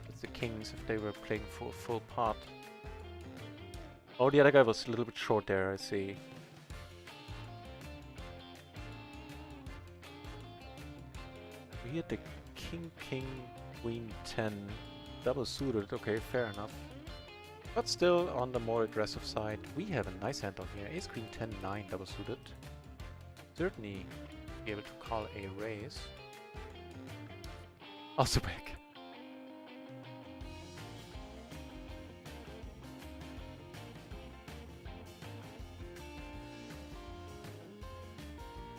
with the kings if they were playing for a full pot. Oh, the other guy was a little bit short there, I see. We had the king, queen, 10 double suited. Okay, fair enough. But still on the more aggressive side. We have a nice hand on here. Ace, queen, 10, 9 double suited. Certainly be able to call a raise. Also back.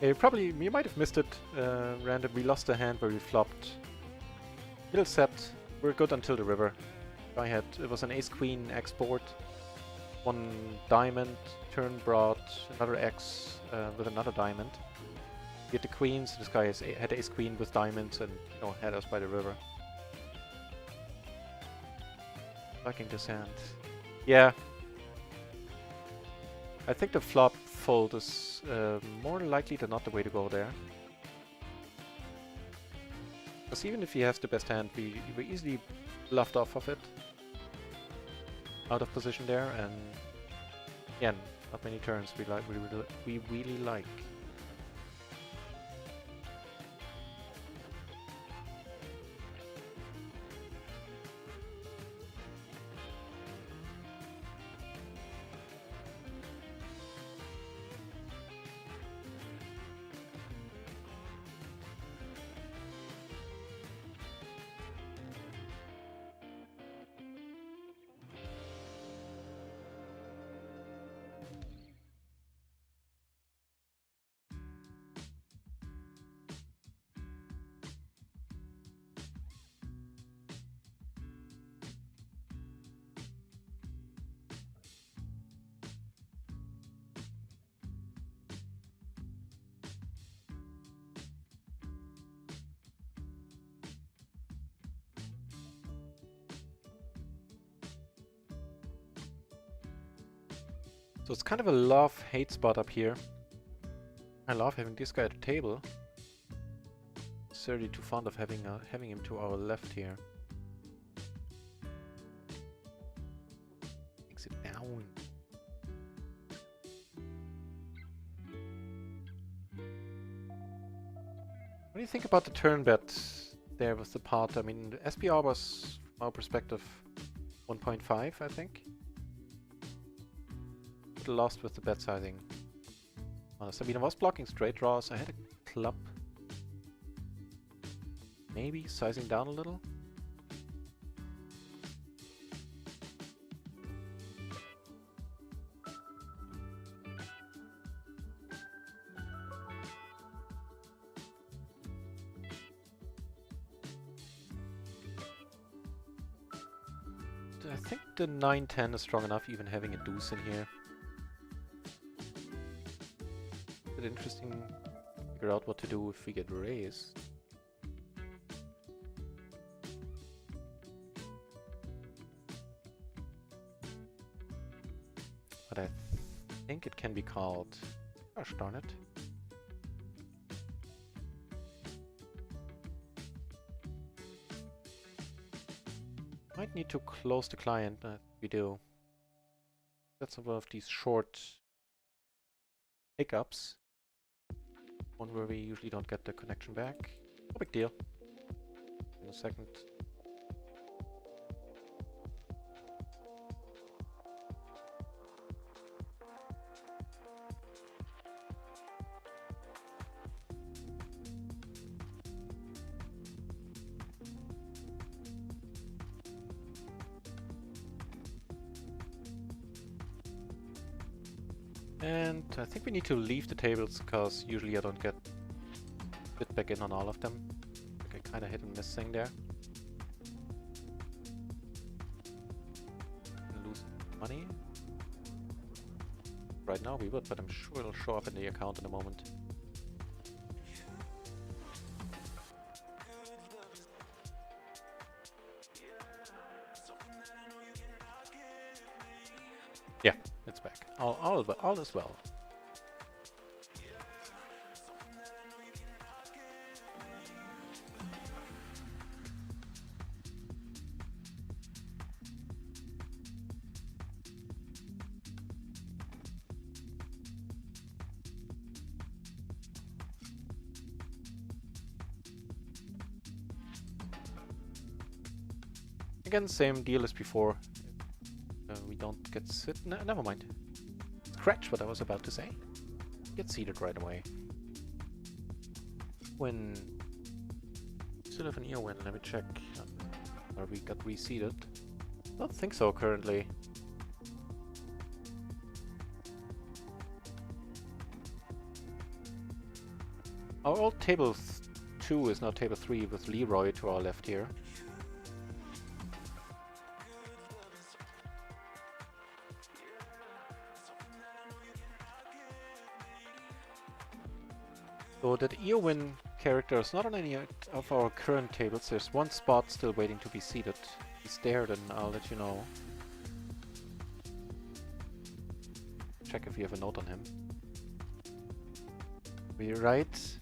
You might have missed it, random. We lost a hand where we flopped. Middle set, we're good until the river. It was an ace-queen export, one diamond, turn brought another X with another diamond. Get the queens, this guy had ace-queen with diamonds and, you know, had us by the river. Liking this hand. Yeah. I think the flop fold is more likely than not the way to go there. Because even if he has the best hand, we easily bluffed off of it. Out of position there, and again, not many turns we really like. So it's kind of a love-hate spot up here. I love having this guy at the table. Certainly too fond of having him to our left here. Makes it down. What do you think about the turn bet there was the part, I mean, the SPR was, from our perspective, 1.5, I think. A little lost with the bet sizing. Honest. I mean, I was blocking straight draws. I had a club. Maybe sizing down a little. I think the 9-10 is strong enough, even having a deuce in here. It's interesting to figure out what to do if we get raised. But I think it can be called... Gosh darn it. Might need to close the client, we do. That's one of these short hiccups. One where we usually don't get the connection back. No big deal. In a second. And I think we need to leave the tables because usually I don't get bit back in on all of them. I think I kind of hit and miss thing there. Lose money. Right now we would, but I'm sure it'll show up in the account in a moment. Yeah, it's back. All is well. Again, same deal as before. We don't get sit. Never mind. Scratch what I was about to say. Get seated right away. When still have an ear win. Let me check. Or we got reseated. Don't think so currently. Our old table 2 is now table 3 with Leroy to our left here. So that Eowyn character is not on any of our current tables. There's one spot still waiting to be seated. He's there, then I'll let you know. Check if we have a note on him. We're right.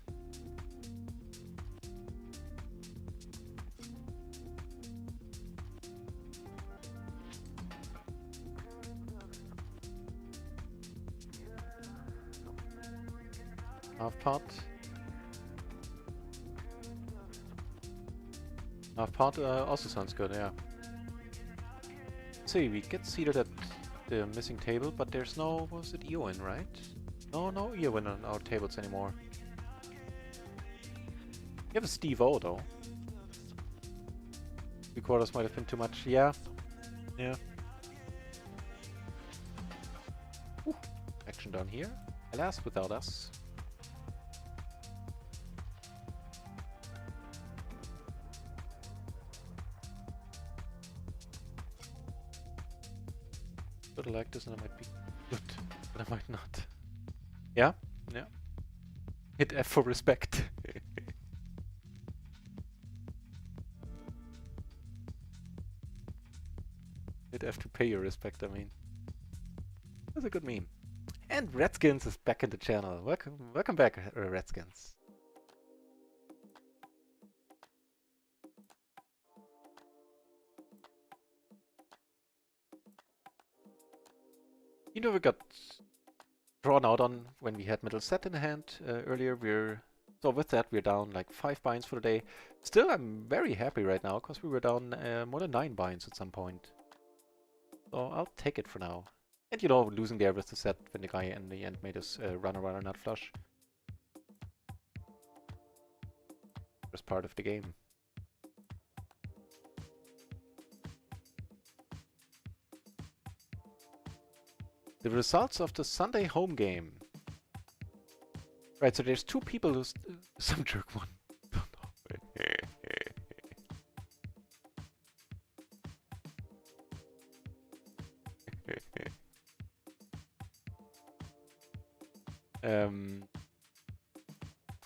Half pot. Half pot also sounds good, yeah. See, we get seated at the missing table, but there's no, was it Eowyn, right? No Eowyn on our tables anymore. We have a Steve-O though. 3/4 might have been too much, yeah. Yeah. Ooh, action down here. Alas, without us. But I like this and I might be good, but I might not. Yeah? Yeah. Hit F for respect. Hit F to pay your respect, I mean. That's a good meme. And Redskins is back in the channel. Welcome back, Redskins. You know, we got drawn out on when we had middle set in hand earlier. We're So with that, we're down like 5 binds for the day. Still, I'm very happy right now because we were down more than 9 binds at some point. So I'll take it for now. And you know, losing there with the set when the guy in the end made us run around and not flush. Just part of the game. The results of the Sunday home game. Right, so there's 2 people who... some jerk won.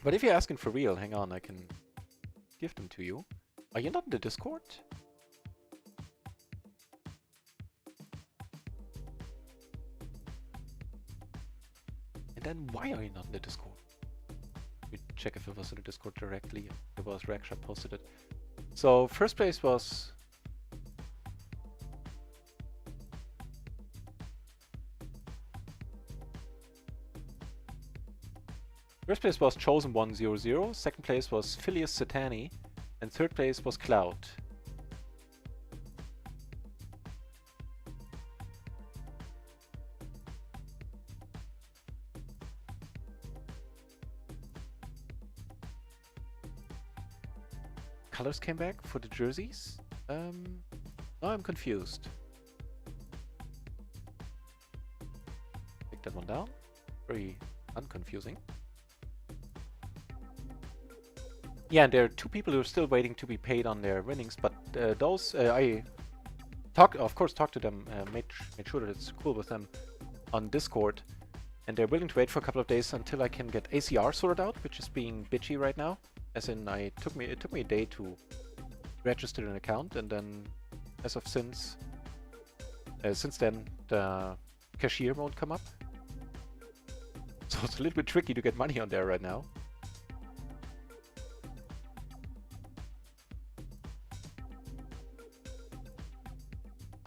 But if you're asking for real, hang on, I can give them to you. Are you not in the Discord? And then why are you not in the Discord? We check if it was in the Discord directly. It was, Raksha posted it. So first place was... First place was Chosen100, second place was Phileas Satani, and third place was Cloud. Colors came back for the jerseys? Now I'm confused. Take that one down. Very unconfusing. Yeah, and there are 2 people who are still waiting to be paid on their winnings, but those I of course talked to them, made sure that it's cool with them on Discord, and they're willing to wait for a couple of days until I can get ACR sorted out, which is being bitchy right now. As in, it took me a day to register an account, and then as of since then the cashier won't come up, so it's a little bit tricky to get money on there right now.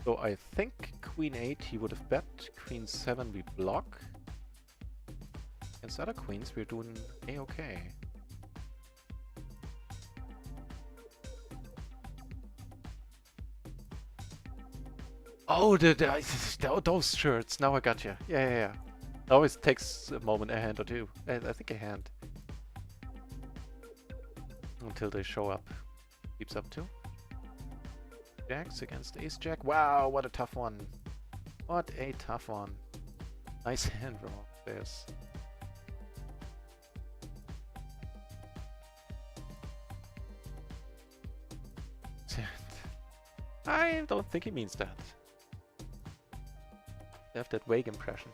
So I think Queen 8 he would have bet, Queen 7 we block. Against other queens we're doing a-okay. Oh, those shirts, now I got you. Yeah. It always takes a moment, a hand or two. I think a hand. Until they show up. Keeps up to. Jacks against Ace Jack. Wow, what a tough one. What a tough one. Nice hand roll. This. I don't think he means that. They have that vague impression.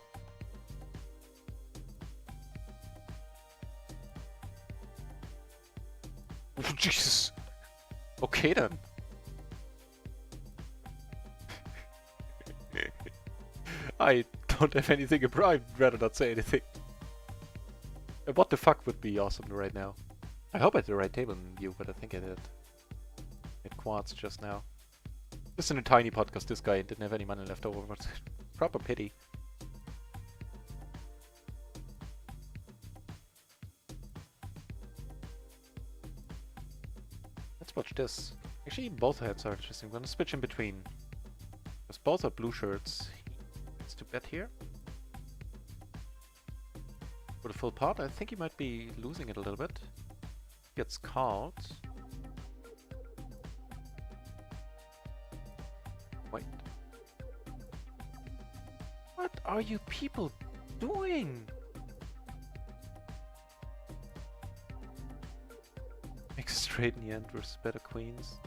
Oh, Jesus. Okay then. I don't have anything. I'd rather not say anything. What the fuck would be awesome right now? I hope I had the right table view, but I think I did. It quads just now. This is a tiny podcast. This guy didn't have any money left over, but proper pity. Let's watch this. Actually, both heads are interesting. I'm gonna switch in between. Because both are blue shirts. He gets to bet here. For the full pot, I think he might be losing it a little bit. Gets called. Wait. What are you people doing? Mix straight in the end versus better queens.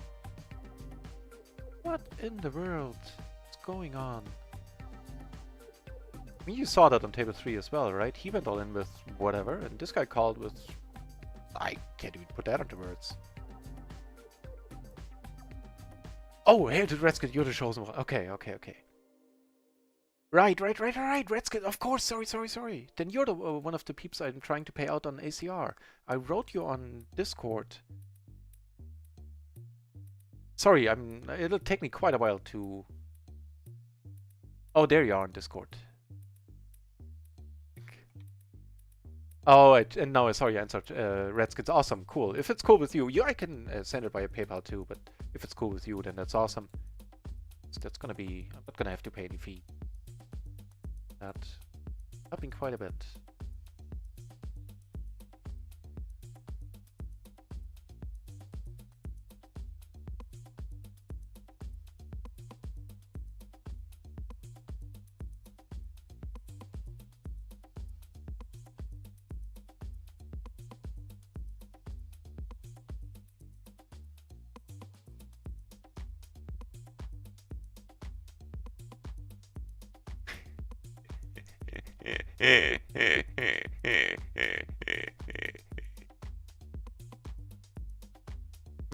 What in the world is going on? I mean, you saw that on table 3 as well, right? He went all in with whatever, and this guy called with... I can't even put that into words. Oh, here to Redskin, you're the chosen one. Okay. Right. Redskin, of course, sorry. Then you're the one of the peeps I'm trying to pay out on ACR. I wrote you on Discord. Sorry, it'll take me quite a while to... Oh, there you are on Discord. Oh, and no, sorry, I answered Redskins. Awesome, cool. If it's cool with you, I can send it via PayPal too, but if it's cool with you, then that's awesome. So that's gonna be, I'm not gonna have to pay any fee. That's helping quite a bit.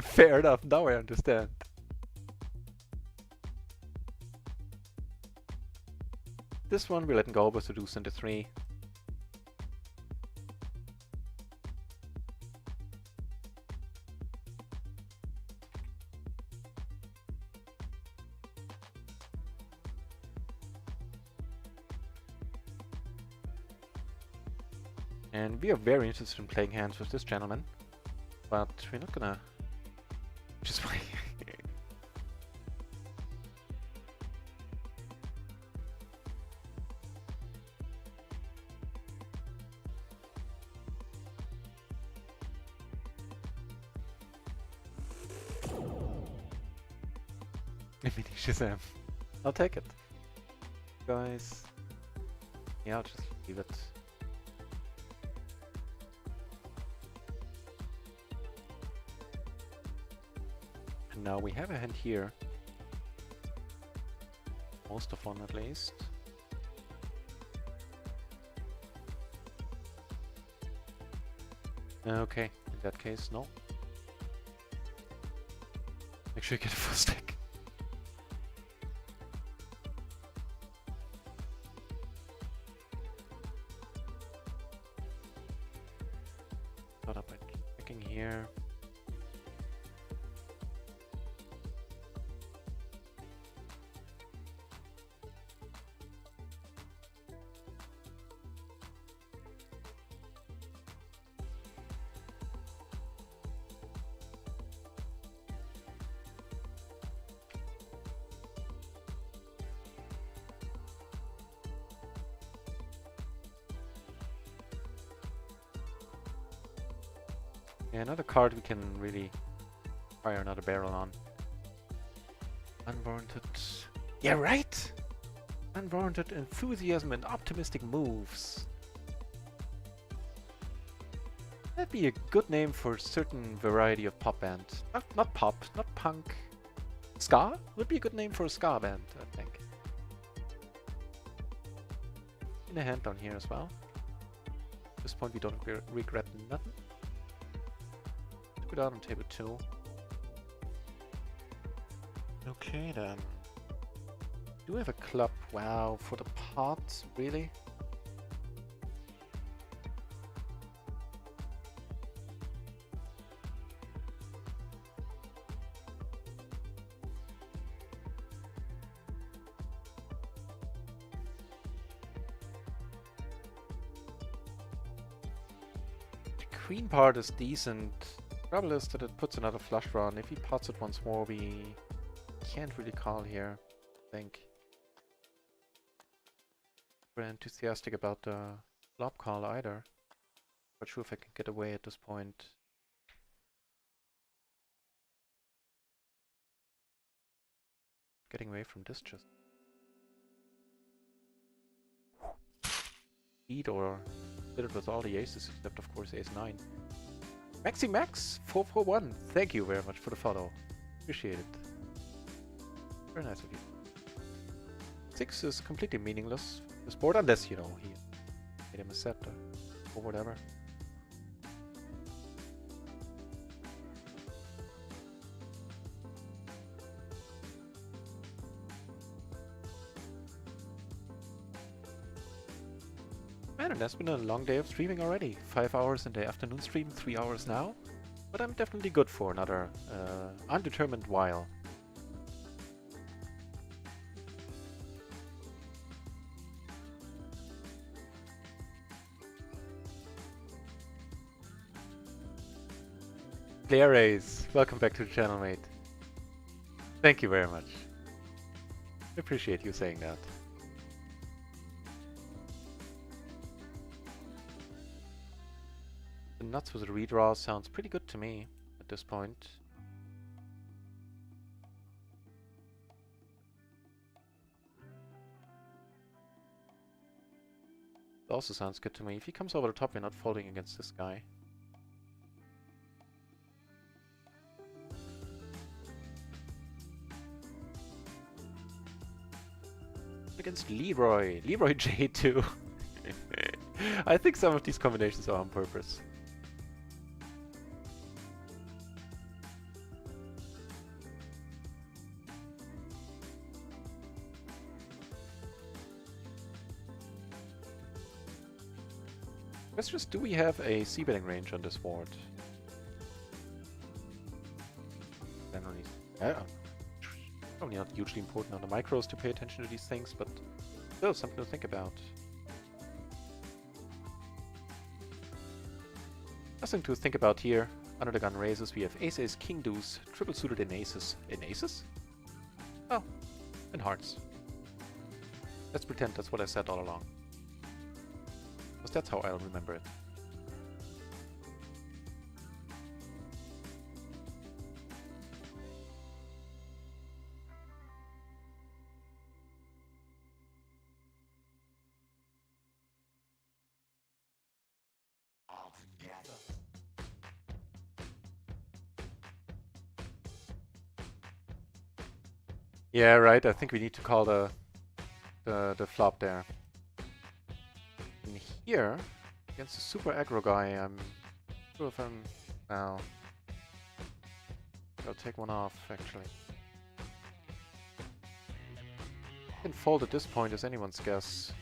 Fair enough, now I understand. This one we're letting go was reduced into 3. And we are very interested in playing hands with this gentleman, but we're not gonna just play. Mini Shazam. I'll take it. Guys. Yeah, I'll just leave it. And now we have a hand here. Most of one at least. Okay, in that case, no. Make sure you get a full stack. Start up by checking here. Yeah, another card we can really fire another barrel on. Unwarranted. Yeah, right! Unwarranted enthusiasm and optimistic moves. That'd be a good name for a certain variety of pop band. Not pop, not punk. Ska? Would be a good name for a ska band, I think. In a hand down here as well. At this point we don't regret nothing. Go down on table 2. Okay then. Do we have a club? Wow, for the pot? Really? The queen part is decent. Trouble is that it puts another flush draw, and if he pots it once more, we can't really call here, I think. Very enthusiastic about the flop call either. Not sure if I can get away at this point. Getting away from this just. Eat or did it with all the aces except of course ace 9. Maxi Max 441. Thank you very much for the follow. Appreciate it. Very nice of you. 6 is completely meaningless for this board unless, you know, he made him a set or whatever. Man, it has been a long day of streaming already. 5 hours in the afternoon stream, 3 hours now. But I'm definitely good for another undetermined while. Clarace, welcome back to the channel, mate. Thank you very much. I appreciate you saying that. The nuts with a redraw sounds pretty good to me at this point. It also sounds good to me. If he comes over the top, we're not folding against this guy. Against Leroy. Leroy J2. I think some of these combinations are on purpose. Let's just, do we have a c-betting range on this board? Generally, probably not hugely important on the micros to pay attention to these things, but still something to think about. Nothing to think about here. Under the gun raises, we have ace, ace, king, deuce, triple suited in aces. In aces? Oh, in hearts. Let's pretend that's what I said all along. Because that's how I'll remember it. Yeah, right. I think we need to call the flop there. And here, against the super aggro guy, I'm sure if I'm now. I'll take one off actually. Can fold at this point is anyone's guess.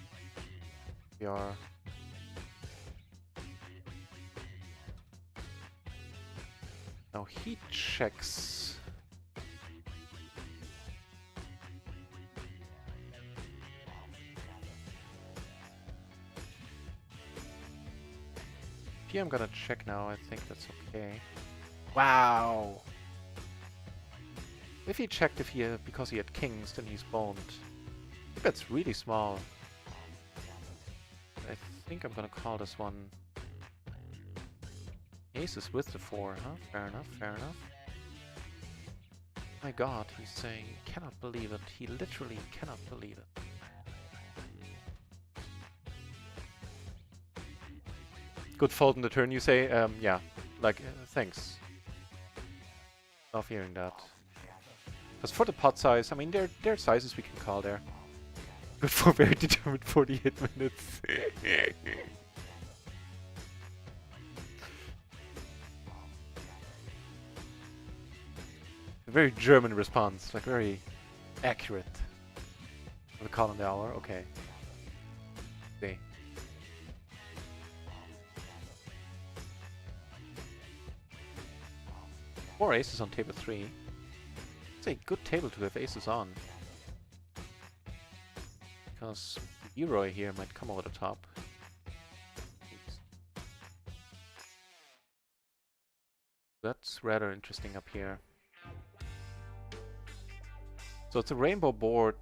We are. Now he checks. Here I'm gonna check now, I think that's okay. Wow! If he checked because he had kings, then he's boned. I think that's really small. I think I'm gonna call this one aces with the 4, huh? Fair enough, fair enough. My god, he's saying he cannot believe it. He literally cannot believe it. Good fold in the turn, you say? Yeah. Like, thanks. Love hearing that. Because for the pot size, I mean, there are sizes we can call there. Good for very determined 48 minutes. A very German response, like very accurate. The call in the hour, okay. Okay. Four aces on table 3. It's a good table to have aces on. Because Leroy here might come over the top. That's rather interesting up here. So it's a rainbow board.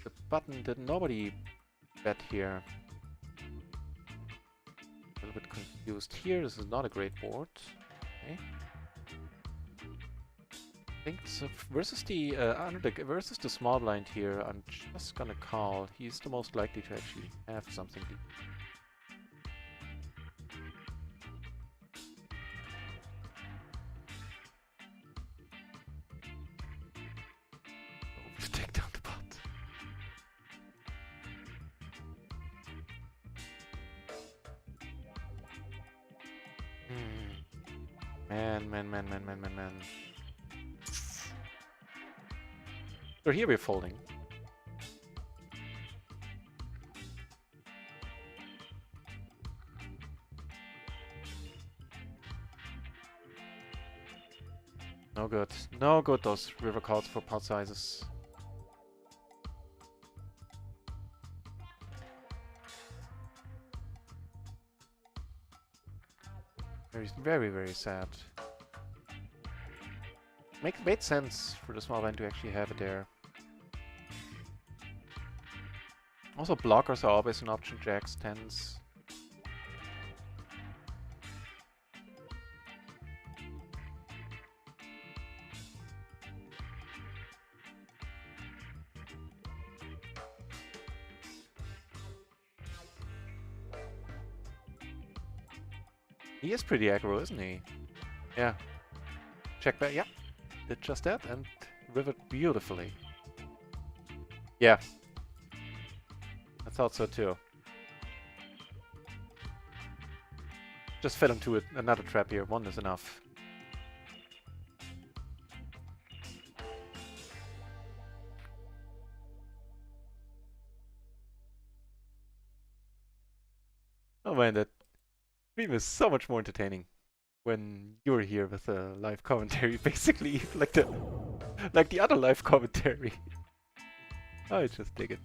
The button that nobody bet here. A little bit confused here. This is not a great board. Okay. I think so versus the versus the small blind here, I'm just gonna call. He's the most likely to actually have something. Take down the pot. Man. So here we're folding. No good. No good, those river calls for pot sizes. Very, very sad. Made sense for the small blind to actually have it there. Also, blockers are always an option. Jacks, 10s. He is pretty aggro, isn't he? Yeah. Check back. Yeah. Did just that and rivered beautifully. Yeah. I thought so too. Just fell into another trap here. One is enough. Oh man, that stream is so much more entertaining when you're here with a live commentary, basically like the other live commentary. I just dig it.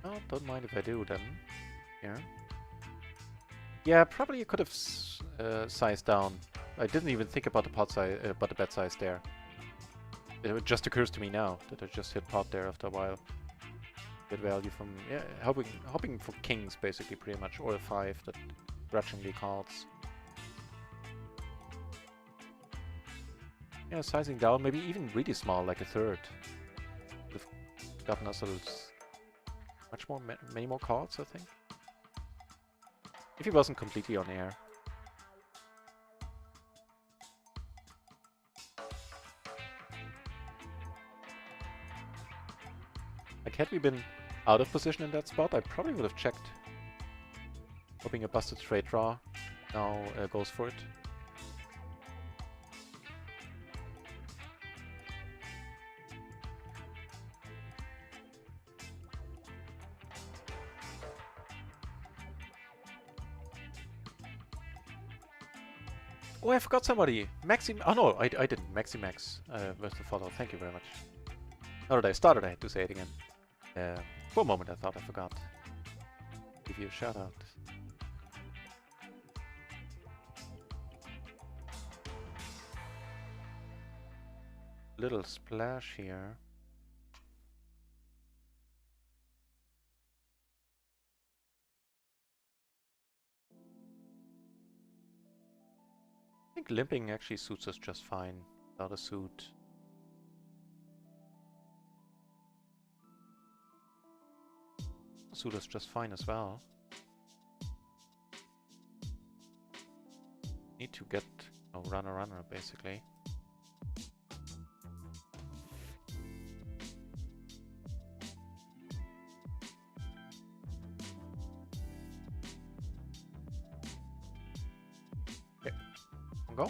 Oh, don't mind if I do then. Yeah. Yeah, probably you could have sized down. I didn't even think about the pot size, about the bet size there. It just occurs to me now that I just hit pot there after a while. Good value from, yeah, hoping for kings basically pretty much, or a 5 that grudgingly calls. Yeah, sizing down, maybe even really small, like a third. Would have gotten us many more calls, I think. If he wasn't completely on air. Like, had we been out of position in that spot, I probably would have checked. Hoping a busted straight draw now goes for it. Oh, I forgot somebody. Maxi. Oh no, I didn't. Maximax was the follow. Thank you very much. Now that I started, I had to say it again. For a moment, I thought I forgot. Give you a shout out. Little splash here. I think limping actually suits us just fine without a suit. Suit us just fine as well. Need to get a runner basically. Okay, go.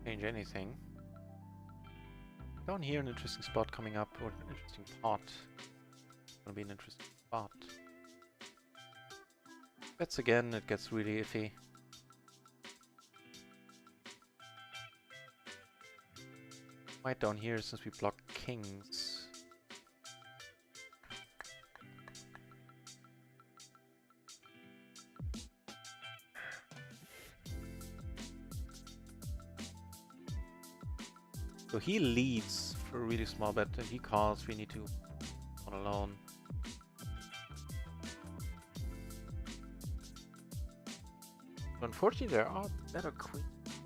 Change anything. Down here, an interesting spot coming up, or an interesting pot. Gonna be an interesting spot. Bets again, it gets really iffy. Might down here since we block kings. So he leads for a really small bet, and he calls. We need to on alone. Unfortunately, there are better queens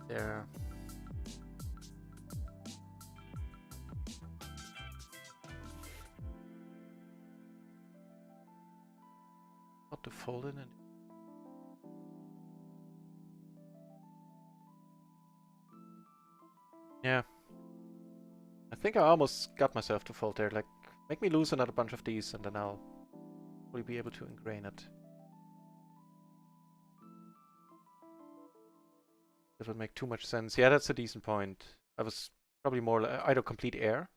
there. Not to fold in and Yeah. I think I almost got myself to fold there. Like, make me lose another bunch of these, and then I'll probably be able to ingrain it. That would make too much sense. Yeah, that's a decent point. I was probably more either complete air,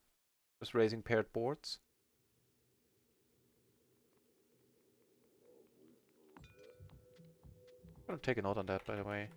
just raising paired boards. I'm gonna take a note on that, by the way.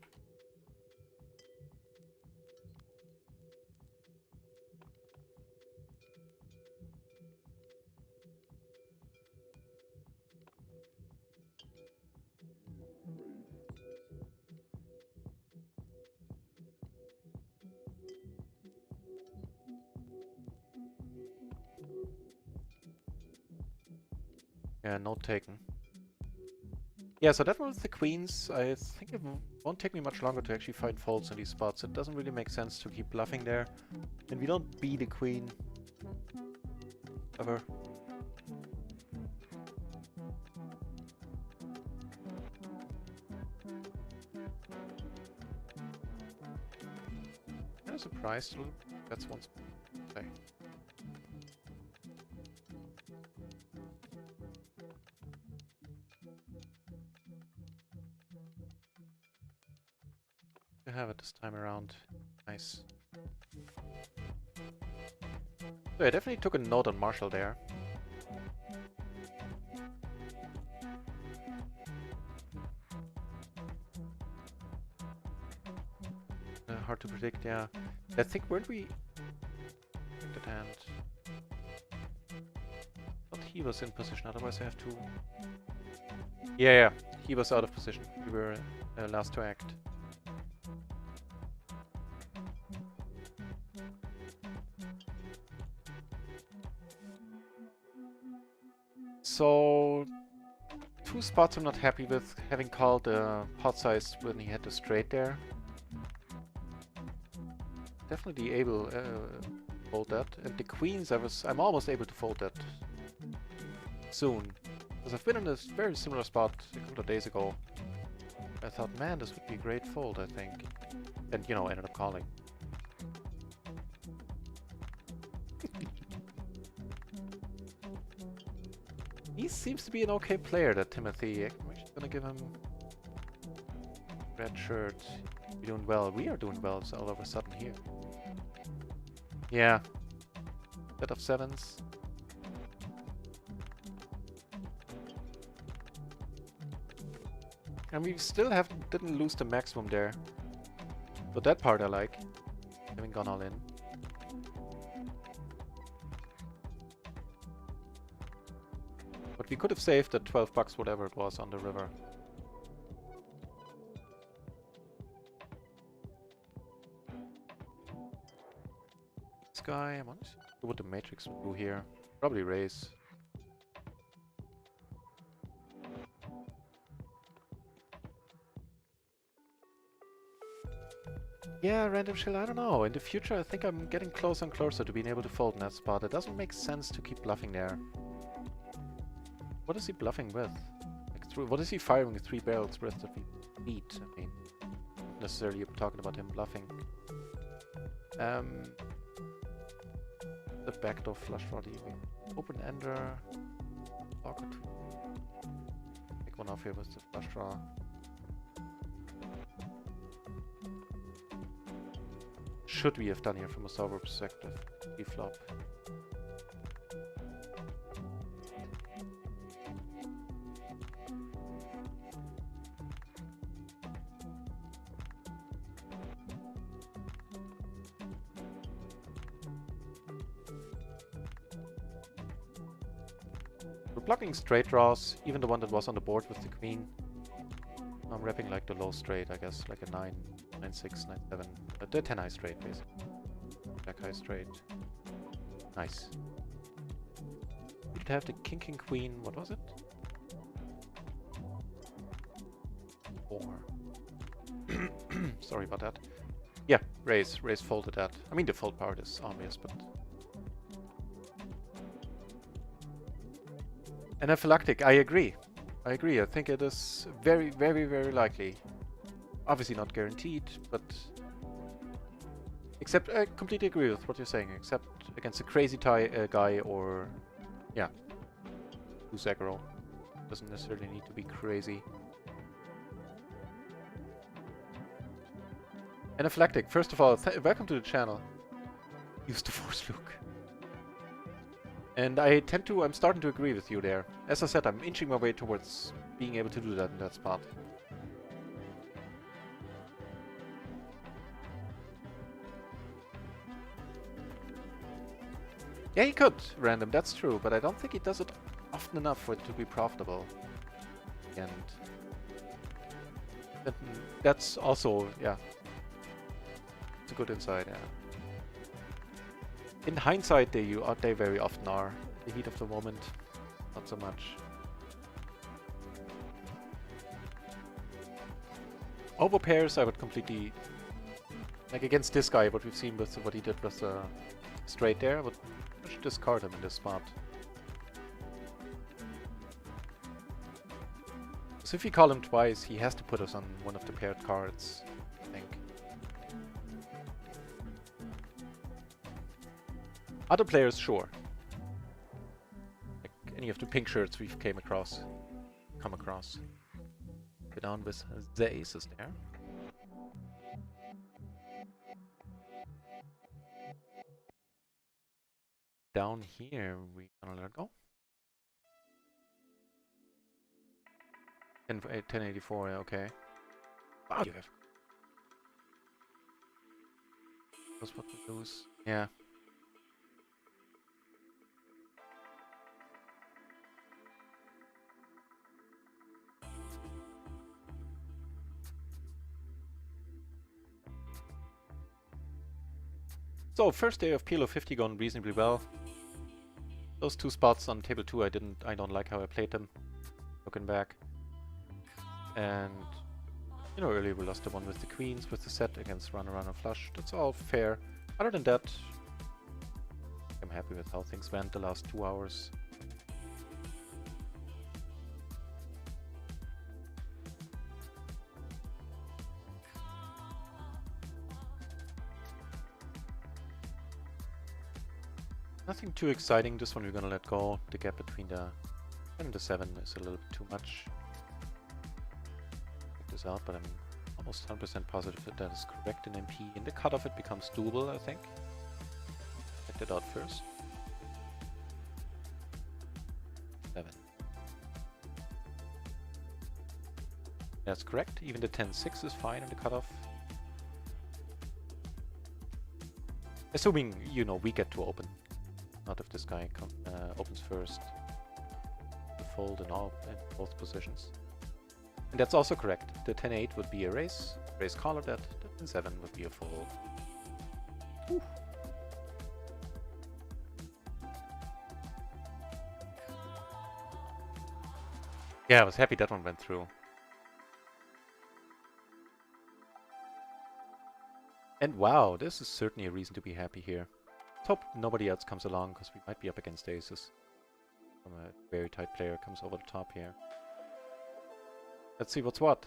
Yeah, note taken. Yeah, so that was the queens. I think it won't take me much longer to actually find folds in these spots. It doesn't really make sense to keep bluffing there. And we don't beat the queen. Ever. I'm surprised. That's one. Okay. To have it this time around. Nice. So I definitely took a note on Marshall there. Hard to predict, yeah. I think, weren't we... That hand. Thought he was in position, otherwise I have to... Yeah, he was out of position. We were last to act. So... Two spots I'm not happy with, having called pot size when he had the straight there. Definitely able fold that, and the queens I'm almost able to fold that soon, because I've been in this very similar spot a couple of days ago. I thought, man, this would be a great fold, I think, and you know, ended up calling. He seems to be an okay player, that Timothy. I'm actually gonna give him red shirt. You're doing well. We are doing well all of a sudden here. Yeah. Bit of sevens. And we still didn't lose the maximum there. But that part I like. Having gone all in. But we could have saved the 12 bucks, whatever it was, on the river. This guy, I want to see what the matrix will do here. Probably raise. Yeah, random shell, I don't know. In the future, I think I'm getting closer and closer to being able to fold in that spot. It doesn't make sense to keep bluffing there. What is he bluffing with? Like, what is he firing 3 barrels with that we beat? I mean, not necessarily talking about him bluffing. The backdoor flush draw, open ender, pocket. Take one off here with the flush draw. Should we have done here from a solver perspective? Flop. We're blocking straight draws, even the one that was on the board with the queen. I'm repping like the low straight, I guess, like a 9, 9-6, 9-7. The 10 high straight, basically. Jack high straight. Nice. We did have the king queen, what was it? 4. Sorry about that. Yeah, raise folded that. I mean, the fold part is obvious, but... Anaphylactic, I agree. I agree, I think it is very, very, very likely. Obviously not guaranteed, but... Except I completely agree with what you're saying. Except against a crazy guy or yeah, who's aggro. Doesn't necessarily need to be crazy. Anaphylactic, first of all, welcome to the channel. Use the Force, Luke. And I'm starting to agree with you there. As I said, I'm inching my way towards being able to do that in that spot. Yeah, he could random, that's true, but I don't think he does it often enough for it to be profitable. And that's also, yeah, it's a good insight, yeah. In hindsight, they very often are. The heat of the moment, not so much. Over pairs, I would completely, like against this guy, what we've seen with what he did with straight there, I would discard him in this spot. So if you call him twice, he has to put us on one of the paired cards, I think. Other players, sure. Like any of the pink shirts we've come across. Go down with the aces there. Down here, we're gonna let go. 1084, yeah, okay. Wow, you have. That's what we lose. Yeah. So first day of PLO 50 gone reasonably well. Those two spots on table 2 I don't like how I played them. Looking back. And you know, earlier we lost the one with the queens with the set against runner flush. That's all fair. Other than that, I'm happy with how things went the last 2 hours. Nothing too exciting. This one we're gonna let go. The gap between the 10 and the 7 is a little bit too much. Check this out, but I'm almost 100% positive that that is correct in MP. In the cutoff it becomes doable, I think. Check that out first. 7. That's correct. Even the 10-6 is fine in the cutoff. Assuming, you know, we get to open. Not if this guy opens first. To fold in both positions. And that's also correct. The 10-8 would be a raise collar that. The 10-7 would be a fold. Whew. Yeah, I was happy that one went through. And wow, this is certainly a reason to be happy here. Let's hope nobody else comes along, because we might be up against aces. From a very tight player comes over the top here. Let's see what's what.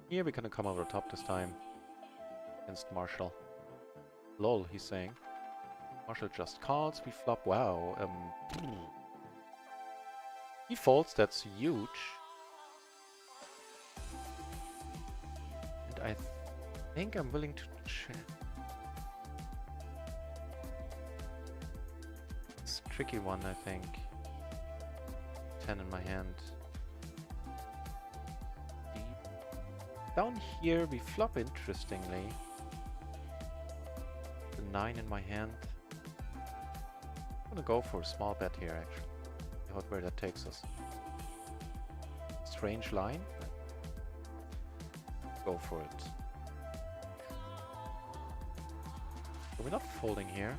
Here we're gonna come over the top this time. Against Marshall. Lol, he's saying. Marshall just calls, we flop. Wow. He folds, that's huge. And I think I'm willing to check. It's a tricky one, I think. 10 in my hand. Deep. Down here we flop, interestingly. The 9 in my hand. I'm gonna go for a small bet here, actually. Where that takes us. Strange line. Go for it. So we're not folding here.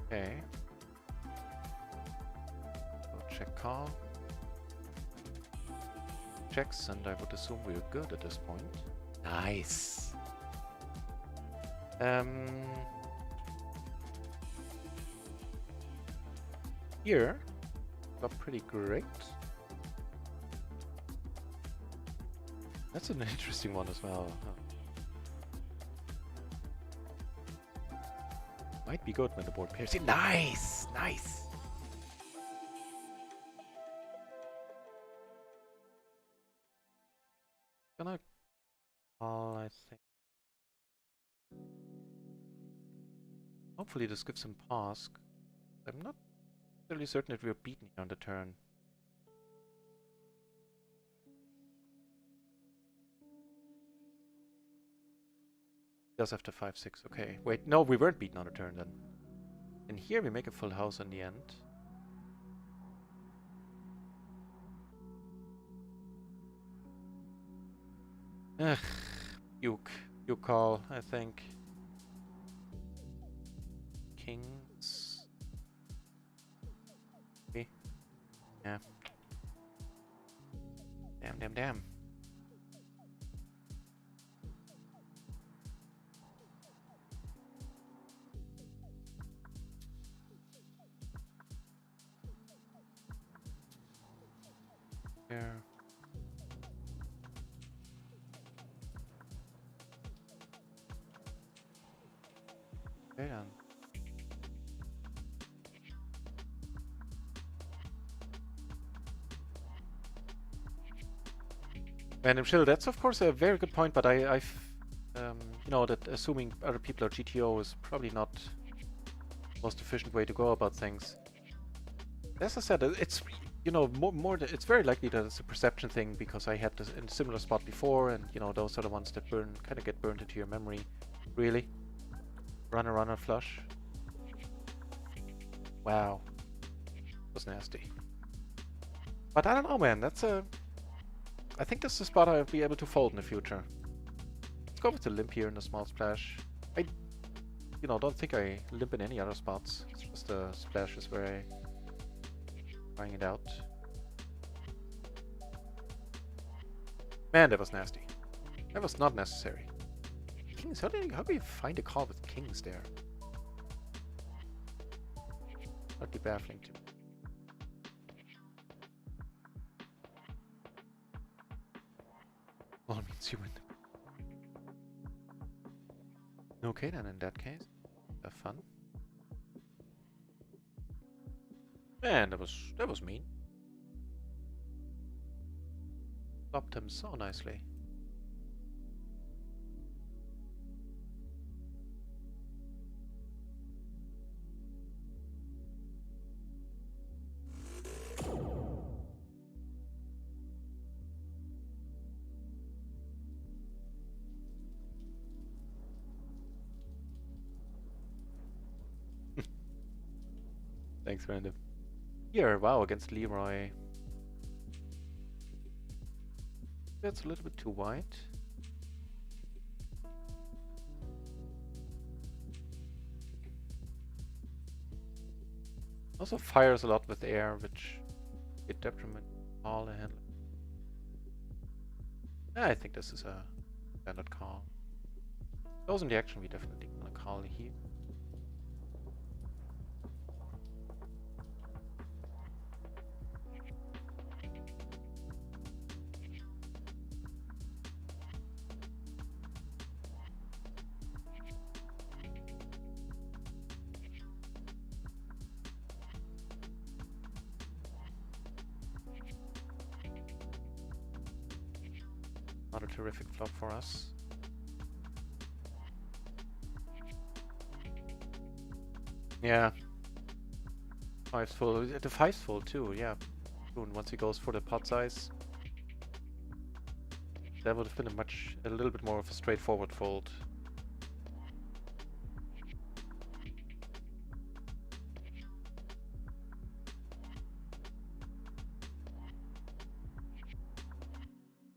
Okay. So check call. Checks, and I would assume we're good at this point. Nice. Here, Got pretty great. That's an interesting one as well. Huh. Might be good when the board pairs. Nice! Nice! Gonna call, I think. Hopefully this gives him pause. I'm not really certain if we're beaten here on the turn. Does have to 5-6, okay. Wait, no, we weren't beaten on the turn then. And here we make a full house in the end. Ugh, you call, I think. Kings. Okay. Yeah. Damn. There. Okay then. Random chill, that's of course a very good point, but you know, that assuming other people are GTO is probably not the most efficient way to go about things. As I said, it's, you know, it's very likely that it's a perception thing because I had this in a similar spot before, and you know, those are the ones that kind of get burned into your memory. Really? Runner flush. Wow. That was nasty. But I don't know, man. I think this is a spot I'll be able to fold in the future. Let's go with the limp here in the small splash. I, you know, don't think I limp in any other spots. It's just the splashes where I trying it out. Man, that was nasty. That was not necessary. Kings, how do you find a call with kings there? That'd be baffling to me. All means you win. Okay then, in that case, have fun. Man, that was mean. Stopped him so nicely. Thanks, Random. Here, wow, against Leroy. That's a little bit too wide. Also fires a lot with air, which it detriment all the handler. I think this is a standard call. Those in the action we definitely gonna call here. Not a terrific flop for us. Yeah. Five's full. The five's full too, yeah. Soon, once he goes for the pot size. That would have been a little bit more of a straightforward fold.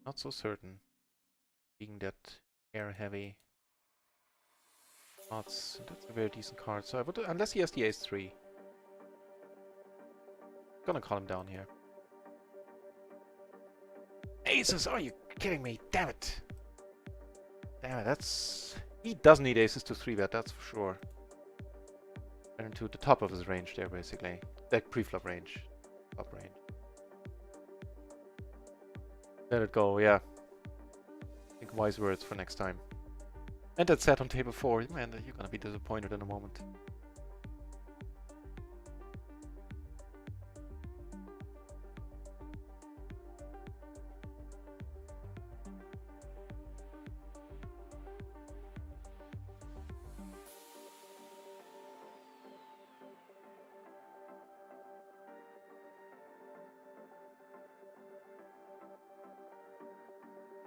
Not so certain. Being that air heavy. That's a very decent card. So I would, unless he has the ace-3. Gonna call him down here. Aces! Are you kidding me? Damn it! Damn it, that's... He doesn't need aces to 3-bet, that's for sure. And into the top of his range there, basically. That pre-flop range. Top range. Let it go, yeah. Think wise words for next time. And that set on table 4. Man, you're gonna be disappointed in a moment.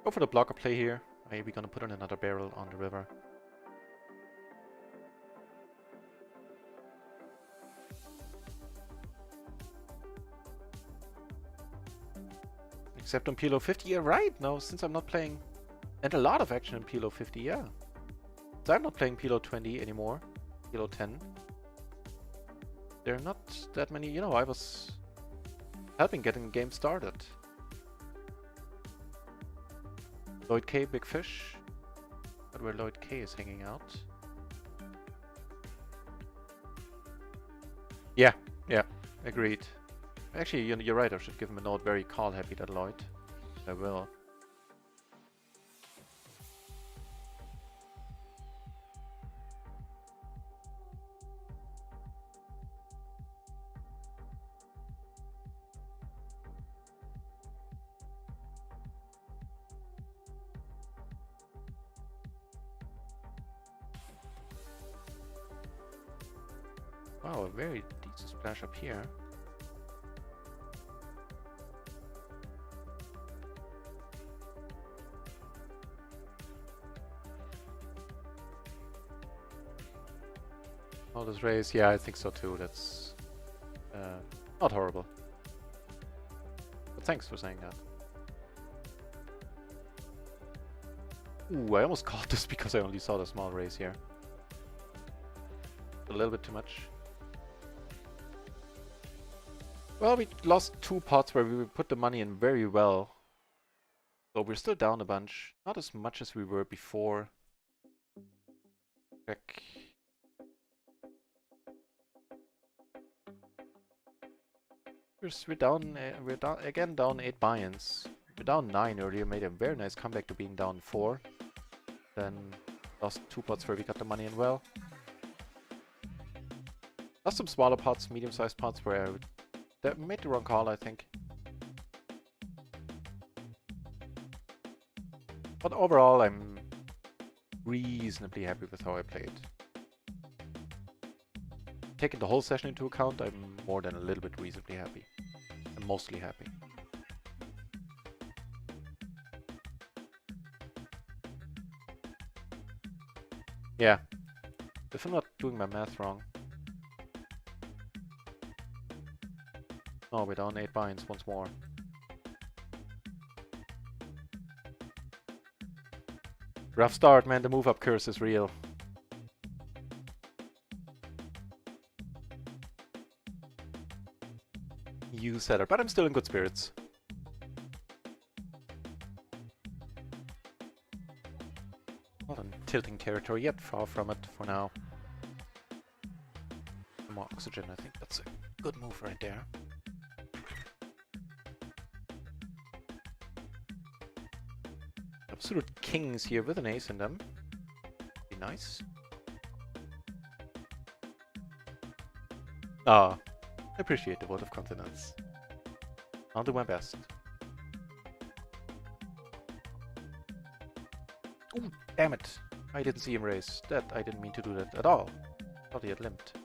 Go for the blocker play here. Maybe gonna put in another barrel on the river. Except on PLO 50, yeah, right. No, since I'm not playing, and a lot of action in PLO 50, yeah. So I'm not playing PLO 20 anymore. PLO 10. There are not that many, you know, I was helping getting the game started. Lloyd K, big fish. But where Lloyd K is hanging out. Yeah, agreed. Actually, you're right, I should give him a note. Very call happy, that Lloyd. I will. Wow, a very decent splash up here. All this race, yeah, I think so too. That's not horrible. But thanks for saying that. Ooh, I almost caught this because I only saw the small race here. A little bit too much. Well, we lost 2 pots where we put the money in very well. So we're still down a bunch. Not as much as we were before. Check. We're down again, down 8 buy-ins. We're down 9 earlier, made a very nice comeback to being down 4. Then lost 2 pots where we got the money in well. Lost some smaller pots, medium-sized pots where that made the wrong call, I think. But overall, I'm reasonably happy with how I played. Taking the whole session into account, I'm more than a little bit reasonably happy. I'm mostly happy. Yeah. If I'm not doing my math wrong. Oh, we're down 8 binds once more. Rough start, man. The move-up curse is real. You said it, but I'm still in good spirits. Not in tilting territory yet, far from it for now. More oxygen, I think that's a good move right there. Absolute kings here with an ace in them. Be nice. Ah, I appreciate the vote of confidence. I'll do my best. Ooh, damn it! I didn't see him raise. That I didn't mean to do that at all. Thought he had limped.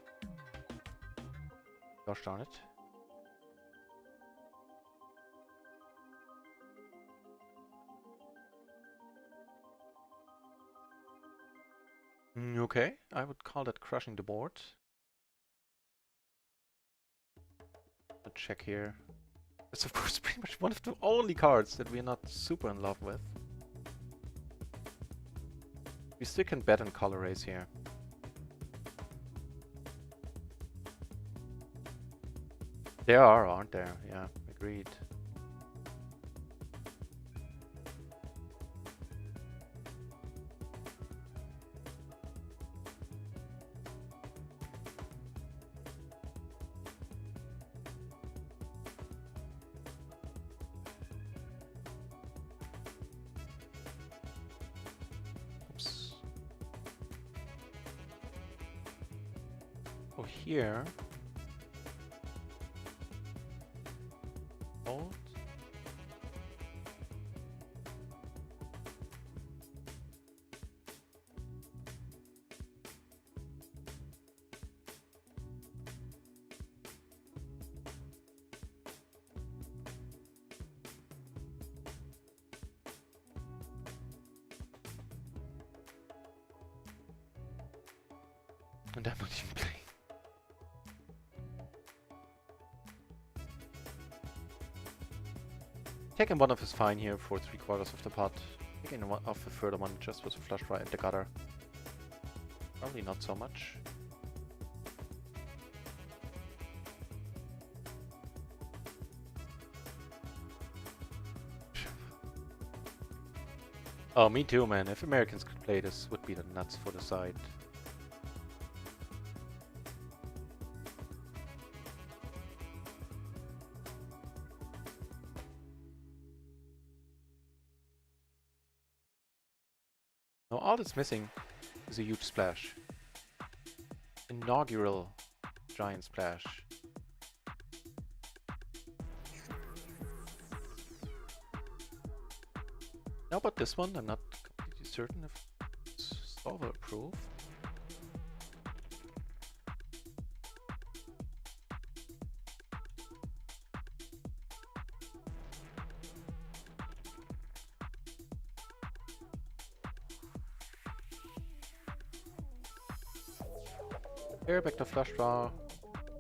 Gosh darn it. Okay, I would call that crushing the board. Let's check here. It's of course pretty much one of the only cards that we're not super in love with. We still can bet on color race here. There are, aren't there? Yeah, agreed. go here. Hold. And I'm not even playing. Taking one off is fine here for 3/4 of the pot. Taking one off the further one just with a flush draw in the gutter. Probably not so much. Oh, me too, man. If Americans could play this, would be the nuts for the side. Now all that's missing is a huge splash. Inaugural giant splash. Now about this one, I'm not completely certain if it's solver approved. Here, back to flush draw.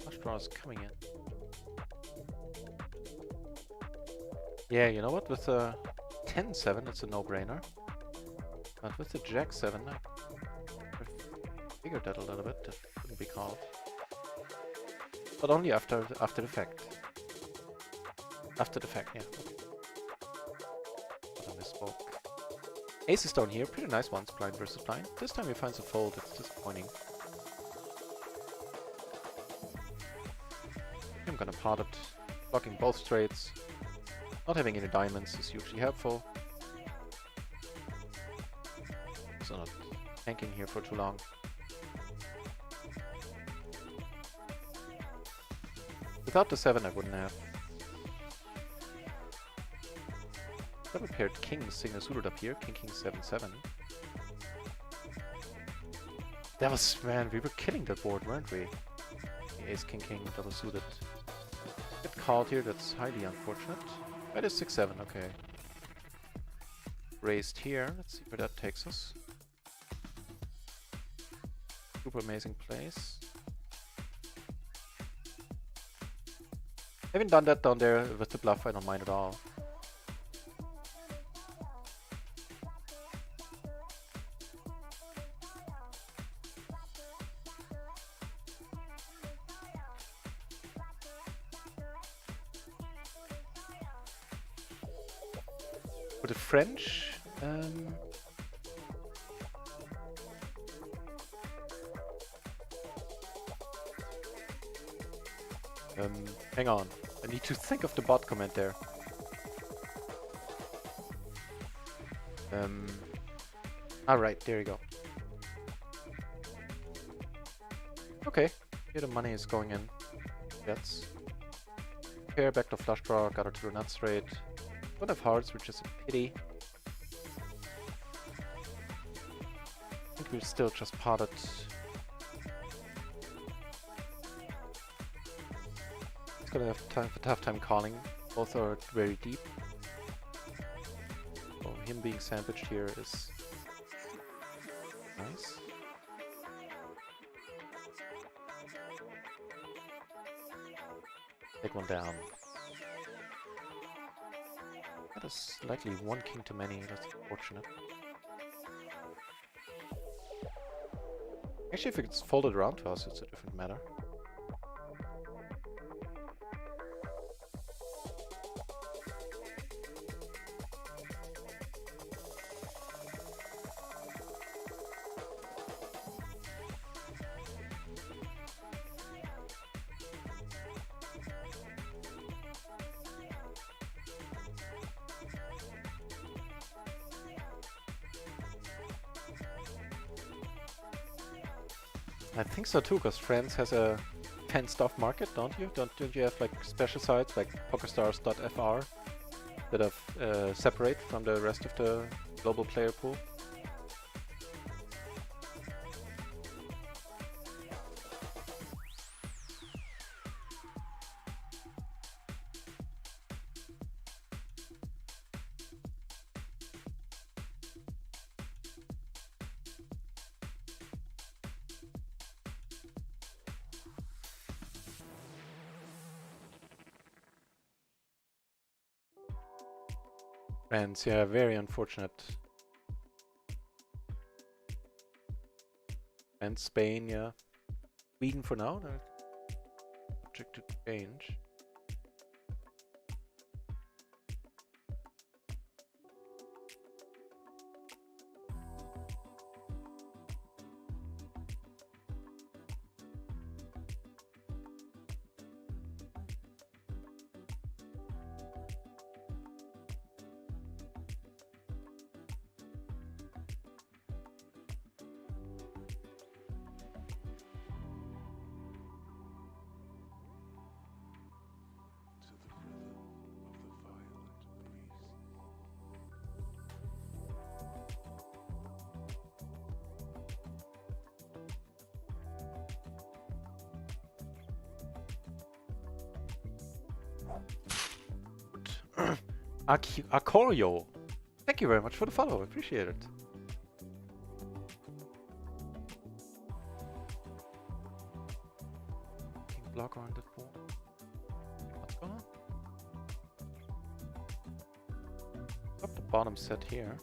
Flush draw is coming in. Yeah, you know what? With a 10-7, it's a no-brainer. But with the Jack-7, I figured that a little bit. That couldn't be called. But only after the fact. After the fact, yeah. Okay. But I misspoke. Ace is down here. Pretty nice ones, blind versus blind. This time he finds a fold. It's disappointing. I'm gonna pot it. Blocking both straights. Not having any diamonds is usually helpful. So not tanking here for too long. Without the 7 I wouldn't have. Double paired kings single suited up here. King, king, 7-7. That was, man, we were killing that board, weren't we? The ace, king, king, double suited. Get called here, that's highly unfortunate. That is 6-7, okay. Raised here, let's see where that takes us. Super amazing place. Haven't done that down there with the bluff, I don't mind at all. For the French, hang on, I need to think of the bot comment there. Alright, there you go. Okay, here the money is going in. Bets. Pair, back to flush draw, got her to the nut straight. Don't have hearts, which is a pity. I think we'll still just pot it. It's gonna have a tough time calling. Both are very deep. So him being sandwiched here is nice. Take one down. That is likely one king too many, that's unfortunate. Actually, if it's folded around to us, it's a different matter. I think so too, because France has a fenced-off market, don't you? Don't you have like special sites like PokerStars.fr that are separate from the rest of the global player pool? France, yeah, very unfortunate. And Spain, yeah. Sweden for now, they're subject to change. Acorio, thank you very much for the follow. I appreciate it. King blocker on that board. What's going on? Up the bottom set here.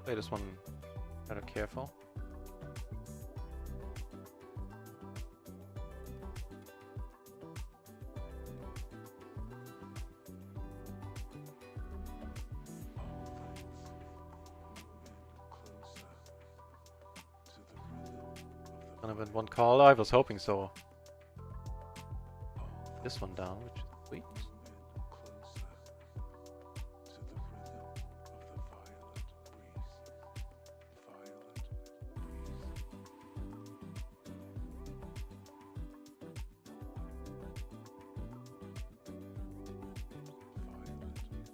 Play this one rather careful. Gonna win one call. I was hoping so. This one down, which is sweet.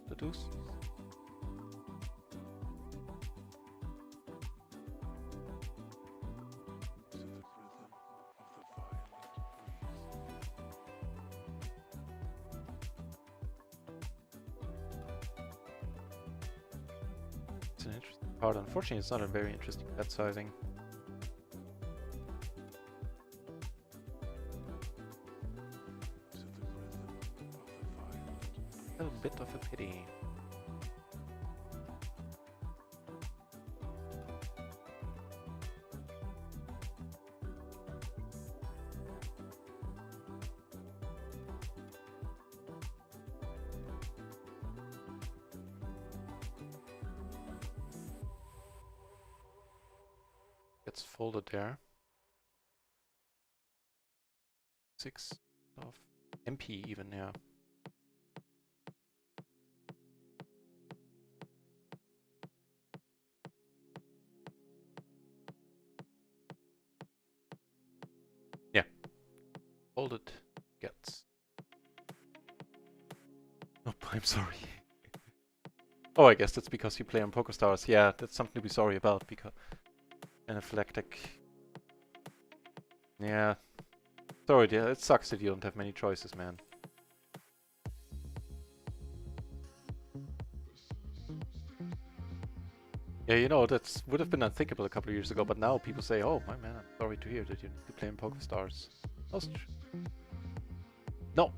The deuce. It's an interesting card. Unfortunately, it's not a very interesting bet sizing. A bit of a pity. Gets folded there. 6 of MP even, yeah. Yeah. Folded gets. Oh, I'm sorry. Oh, I guess that's because you play on PokerStars. Yeah, that's something to be sorry about because anaphylactic. Yeah. Sorry, dear. It sucks that you don't have many choices, man. Yeah, you know, that would have been unthinkable a couple of years ago, but now people say, oh, my man, I'm sorry to hear that you need to play in PokerStars. No.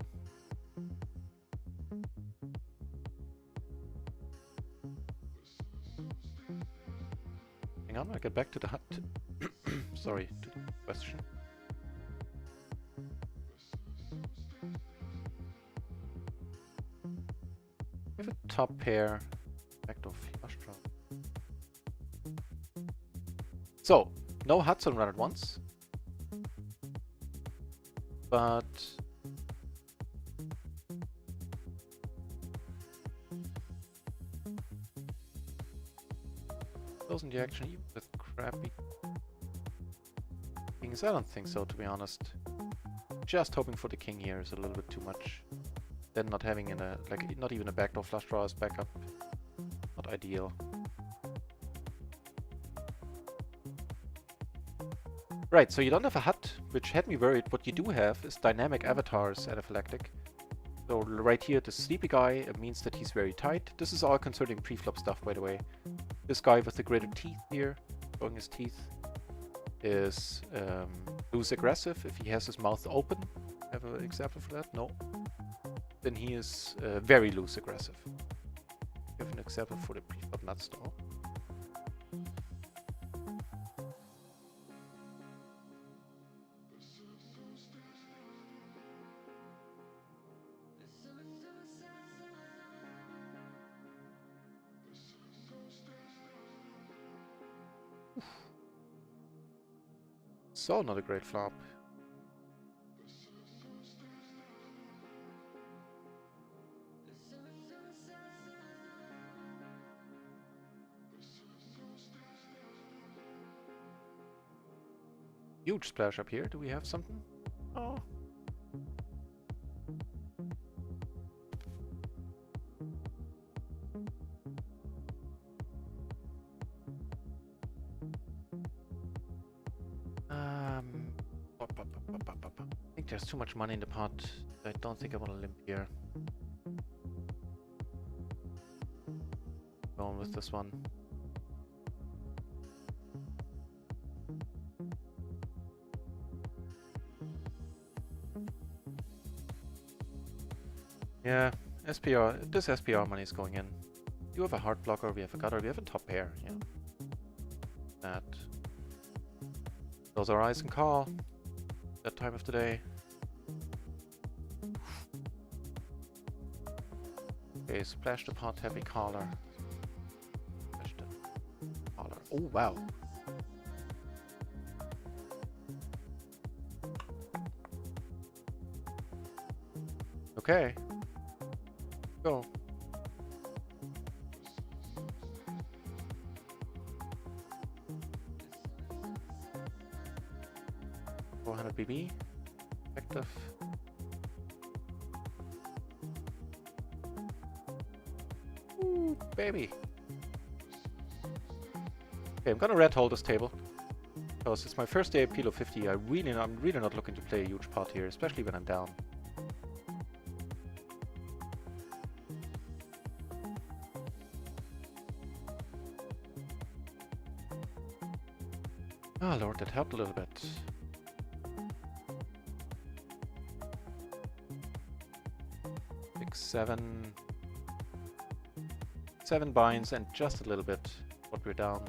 Hang on, I'll get back to the hut. Sorry, to the question. We have a top pair, backdoor flush draw. So, no huts on run at once. but closing the action even with crappy kings? I don't think so, to be honest. Just hoping for the king here is a little bit too much. Then not having like not even a backdoor flush draw as backup. Not ideal. Right, so you don't have a hut, which had me worried. What you do have is dynamic avatars, anaphylactic. So right here, the sleepy guy, it means that he's very tight. This is all concerning pre-flop stuff, by the way. This guy with the gritted teeth here, showing his teeth, is loose aggressive if he has his mouth open. Have an example for that? No. Then he is very loose aggressive. Give an example for the pre-flop nuts though. So not a great flop. Huge splash up here. Do we have something? Oh. I think there's too much money in the pot. I don't think I want to limp here. Going with this one. Yeah, SPR. This SPR money is going in. You have a heart blocker, we have a gutter, we have a top pair. Yeah. That. Those are eyes and call. That time of the day. Okay, splash the pot, heavy caller. Splash the caller. Oh wow. Okay. Go. BB. Effective. Ooh, baby. Okay, I'm gonna red hold this table. Because it's my first day at PLO 50. I'm really not looking to play a huge pot here, especially when I'm down. Ah, Lord, that helped a little bit. Seven binds and just a little bit what we're down.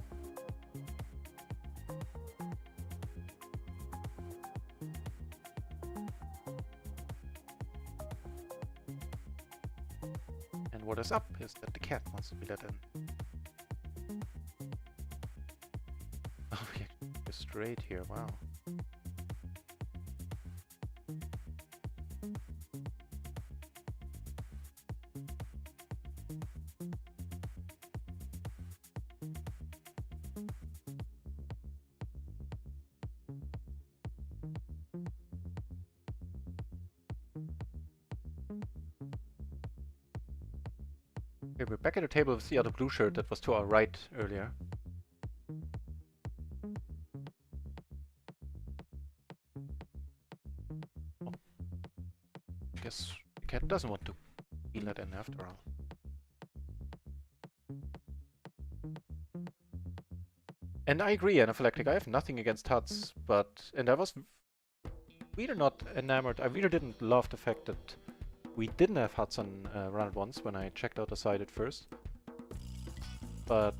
And what is up is that the cat wants to be let in. Oh, we actually go straight here, wow. Okay, we're back at the table with the other blue shirt that was to our right earlier. Oh. I guess the cat doesn't want to be let in after all. And I agree, Anaphylactic, I have nothing against huts, and I was really not enamored. I really didn't love the fact that we didn't have huts on round once when I checked out the side at first. But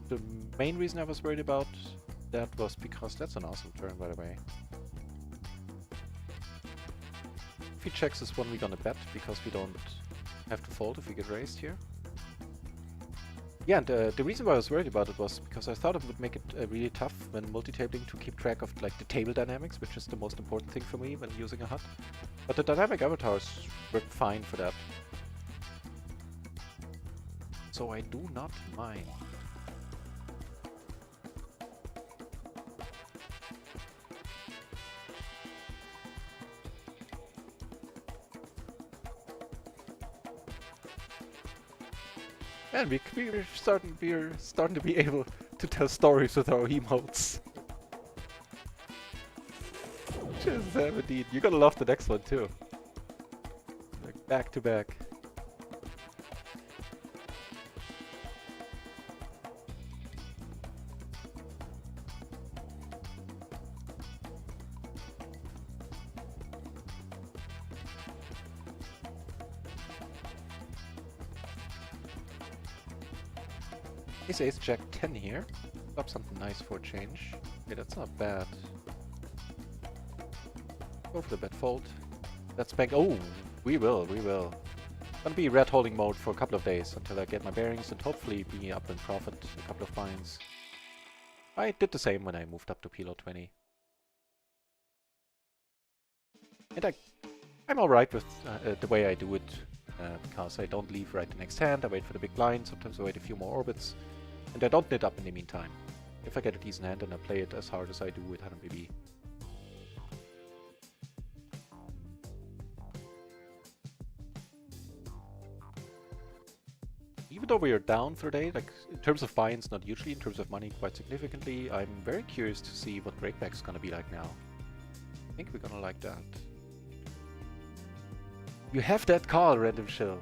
the main reason I was worried about that was because that's an awesome turn, by the way. If he checks this one, we're gonna bet because we don't have to fold if we get raised here. Yeah, and the reason why I was worried about it was because I thought it would make it really tough when multi-tabling to keep track of like the table dynamics, which is the most important thing for me when using a HUD. But the dynamic avatars work fine for that. So I do not mind. And we're starting to be able to tell stories with our emotes. Just 17. You're gonna love the next one too. Like back to back. Is ace jack 10 here? Up something nice for a change. Okay, that's not bad. Go for the bet fold. That's bank. Oh, we will. Gonna be red holding mode for a couple of days until I get my bearings and hopefully be up in profit a couple of binds. I did the same when I moved up to PLO 20. And I'm alright with the way I do it because I don't leave right the next hand. I wait for the big blind. Sometimes I wait a few more orbits. And I don't knit up in the meantime. If I get a decent hand and I play it as hard as I do with HMBB. Even though we are down for the day, like in terms of buy-ins, not hugely, in terms of money quite significantly, I'm very curious to see what breakback is gonna be like now. I think we're gonna like that. You have that call, Random Shill.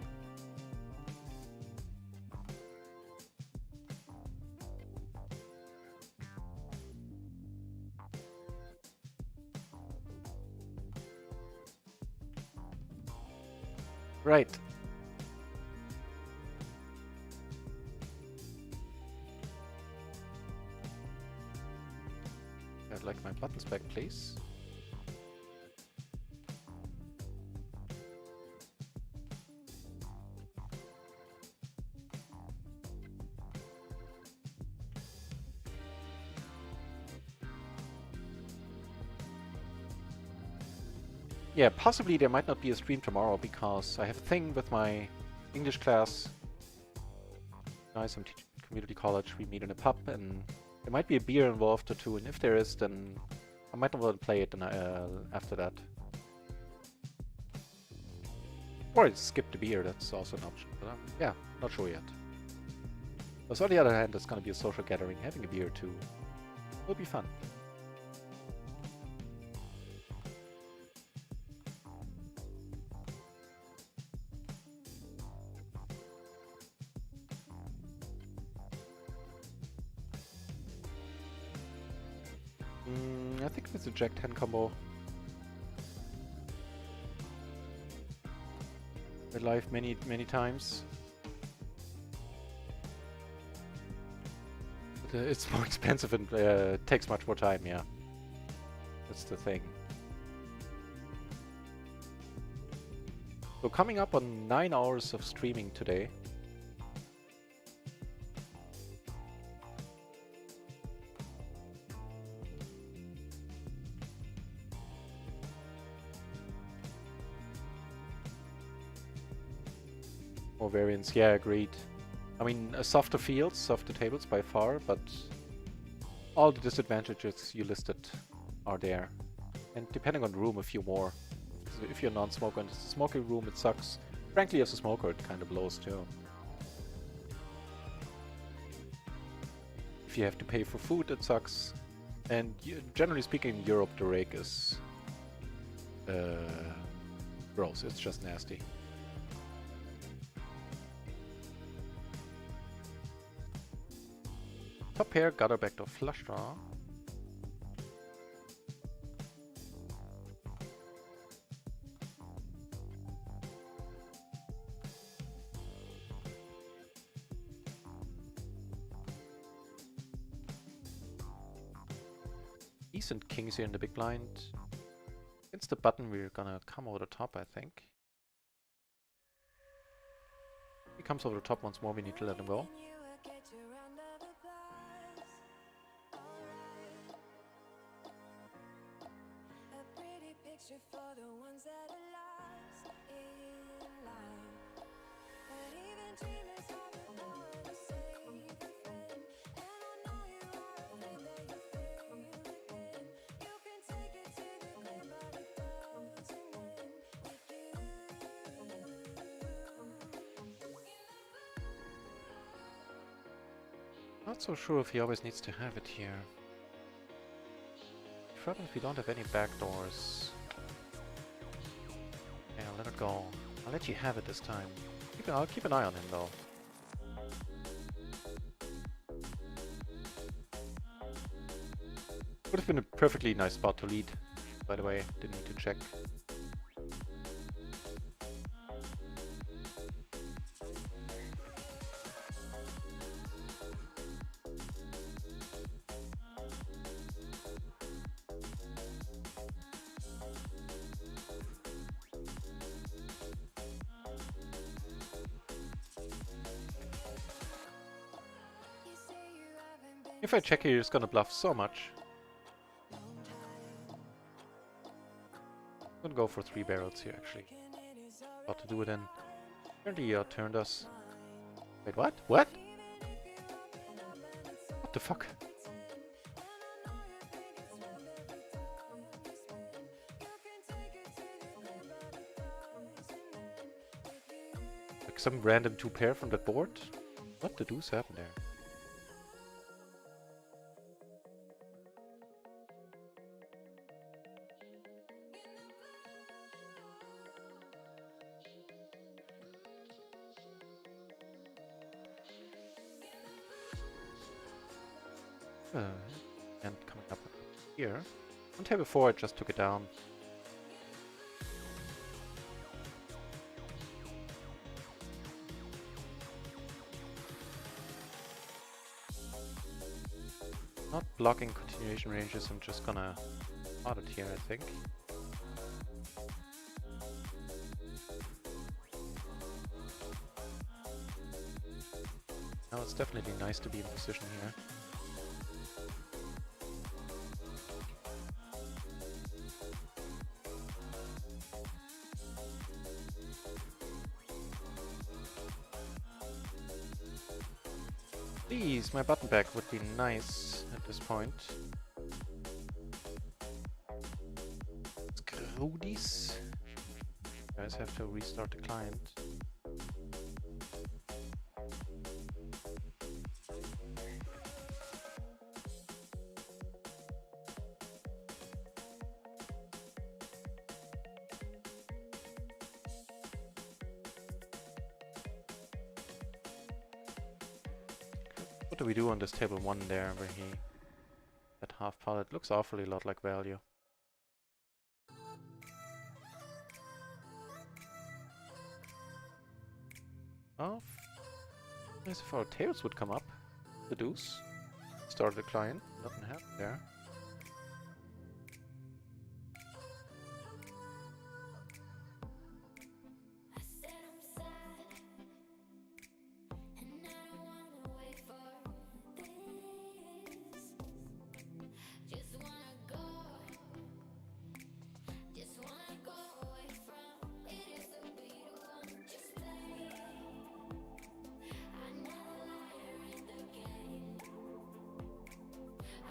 Right. I'd like my buttons back, please. Yeah, possibly there might not be a stream tomorrow because I have a thing with my English class. Guys, I'm teaching at community college. We meet in a pub and there might be a beer involved or two. And if there is, then I might not want to play it after that. Or I skip the beer, that's also an option. But yeah, not sure yet. But on the other hand, it's going to be a social gathering. Having a beer too will be fun. I think it's a Jack 10 combo. Been live many times. But, it's more expensive and takes much more time, yeah. That's the thing. So coming up on 9 hours of streaming today. More variants, yeah, agreed. I mean, softer fields, softer tables by far, but all the disadvantages you listed are there. And depending on the room, a few more. So if you're a non-smoker and it's a smoking room, it sucks. Frankly, as a smoker, it kind of blows too. If you have to pay for food, it sucks. And generally speaking, in Europe, the rake is gross. It's just nasty. Top pair, gutter backdoor flush draw. Decent kings here in the big blind. Against the button, we're gonna come over the top, I think. He comes over the top once more, we need to let him go. picture for the ones that are lost in life. But even dreamers have the power to save a friend. And I know you are afraid that you fail again. You can take it to the grave, but it doesn't end with you. Not so sure if he always needs to have it here. Problem is we don't have any back doors. Yeah, let it go. I'll let you have it this time. I'll keep an eye on him though. Would have been a perfectly nice spot to lead, by the way. Didn't need to check. If I check here, he's gonna bluff so much. I'm gonna go for 3 barrels here, actually. About to do it in. Apparently he outturned us. Wait, what? What? What the fuck? Like some random 2 pair from that board? What the deuce happened there? And coming up here. On table 4 I just took it down. Not blocking continuation ranges, I'm just gonna spot it here, I think. Now it's definitely nice to be in position here. Please, my button back would be nice at this point. Screw these. You guys have to restart the client. What do we do on this table 1 there, where he at half pot? It looks awfully a lot like value. Oh, nice if our tails would come up. The deuce. Start the client. Nothing happened there.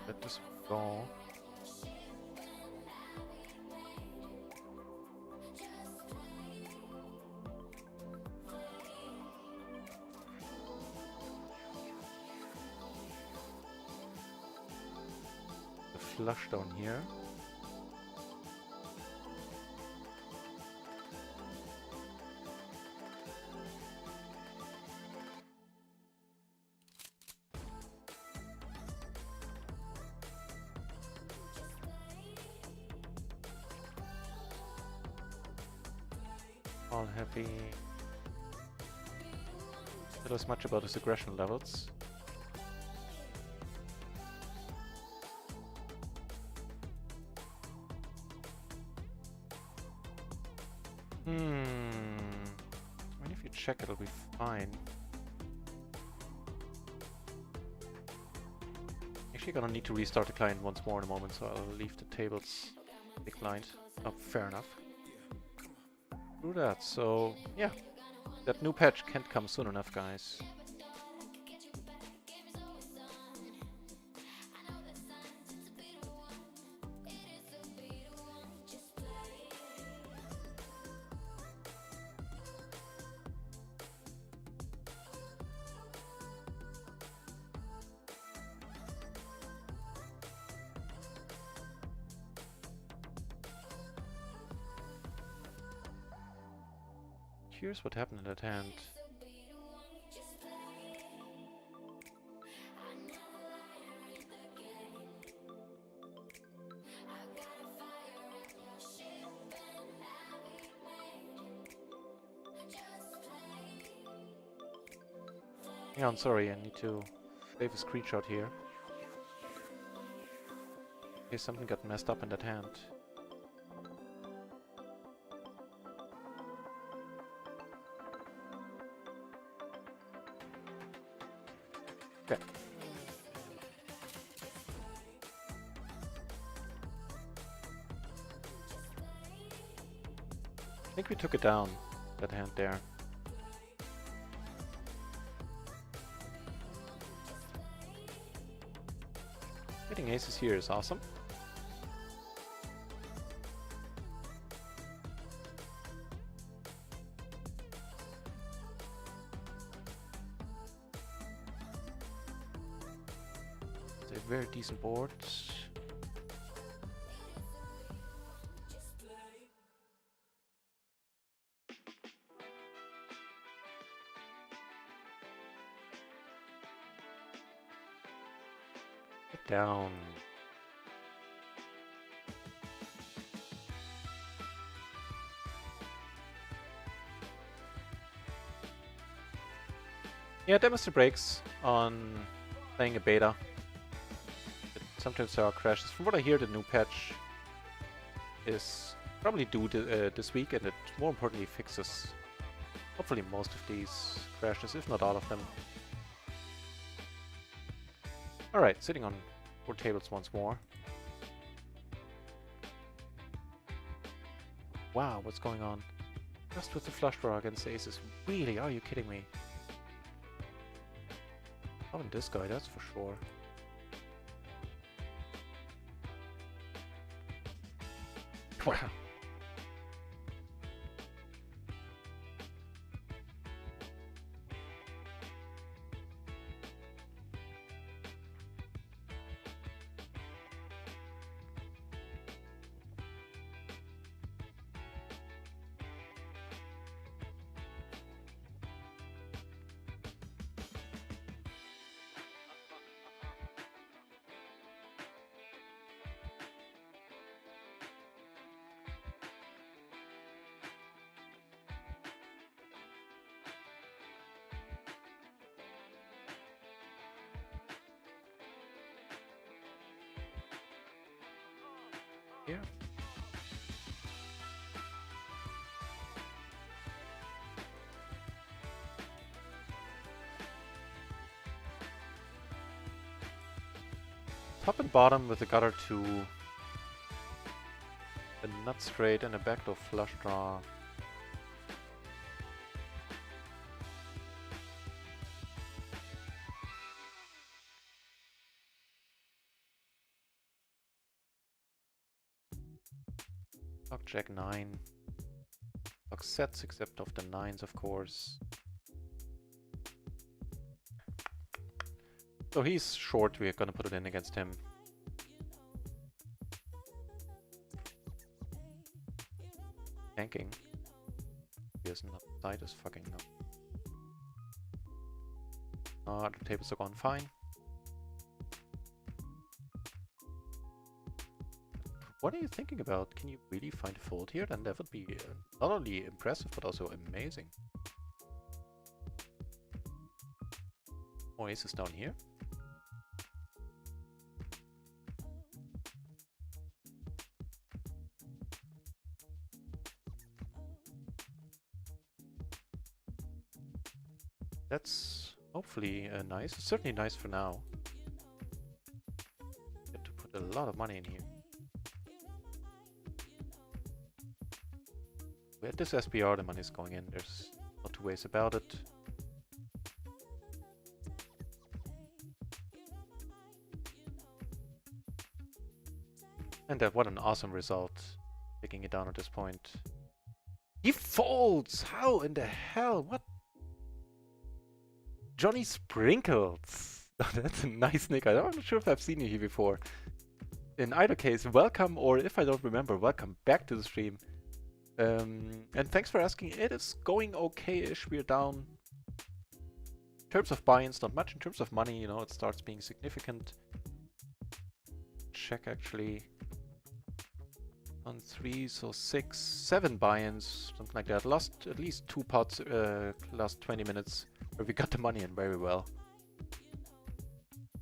Let this go. The flush down here. All happy. That was much about his aggression levels. I mean, if you check, it'll be fine. Actually, gonna need to restart the client once more in a moment, so I'll leave the tables Big blind. Oh, fair enough. Do that. So yeah, that new patch can't come soon enough, guys. Here's what happened in that hand. Yeah, I'm sorry, I need to save a screenshot here. Okay, something got messed up in that hand. Okay. I think we took it down, that hand there. Getting aces here is awesome. It's a very decent board. Get down. Yeah, there must be breaks on playing a beta. Sometimes there are crashes. From what I hear, the new patch is probably due this week, and it more importantly fixes hopefully most of these crashes, if not all of them. Alright, sitting on 4 tables once more. Wow, what's going on? Just with the flush draw against aces. Really? Are you kidding me? Not this guy, that's for sure. Wow. Yeah. Top and bottom with a gutter 2, a nut straight and a backdoor flush draw. Block jack 9. Block sets except of the 9s, of course. So he's short, we're gonna put it in against him. Tanking. He isn't upside as fucking no. The tables are going fine. What are you thinking about? Can you really find a fold here? Then that would be not only impressive, but also amazing. More aces down here. That's hopefully nice. Certainly nice for now. Get to put a lot of money in here. At this SPR, the money's going in. There's no two ways about it. And what an awesome result. Taking it down at this point. He folds! How in the hell? What? Johnny Sprinkles! Oh, that's a nice nick. I'm not sure if I've seen you here before. In either case, welcome, or if I don't remember, welcome back to the stream. And thanks for asking. It is going okay-ish. We're down. In terms of buy-ins, not much. In terms of money, you know, it starts being significant. Check actually. 1, 3, so 6, 7 buy-ins, something like that. Lost at least 2 pots last 20 minutes, where we got the money in very well.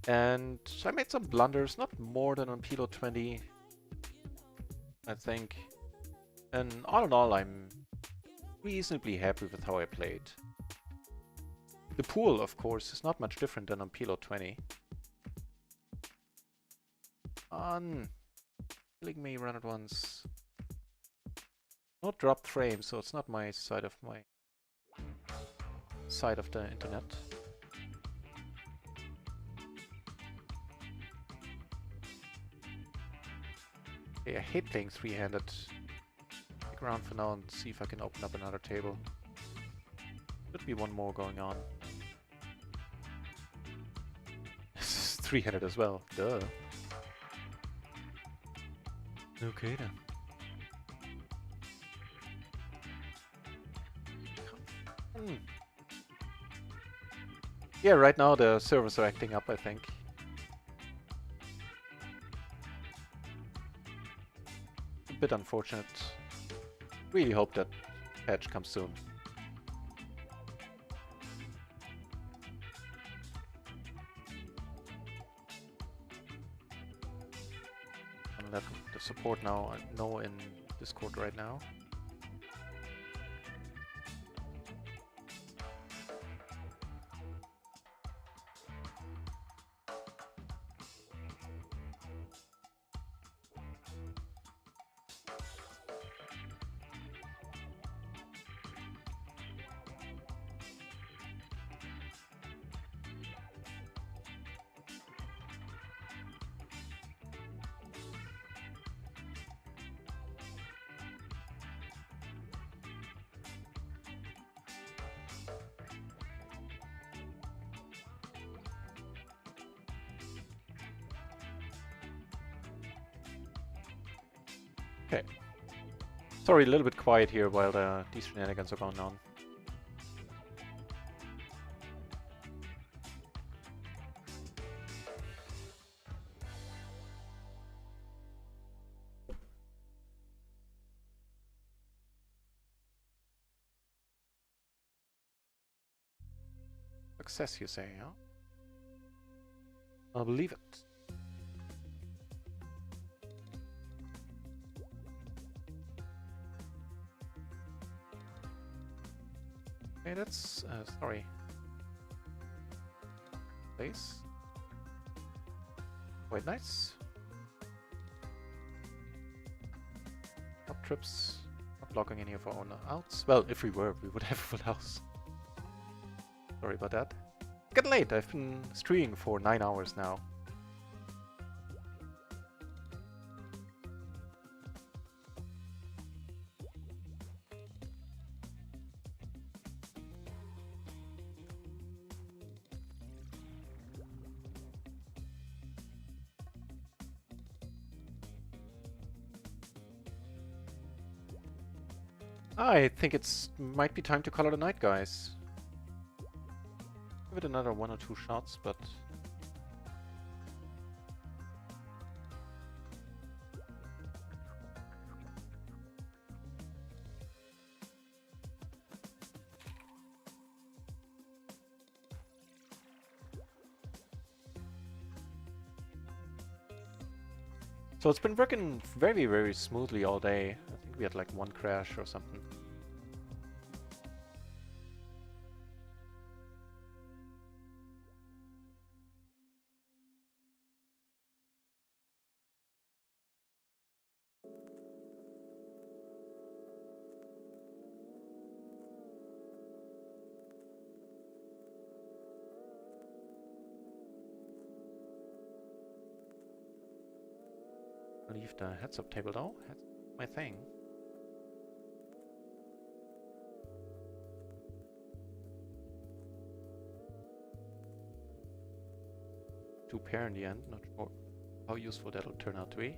And I made some blunders, not more than on PLO 20, I think. And all in all, I'm reasonably happy with how I played. The pool, of course, is not much different than on PLO 20. Killing me, run it once. Not dropped frame, so it's not my side of the internet. Okay, I hate playing three-handed. Stick around for now and see if I can open up another table. Should be one more going on. This is three-handed as well. Duh. Okay then. Yeah, right now the servers are acting up, I think. A bit unfortunate. Really hope that patch comes soon. And let the support now know in Discord right now. Okay. Sorry, a little bit quiet here while these shenanigans are going on. Success, you say, huh? I'll believe it. Okay, that's sorry. Place. Quite nice. Up trips. Not blocking any of our own outs. Well, if we were, we would have a full house. Sorry about that. Get late. I've been streaming for 9 hours now. I think it's might be time to call it a night, guys. Give it another 1 or 2 shots, but so it's been working very, very smoothly all day. I think we had like 1 crash or something. I'll leave the heads-up table though. That's my thing. Two pair in the end. Not sure how useful that'll turn out to be.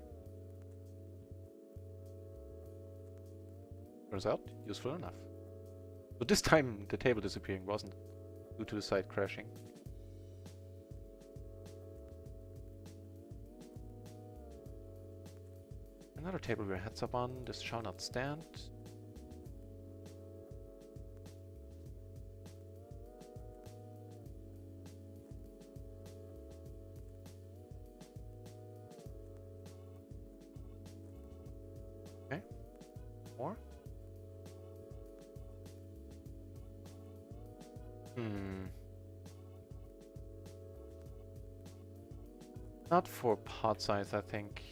Turns out, useful enough. But this time the table disappearing wasn't due to the side crashing. Another table we're heads up on. This shall not stand. Okay. More? Not for pot size, I think.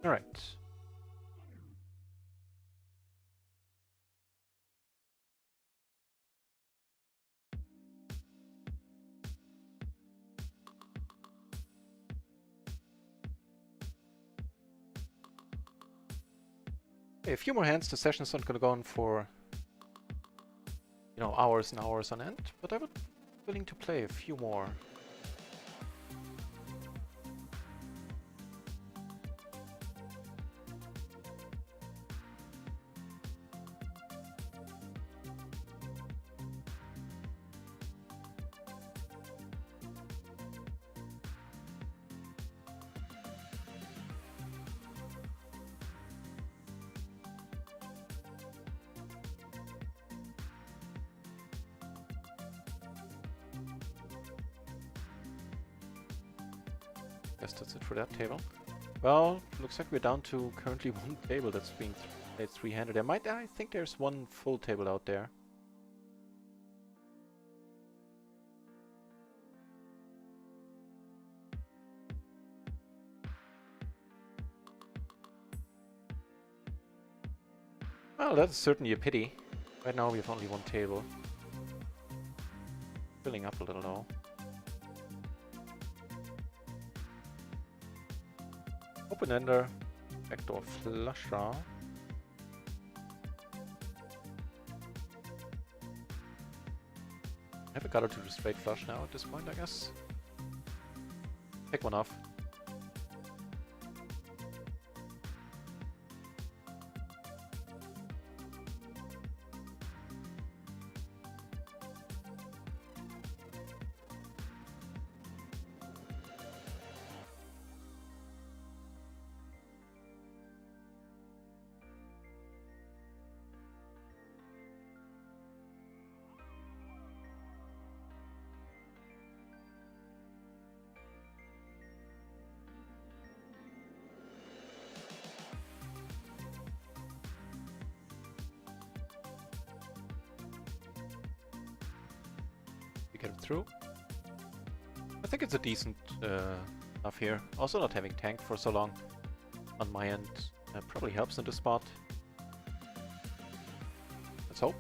All right. Okay, a few more hands. The session's not going to go on for, you know, hours and hours on end, but I would be willing to play a few more. Guess that's it for that table. Well, looks like we're down to currently one table that's being played three-handed. I think there's one full table out there. Well, that's certainly a pity. Right now we have only one table. Filling up a little though. Open ender, backdoor flush draw. Have a gutter to the straight flush now at this point, I guess. Pick one off. Get it through. I think it's a decent enough here. Also, not having tanked for so long on my end probably helps in this spot. Let's hope.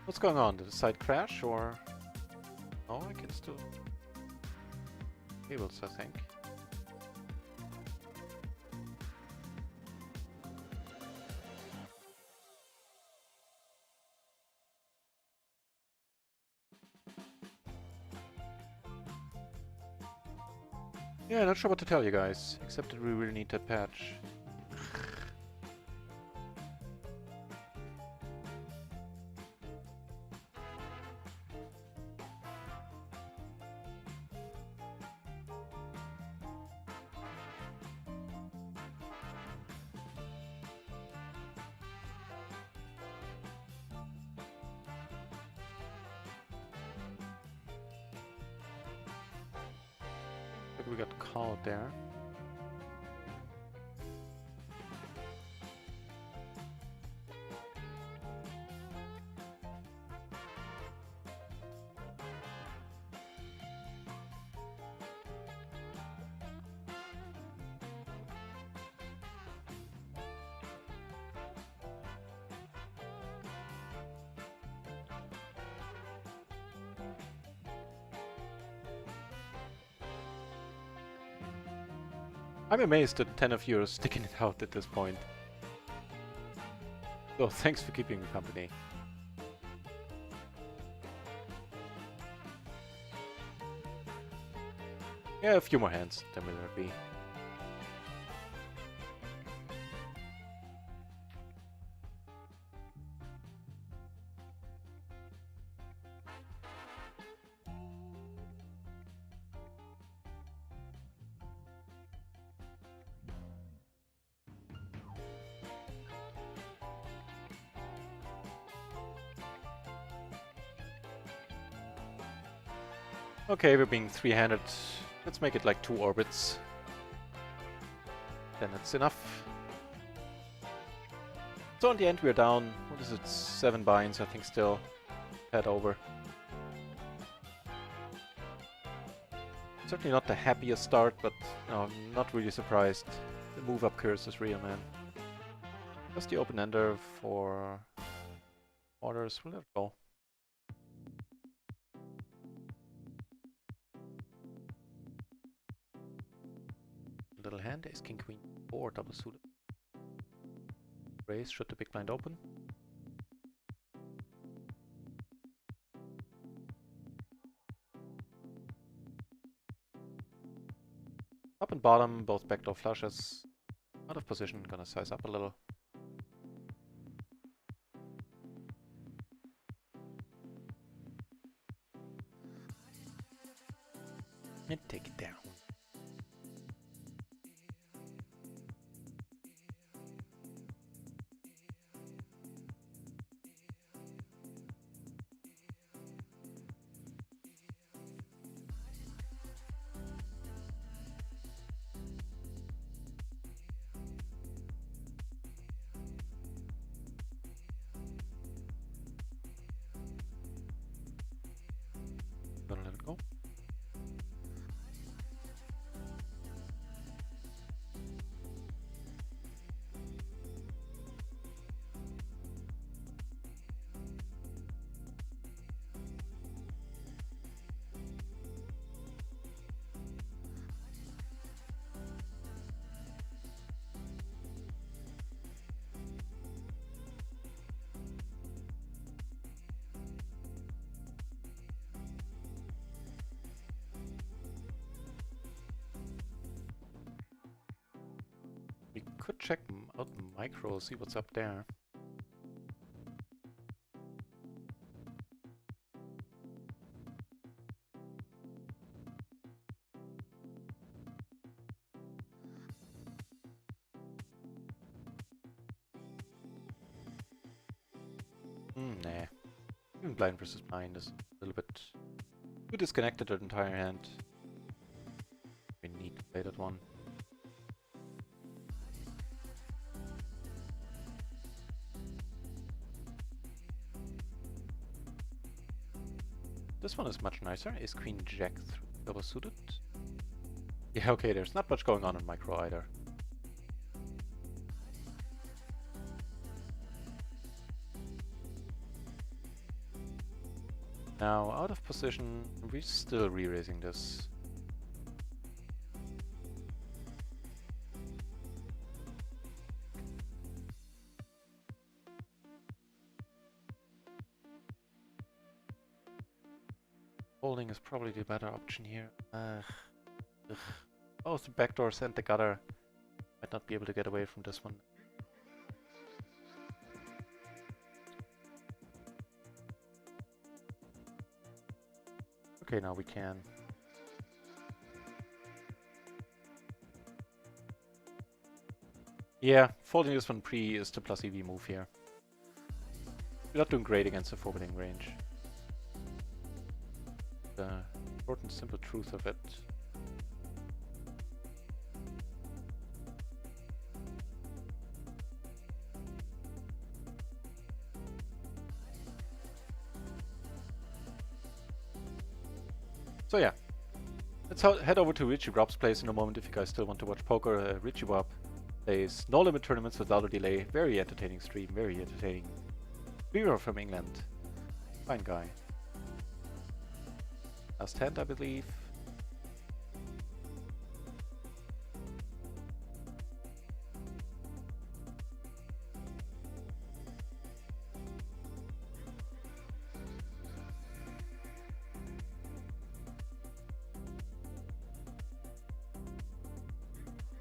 What's going on? Did the side crash or... Oh, I can still... Cables, I think. Yeah, not sure what to tell you guys, except that we really need that patch. I think we got called there. I'm amazed that 10 of you are sticking it out at this point. So thanks for keeping me company. Yeah, a few more hands, then will there be. Okay, we're being three-handed. Let's make it like 2 orbits. Then that's enough. So in the end we're down, what is it, 7 binds I think still. Head over. Certainly not the happiest start, but no, I'm not really surprised. The move up curse is real, man. Just the open-ender for orders, we'll let it go. Little hand, ace, king, queen, 4, double suited. Raise, should the big blind open? Top and bottom, both backdoor flushes. Out of position, gonna size up a little. And take it down. Gonna let it go. We could check out micro, see what's up there. Nah. Even blind versus blind is a little bit too disconnected the entire hand. We need to play that one. This one is much nicer. Ace queen jack double suited. Yeah, okay, there's not much going on in micro either. Now, out of position, we're still re-raising this. Folding is probably the better option here. Ugh. Oh, the back doors and the gutter. Might not be able to get away from this one. Okay, now we can. Yeah, folding this one pre is the plus EV move here. We're not doing great against the forwarding range. The short and simple truth of it. So yeah, let's head over to Richie Rob's place in a moment if you guys still want to watch poker. Richie Rob plays no limit tournaments without a delay. Very entertaining stream, very entertaining. Viewer from England. Fine guy. Last hand, I believe.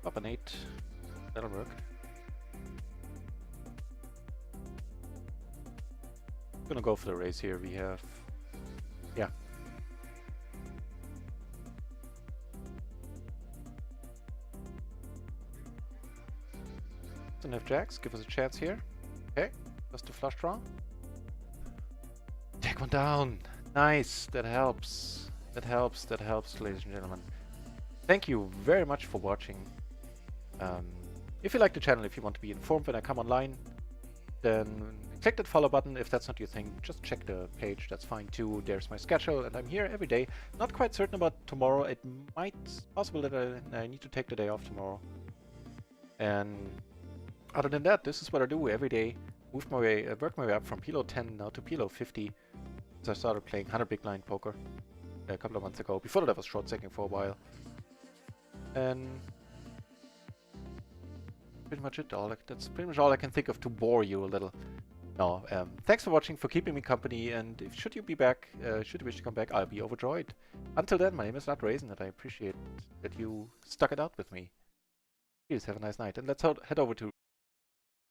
Up an 8. That'll work. Gonna go for the raise here. We have... yeah. Don't have jacks. Give us a chance here. Okay. Just a flush draw. Take one down. Nice. That helps. That helps. That helps, ladies and gentlemen. Thank you very much for watching. If you like the channel, if you want to be informed when I come online, then click that follow button. If that's not your thing, just check the page. That's fine too. There's my schedule, and I'm here every day. Not quite certain about tomorrow. It might possible that I need to take the day off tomorrow. And other than that, this is what I do every day. Move my way, work my way up from PLO 10 now to PLO 50. So I started playing 100 big blind poker a couple of months ago. Before that, I was short secking for a while. And pretty much it. That's pretty much all I can think of to bore you a little. No, thanks for watching, for keeping me company, and if should you be back, should you wish to come back, I'll be overjoyed. Until then, my name is Not Raisin, and I appreciate that you stuck it out with me. Please have a nice night, and let's head over to